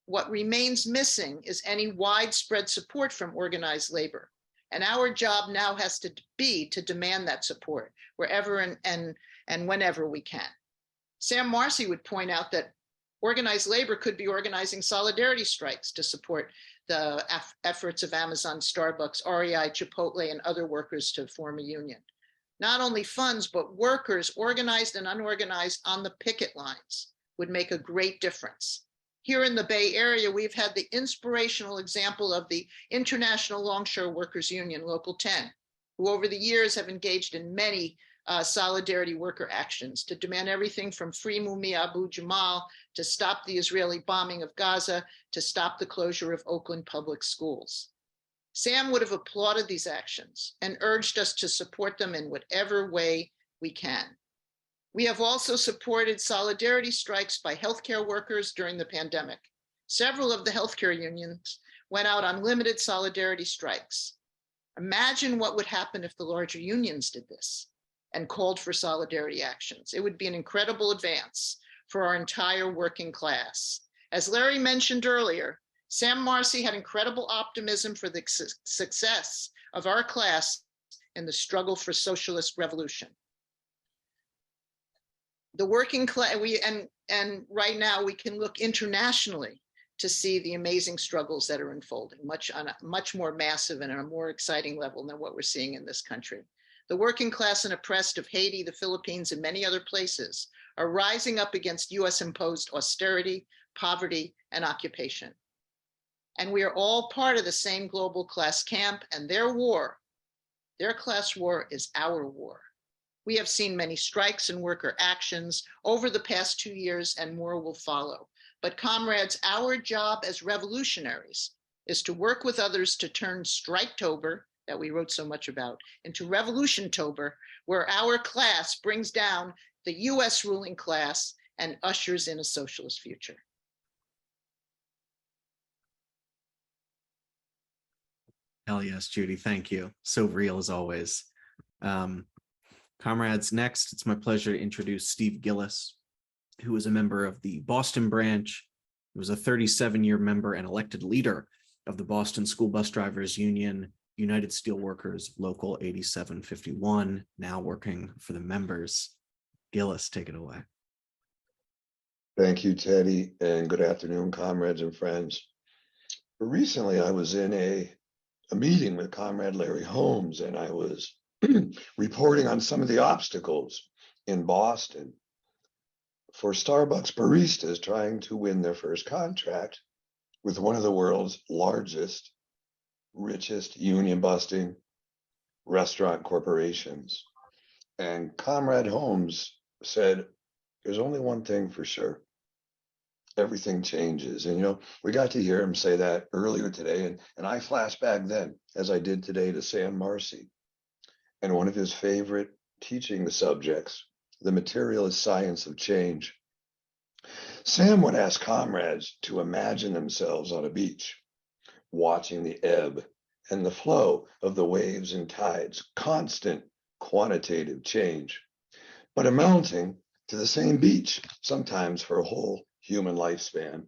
Speaker 4: What remains missing is any widespread support from organized labor. And our job now has to be to demand that support wherever and whenever we can. Sam Marcy would point out that organized labor could be organizing solidarity strikes to support the efforts of Amazon, Starbucks, REI, Chipotle, and other workers to form a union. Not only funds, but workers, organized and unorganized, on the picket lines would make a great difference. Here in the Bay Area, we've had the inspirational example of the International Longshore Workers Union, Local 10, who over the years have engaged in many solidarity worker actions to demand everything from free Mumia Abu-Jamal, to stop the Israeli bombing of Gaza, to stop the closure of Oakland public schools. Sam would have applauded these actions and urged us to support them in whatever way we can. We have also supported solidarity strikes by healthcare workers during the pandemic. Several of the healthcare unions went out on limited solidarity strikes. Imagine what would happen if the larger unions did this and called for solidarity actions. It would be an incredible advance for our entire working class. As Larry mentioned earlier, Sam Marcy had incredible optimism for the success of our class in the struggle for socialist revolution. The working class, and right now we can look internationally to see the amazing struggles that are unfolding, on a much more massive and on a more exciting level than what we're seeing in this country. The working class and oppressed of Haiti, the Philippines, and many other places are rising up against US-imposed austerity, poverty, and occupation. And we are all part of the same global class camp, and their war Their class war is our war. We have seen many strikes and worker actions over the past 2 years, and more will follow. But comrades, our job as revolutionaries is to work with others to turn Striketober, that we wrote so much about, into Revolutiontober, where our class brings down the US ruling class and ushers in a socialist future.
Speaker 18: Hell yes, Judy, thank you. So real as always. Comrades, next, it's my pleasure to introduce Steve Gillis, who is a member of the Boston branch. He was a 37-year member and elected leader of the Boston School Bus Drivers Union, United Steelworkers Local 8751, now working for the members. Gillis, take it away.
Speaker 5: Thank you, Teddy, and good afternoon, comrades and friends. Recently, I was in a meeting with Comrade Larry Holmes, and I was reporting on some of the obstacles in Boston for Starbucks baristas trying to win their first contract with one of the world's largest, richest union-busting restaurant corporations. And Comrade Holmes said, there's only one thing for sure. Everything changes. And, you know, we got to hear him say that earlier today. And I flashed back then, as I did today, to Sam Marcy and one of his favorite teaching subjects, the materialist science of change. Sam would ask comrades to imagine themselves on a beach, watching the ebb and the flow of the waves and tides, constant quantitative change, but amounting to the same beach, sometimes for a whole human lifespan.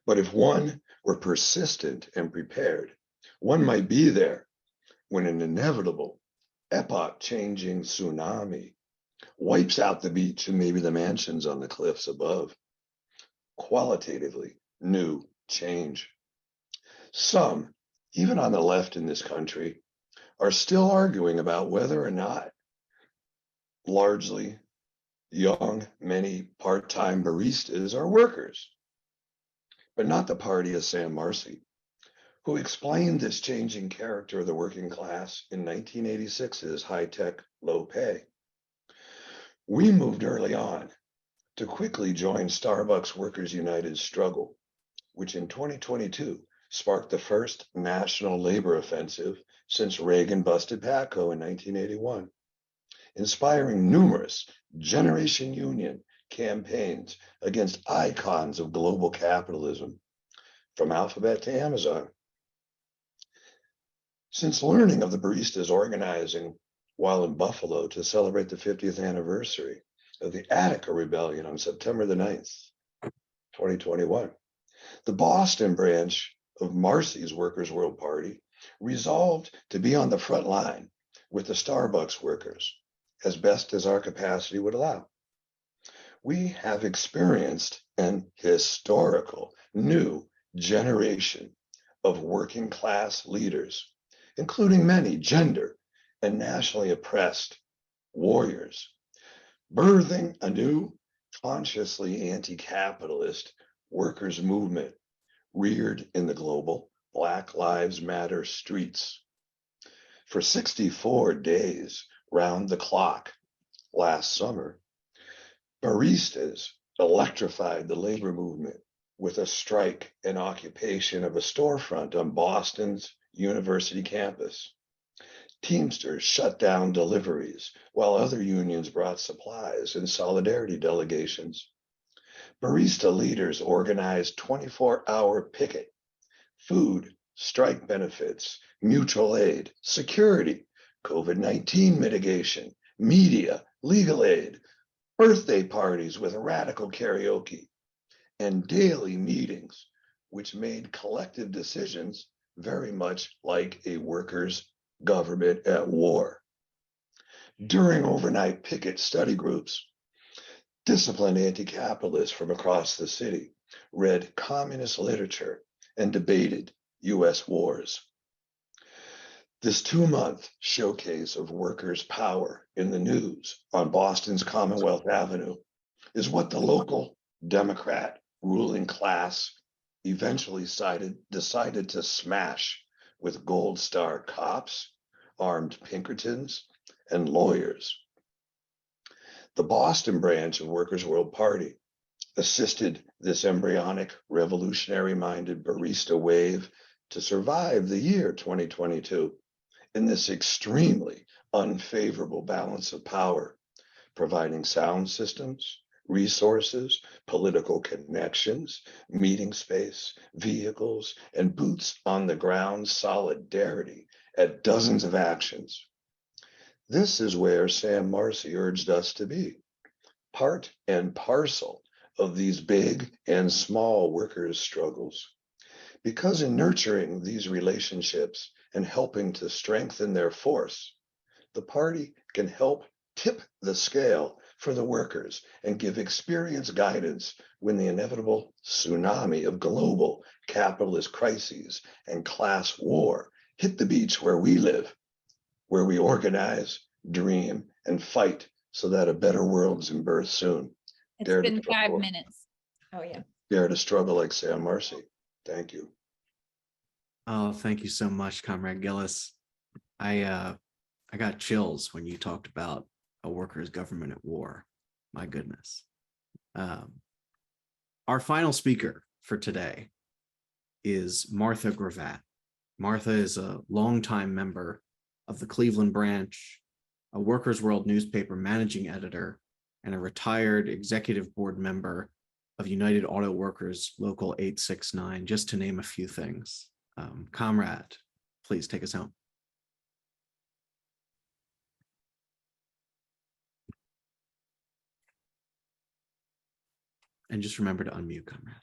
Speaker 5: But if one were persistent and prepared, one might be there when an inevitable, epoch-changing tsunami wipes out the beach and maybe the mansions on the cliffs above. Qualitatively new change. Some, even on the left in this country, are still arguing about whether or not largely young, many part-time baristas are workers, but not the party of Sam Marcy, who explained this changing character of the working class in 1986's high-tech, low-pay. We moved early on to quickly join Starbucks Workers United's struggle, which in 2022 sparked the first national labor offensive since Reagan busted Patco in 1981, inspiring numerous Generation Union campaigns against icons of global capitalism, from Alphabet to Amazon. Since learning of the baristas organizing while in Buffalo to celebrate the 50th anniversary of the Attica Rebellion on September the 9th, 2021, the Boston branch of Marcy's Workers' World Party resolved to be on the front line with the Starbucks workers as best as our capacity would allow. We have experienced an historical new generation of working class leaders, including many gender and nationally oppressed warriors, birthing a new consciously anti-capitalist workers' movement reared in the global Black Lives Matter streets. For 64 days round the clock last summer, baristas electrified the labor movement with a strike and occupation of a storefront on Boston's university campus. Teamsters shut down deliveries while other unions brought supplies and solidarity delegations. Barista leaders organized 24-hour picket, food, strike benefits, mutual aid, security, COVID-19 mitigation, media, legal aid, birthday parties with radical karaoke, and daily meetings, which made collective decisions very much like a workers' government at war. During overnight picket study groups, disciplined anti-capitalists from across the city read communist literature and debated US wars. This 2-month showcase of workers' power in the news on Boston's Commonwealth Avenue is what the local Democrat ruling class eventually decided to smash with Gold Star cops, armed Pinkertons, and lawyers. The Boston branch of Workers' World Party assisted this embryonic, revolutionary-minded barista wave to survive the year 2022 in this extremely unfavorable balance of power, providing sound systems, resources, political connections, meeting space, vehicles, and boots on the ground solidarity at dozens of actions. This is where Sam Marcy urged us to be, part and parcel of these big and small workers' struggles. Because in nurturing these relationships and helping to strengthen their force, the party can help tip the scale for the workers and give experienced guidance when the inevitable tsunami of global capitalist crises and class war hit the beach where we live, where we organize, dream, and fight so that a better world is in birth soon.
Speaker 2: It's been 5 minutes. Oh, yeah.
Speaker 5: Dare to struggle like Sam Marcy. Thank you.
Speaker 18: Oh, thank you so much, Comrade Gillis. I got chills when you talked about a workers' government at war. My goodness. Our final speaker for today is Martha Gravatt. Martha is a longtime member of the Cleveland branch, a Workers' World newspaper managing editor, and a retired executive board member of United Auto Workers Local 869, just to name a few things. Comrade, please take us home. And just remember to unmute, Comrade.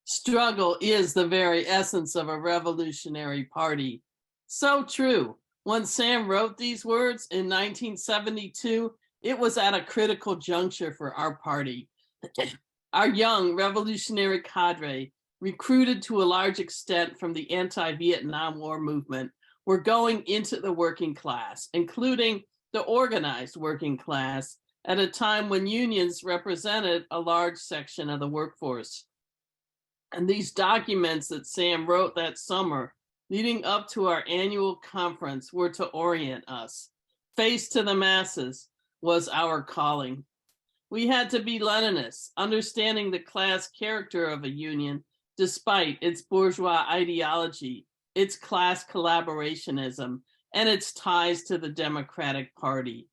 Speaker 8: Struggle is the very essence of a revolutionary party. So true. When Sam wrote these words in 1972, it was at a critical juncture for our party. Our young revolutionary cadre, recruited to a large extent from the anti-Vietnam War movement, were going into the working class, including the organized working class, at a time when unions represented a large section of the workforce. And these documents that Sam wrote that summer, leading up to our annual conference, were to orient us. Face to the masses was our calling. We had to be Leninists, understanding the class character of a union, despite its bourgeois ideology, its class collaborationism, and its ties to the Democratic Party.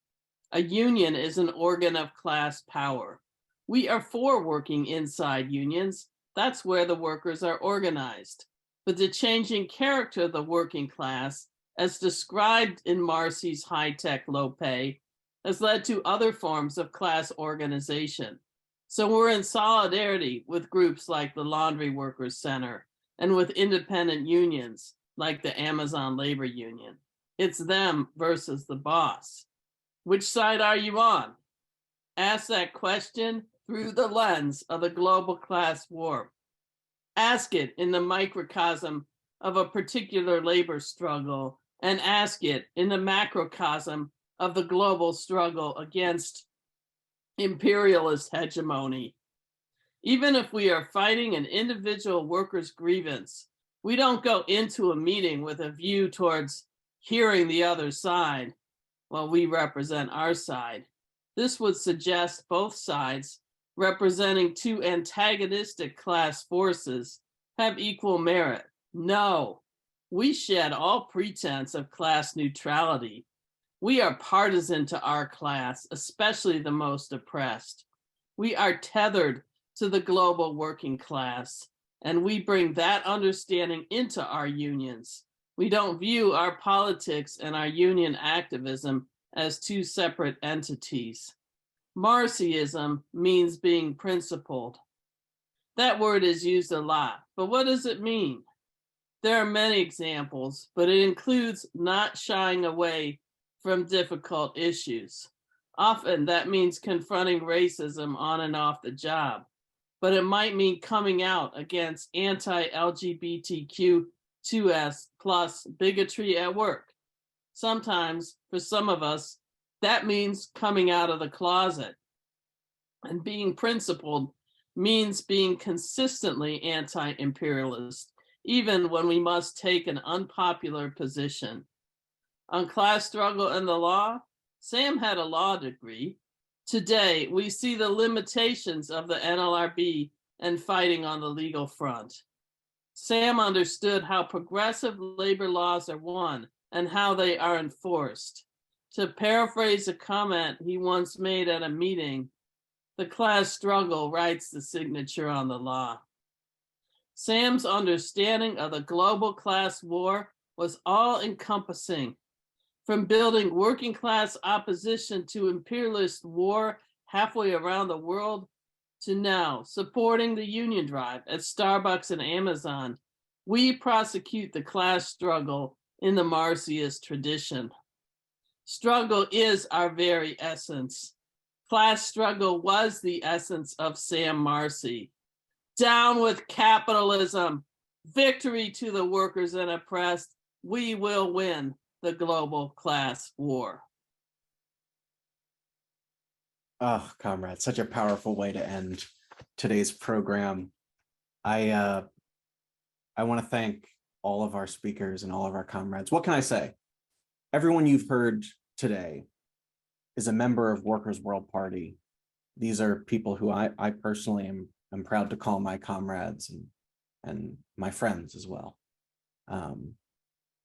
Speaker 8: A union is an organ of class power. We are for working inside unions. That's where the workers are organized. But the changing character of the working class, as described in Marcy's high-tech low pay, has led to other forms of class organization. So we're in solidarity with groups like the Laundry Workers Center and with independent unions like the Amazon Labor Union. It's them versus the boss. Which side are you on? Ask that question through the lens of the global class war. Ask it in the microcosm of a particular labor struggle, and ask it in the macrocosm of the global struggle against imperialist hegemony. Even if we are fighting an individual worker's grievance, we don't go into a meeting with a view towards hearing the other side. Well, we represent our side. This would suggest both sides, representing two antagonistic class forces, have equal merit. No, we shed all pretense of class neutrality. We are partisan to our class, especially the most oppressed. We are tethered to the global working class, and we bring that understanding into our unions. We don't view our politics and our union activism as two separate entities. Marcyism means being principled. That word is used a lot, but what does it mean? There are many examples, but it includes not shying away from difficult issues. Often that means confronting racism on and off the job, but it might mean coming out against anti-LGBTQ2S+ bigotry at work. Sometimes, for some of us, that means coming out of the closet. And being principled means being consistently anti-imperialist, even when we must take an unpopular position. On class struggle and the law, Sam had a law degree. Today, we see the limitations of the NLRB and fighting on the legal front. Sam understood how progressive labor laws are won and how they are enforced. To paraphrase a comment he once made at a meeting, the class struggle writes the signature on the law. Sam's understanding of the global class war was all-encompassing, from building working class opposition to imperialist war halfway around the world to now supporting the union drive at Starbucks and Amazon. We prosecute the class struggle in the Marcyist tradition. Struggle is our very essence. Class struggle was the essence of Sam Marcy. Down with capitalism. Victory to the workers and oppressed. We will win the global class war.
Speaker 18: Oh, comrade, such a powerful way to end today's program. I want to thank all of our speakers and all of our comrades. What can I say? Everyone you've heard today is a member of Workers' World Party. These are people who I personally am proud to call my comrades and my friends as well.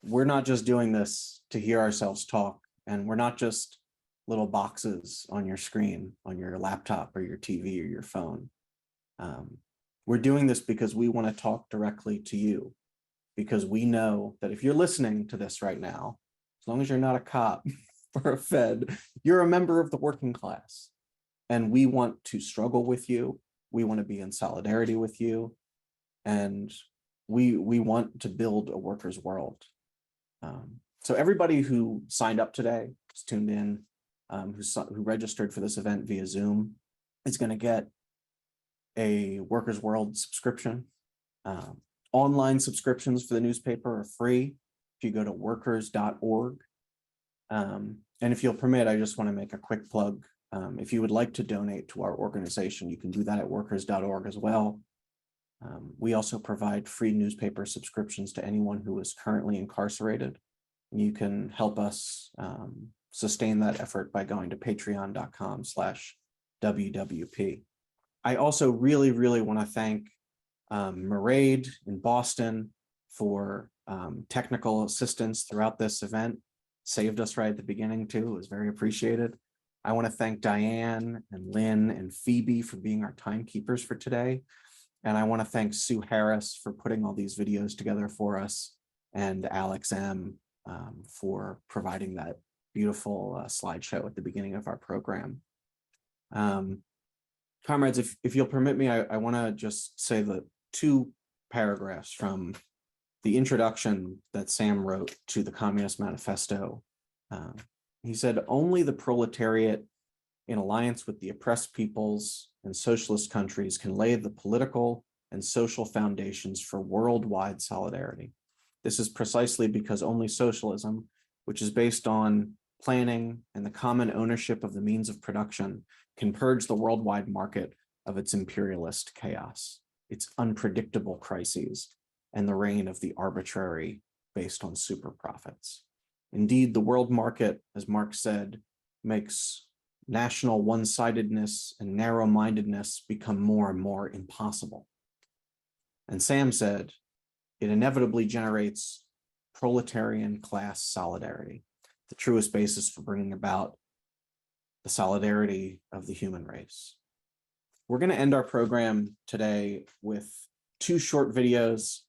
Speaker 18: We're not just doing this to hear ourselves talk, and we're not just little boxes on your screen, on your laptop or your TV or your phone. We're doing this because we want to talk directly to you, because we know that if you're listening to this right now, as long as you're not a cop or a Fed, you're a member of the working class. And we want to struggle with you. We want to be in solidarity with you. And we want to build a workers' world. So everybody who signed up today, who's tuned in, who registered for this event via Zoom, is going to get a Workers' World subscription. Online subscriptions for the newspaper are free if you go to workers.org. And if you'll permit, I just want to make a quick plug. If you would like to donate to our organization, you can do that at workers.org as well. We also provide free newspaper subscriptions to anyone who is currently incarcerated. And you can help us sustain that effort by going to patreon.com/WWP. I also really, really want to thank Mairead in Boston for technical assistance throughout this event. Saved us right at the beginning too. It was very appreciated. I want to thank Diane and Lynn and Phoebe for being our timekeepers for today. And I want to thank Sue Harris for putting all these videos together for us, and Alex M. For providing that beautiful slideshow at the beginning of our program. Comrades, if you'll permit me, I want to just say the 2 paragraphs from the introduction that Sam wrote to the Communist Manifesto. He said, "Only the proletariat, in alliance with the oppressed peoples and socialist countries, can lay the political and social foundations for worldwide solidarity. This is precisely because only socialism, which is based on planning and the common ownership of the means of production, can purge the worldwide market of its imperialist chaos, its unpredictable crises, and the reign of the arbitrary based on super profits. Indeed, the world market, as Marx said, makes national one-sidedness and narrow-mindedness become more and more impossible." And Sam said, "It inevitably generates proletarian class solidarity, the truest basis for bringing about the solidarity of the human race." We're going to end our program today with 2 short videos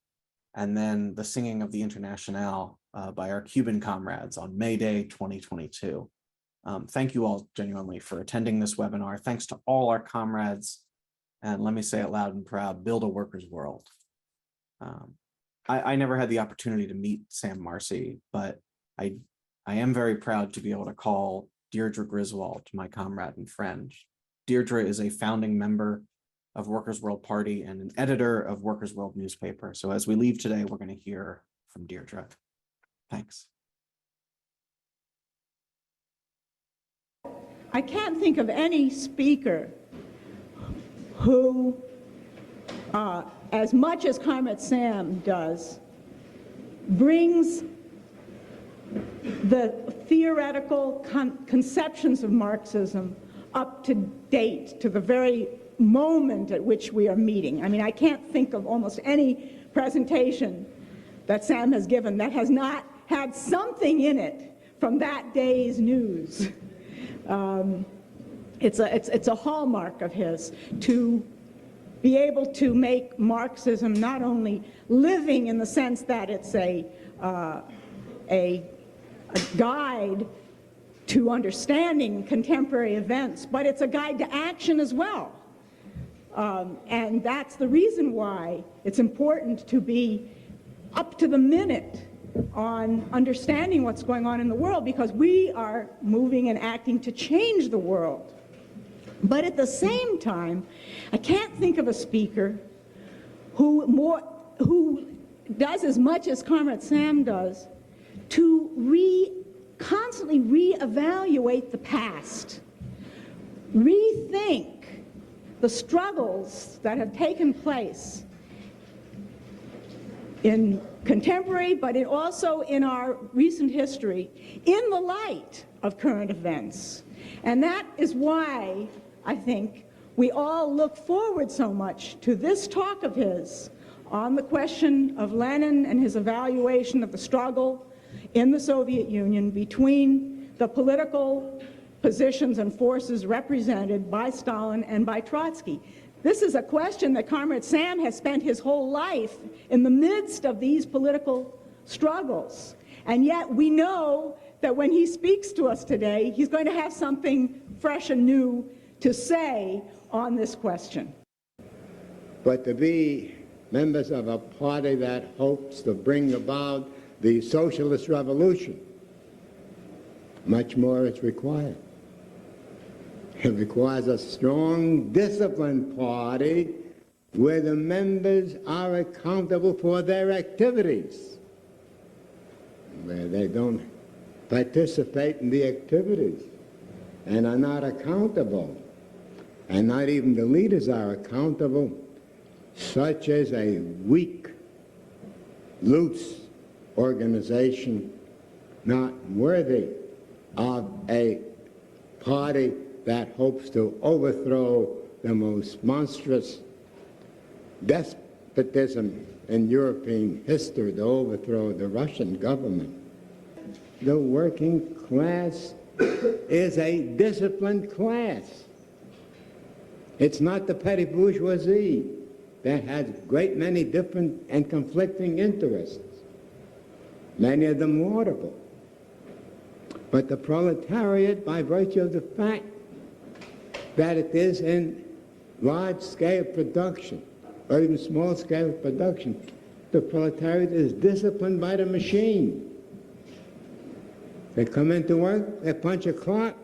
Speaker 18: and then the singing of the Internationale by our Cuban comrades on May Day 2022. Thank you all genuinely for attending this webinar. Thanks to all our comrades. And let me say it loud and proud, build a workers' world. I never had the opportunity to meet Sam Marcy, but I am very proud to be able to call Deirdre Griswold my comrade and friend. Deirdre is a founding member of Workers' World Party and an editor of Workers' World newspaper. So as we leave today, we're going to hear from Deirdre. Thanks.
Speaker 1: I can't think of any speaker who as much as Comrade Sam does, brings the theoretical conceptions of Marxism up to date, to the very moment at which we are meeting. I mean, I can't think of almost any presentation that Sam has given that has not had something in it from that day's news. It's a hallmark of his to be able to make Marxism not only living in the sense that it's a guide to understanding contemporary events, but it's a guide to action as well. And that's the reason why it's important to be up to the minute on understanding what's going on in the world, because we are moving and acting to change the world. But at the same time, I can't think of a speaker who does as much as Comrade Sam does to constantly reevaluate the past, rethink the struggles that have taken place in contemporary, but also in our recent history, in the light of current events. And that is why I think we all look forward so much to this talk of his on the question of Lenin and his evaluation of the struggle in the Soviet Union between the political positions and forces represented by Stalin and by Trotsky. This is a question that Comrade Sam has spent his whole life in the midst of these political struggles. And yet we know that when he speaks to us today, he's going to have something fresh and new to say on this question.
Speaker 3: But to be members of a party that hopes to bring about the socialist revolution, much more is required. It requires a strong, disciplined party where the members are accountable for their activities, where they don't participate in the activities and are not accountable, and not even the leaders are accountable, such as a weak, loose organization not worthy of a party that hopes to overthrow the most monstrous despotism in European history, to overthrow the Russian government. The working class is a disciplined class. It's not the petty bourgeoisie that has a great many different and conflicting interests, many of them laudable. But the proletariat, by virtue of the fact that it is in large-scale production, or even small-scale production, the proletariat is disciplined by the machine. They come into work, they punch a clock.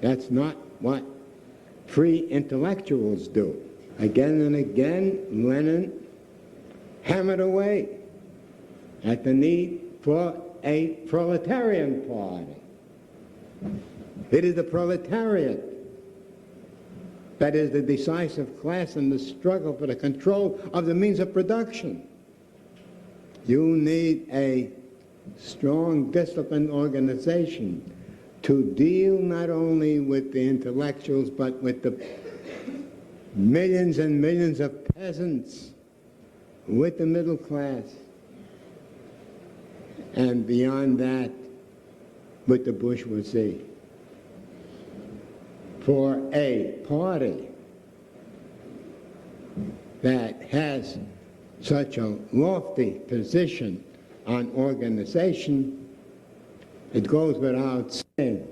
Speaker 3: That's not what free intellectuals do. Again and again, Lenin hammered away at the need for a proletarian party. It is the proletariat that is the decisive class in the struggle for the control of the means of production. You need a strong, disciplined organization to deal not only with the intellectuals, but with the millions and millions of peasants, with the middle class, and beyond that, with the bourgeoisie. For a party that has such a lofty position on organization, it goes without saying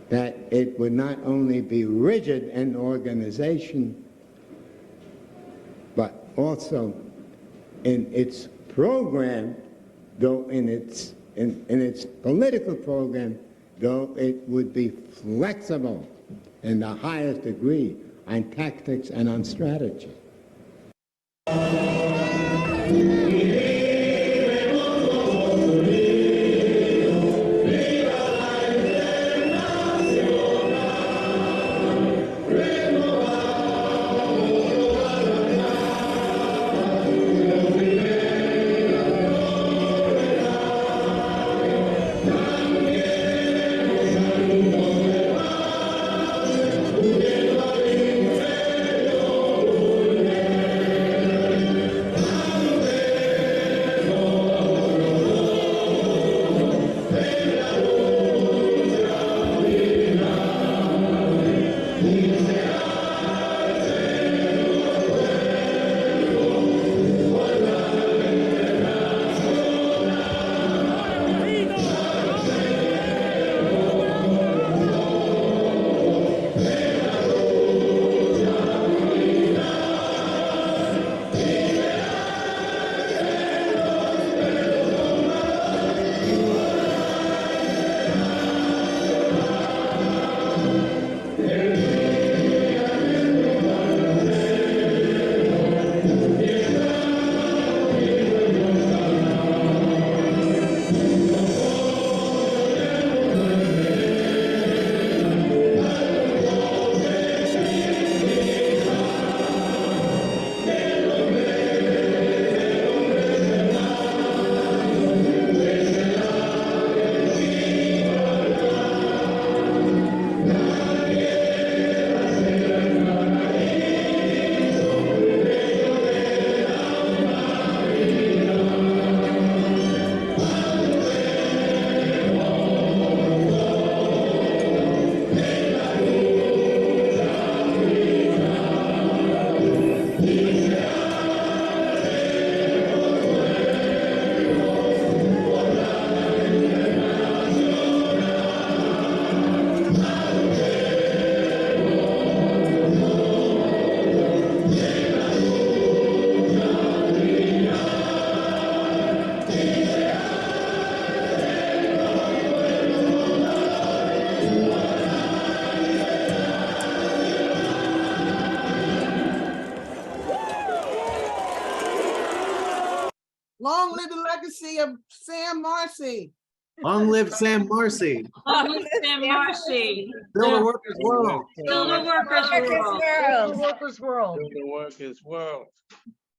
Speaker 3: that it would not only be rigid in organization, but also in its program, though in its political program, though it would be flexible in the highest degree on tactics and on strategy.
Speaker 7: legacy of Sam Marcy.
Speaker 18: Long live Sam Marcy.
Speaker 20: Long live Sam Marcy.
Speaker 18: Still the workers' world.
Speaker 20: Still the workers' world.
Speaker 21: Still the workers' world.
Speaker 22: Still the workers' world.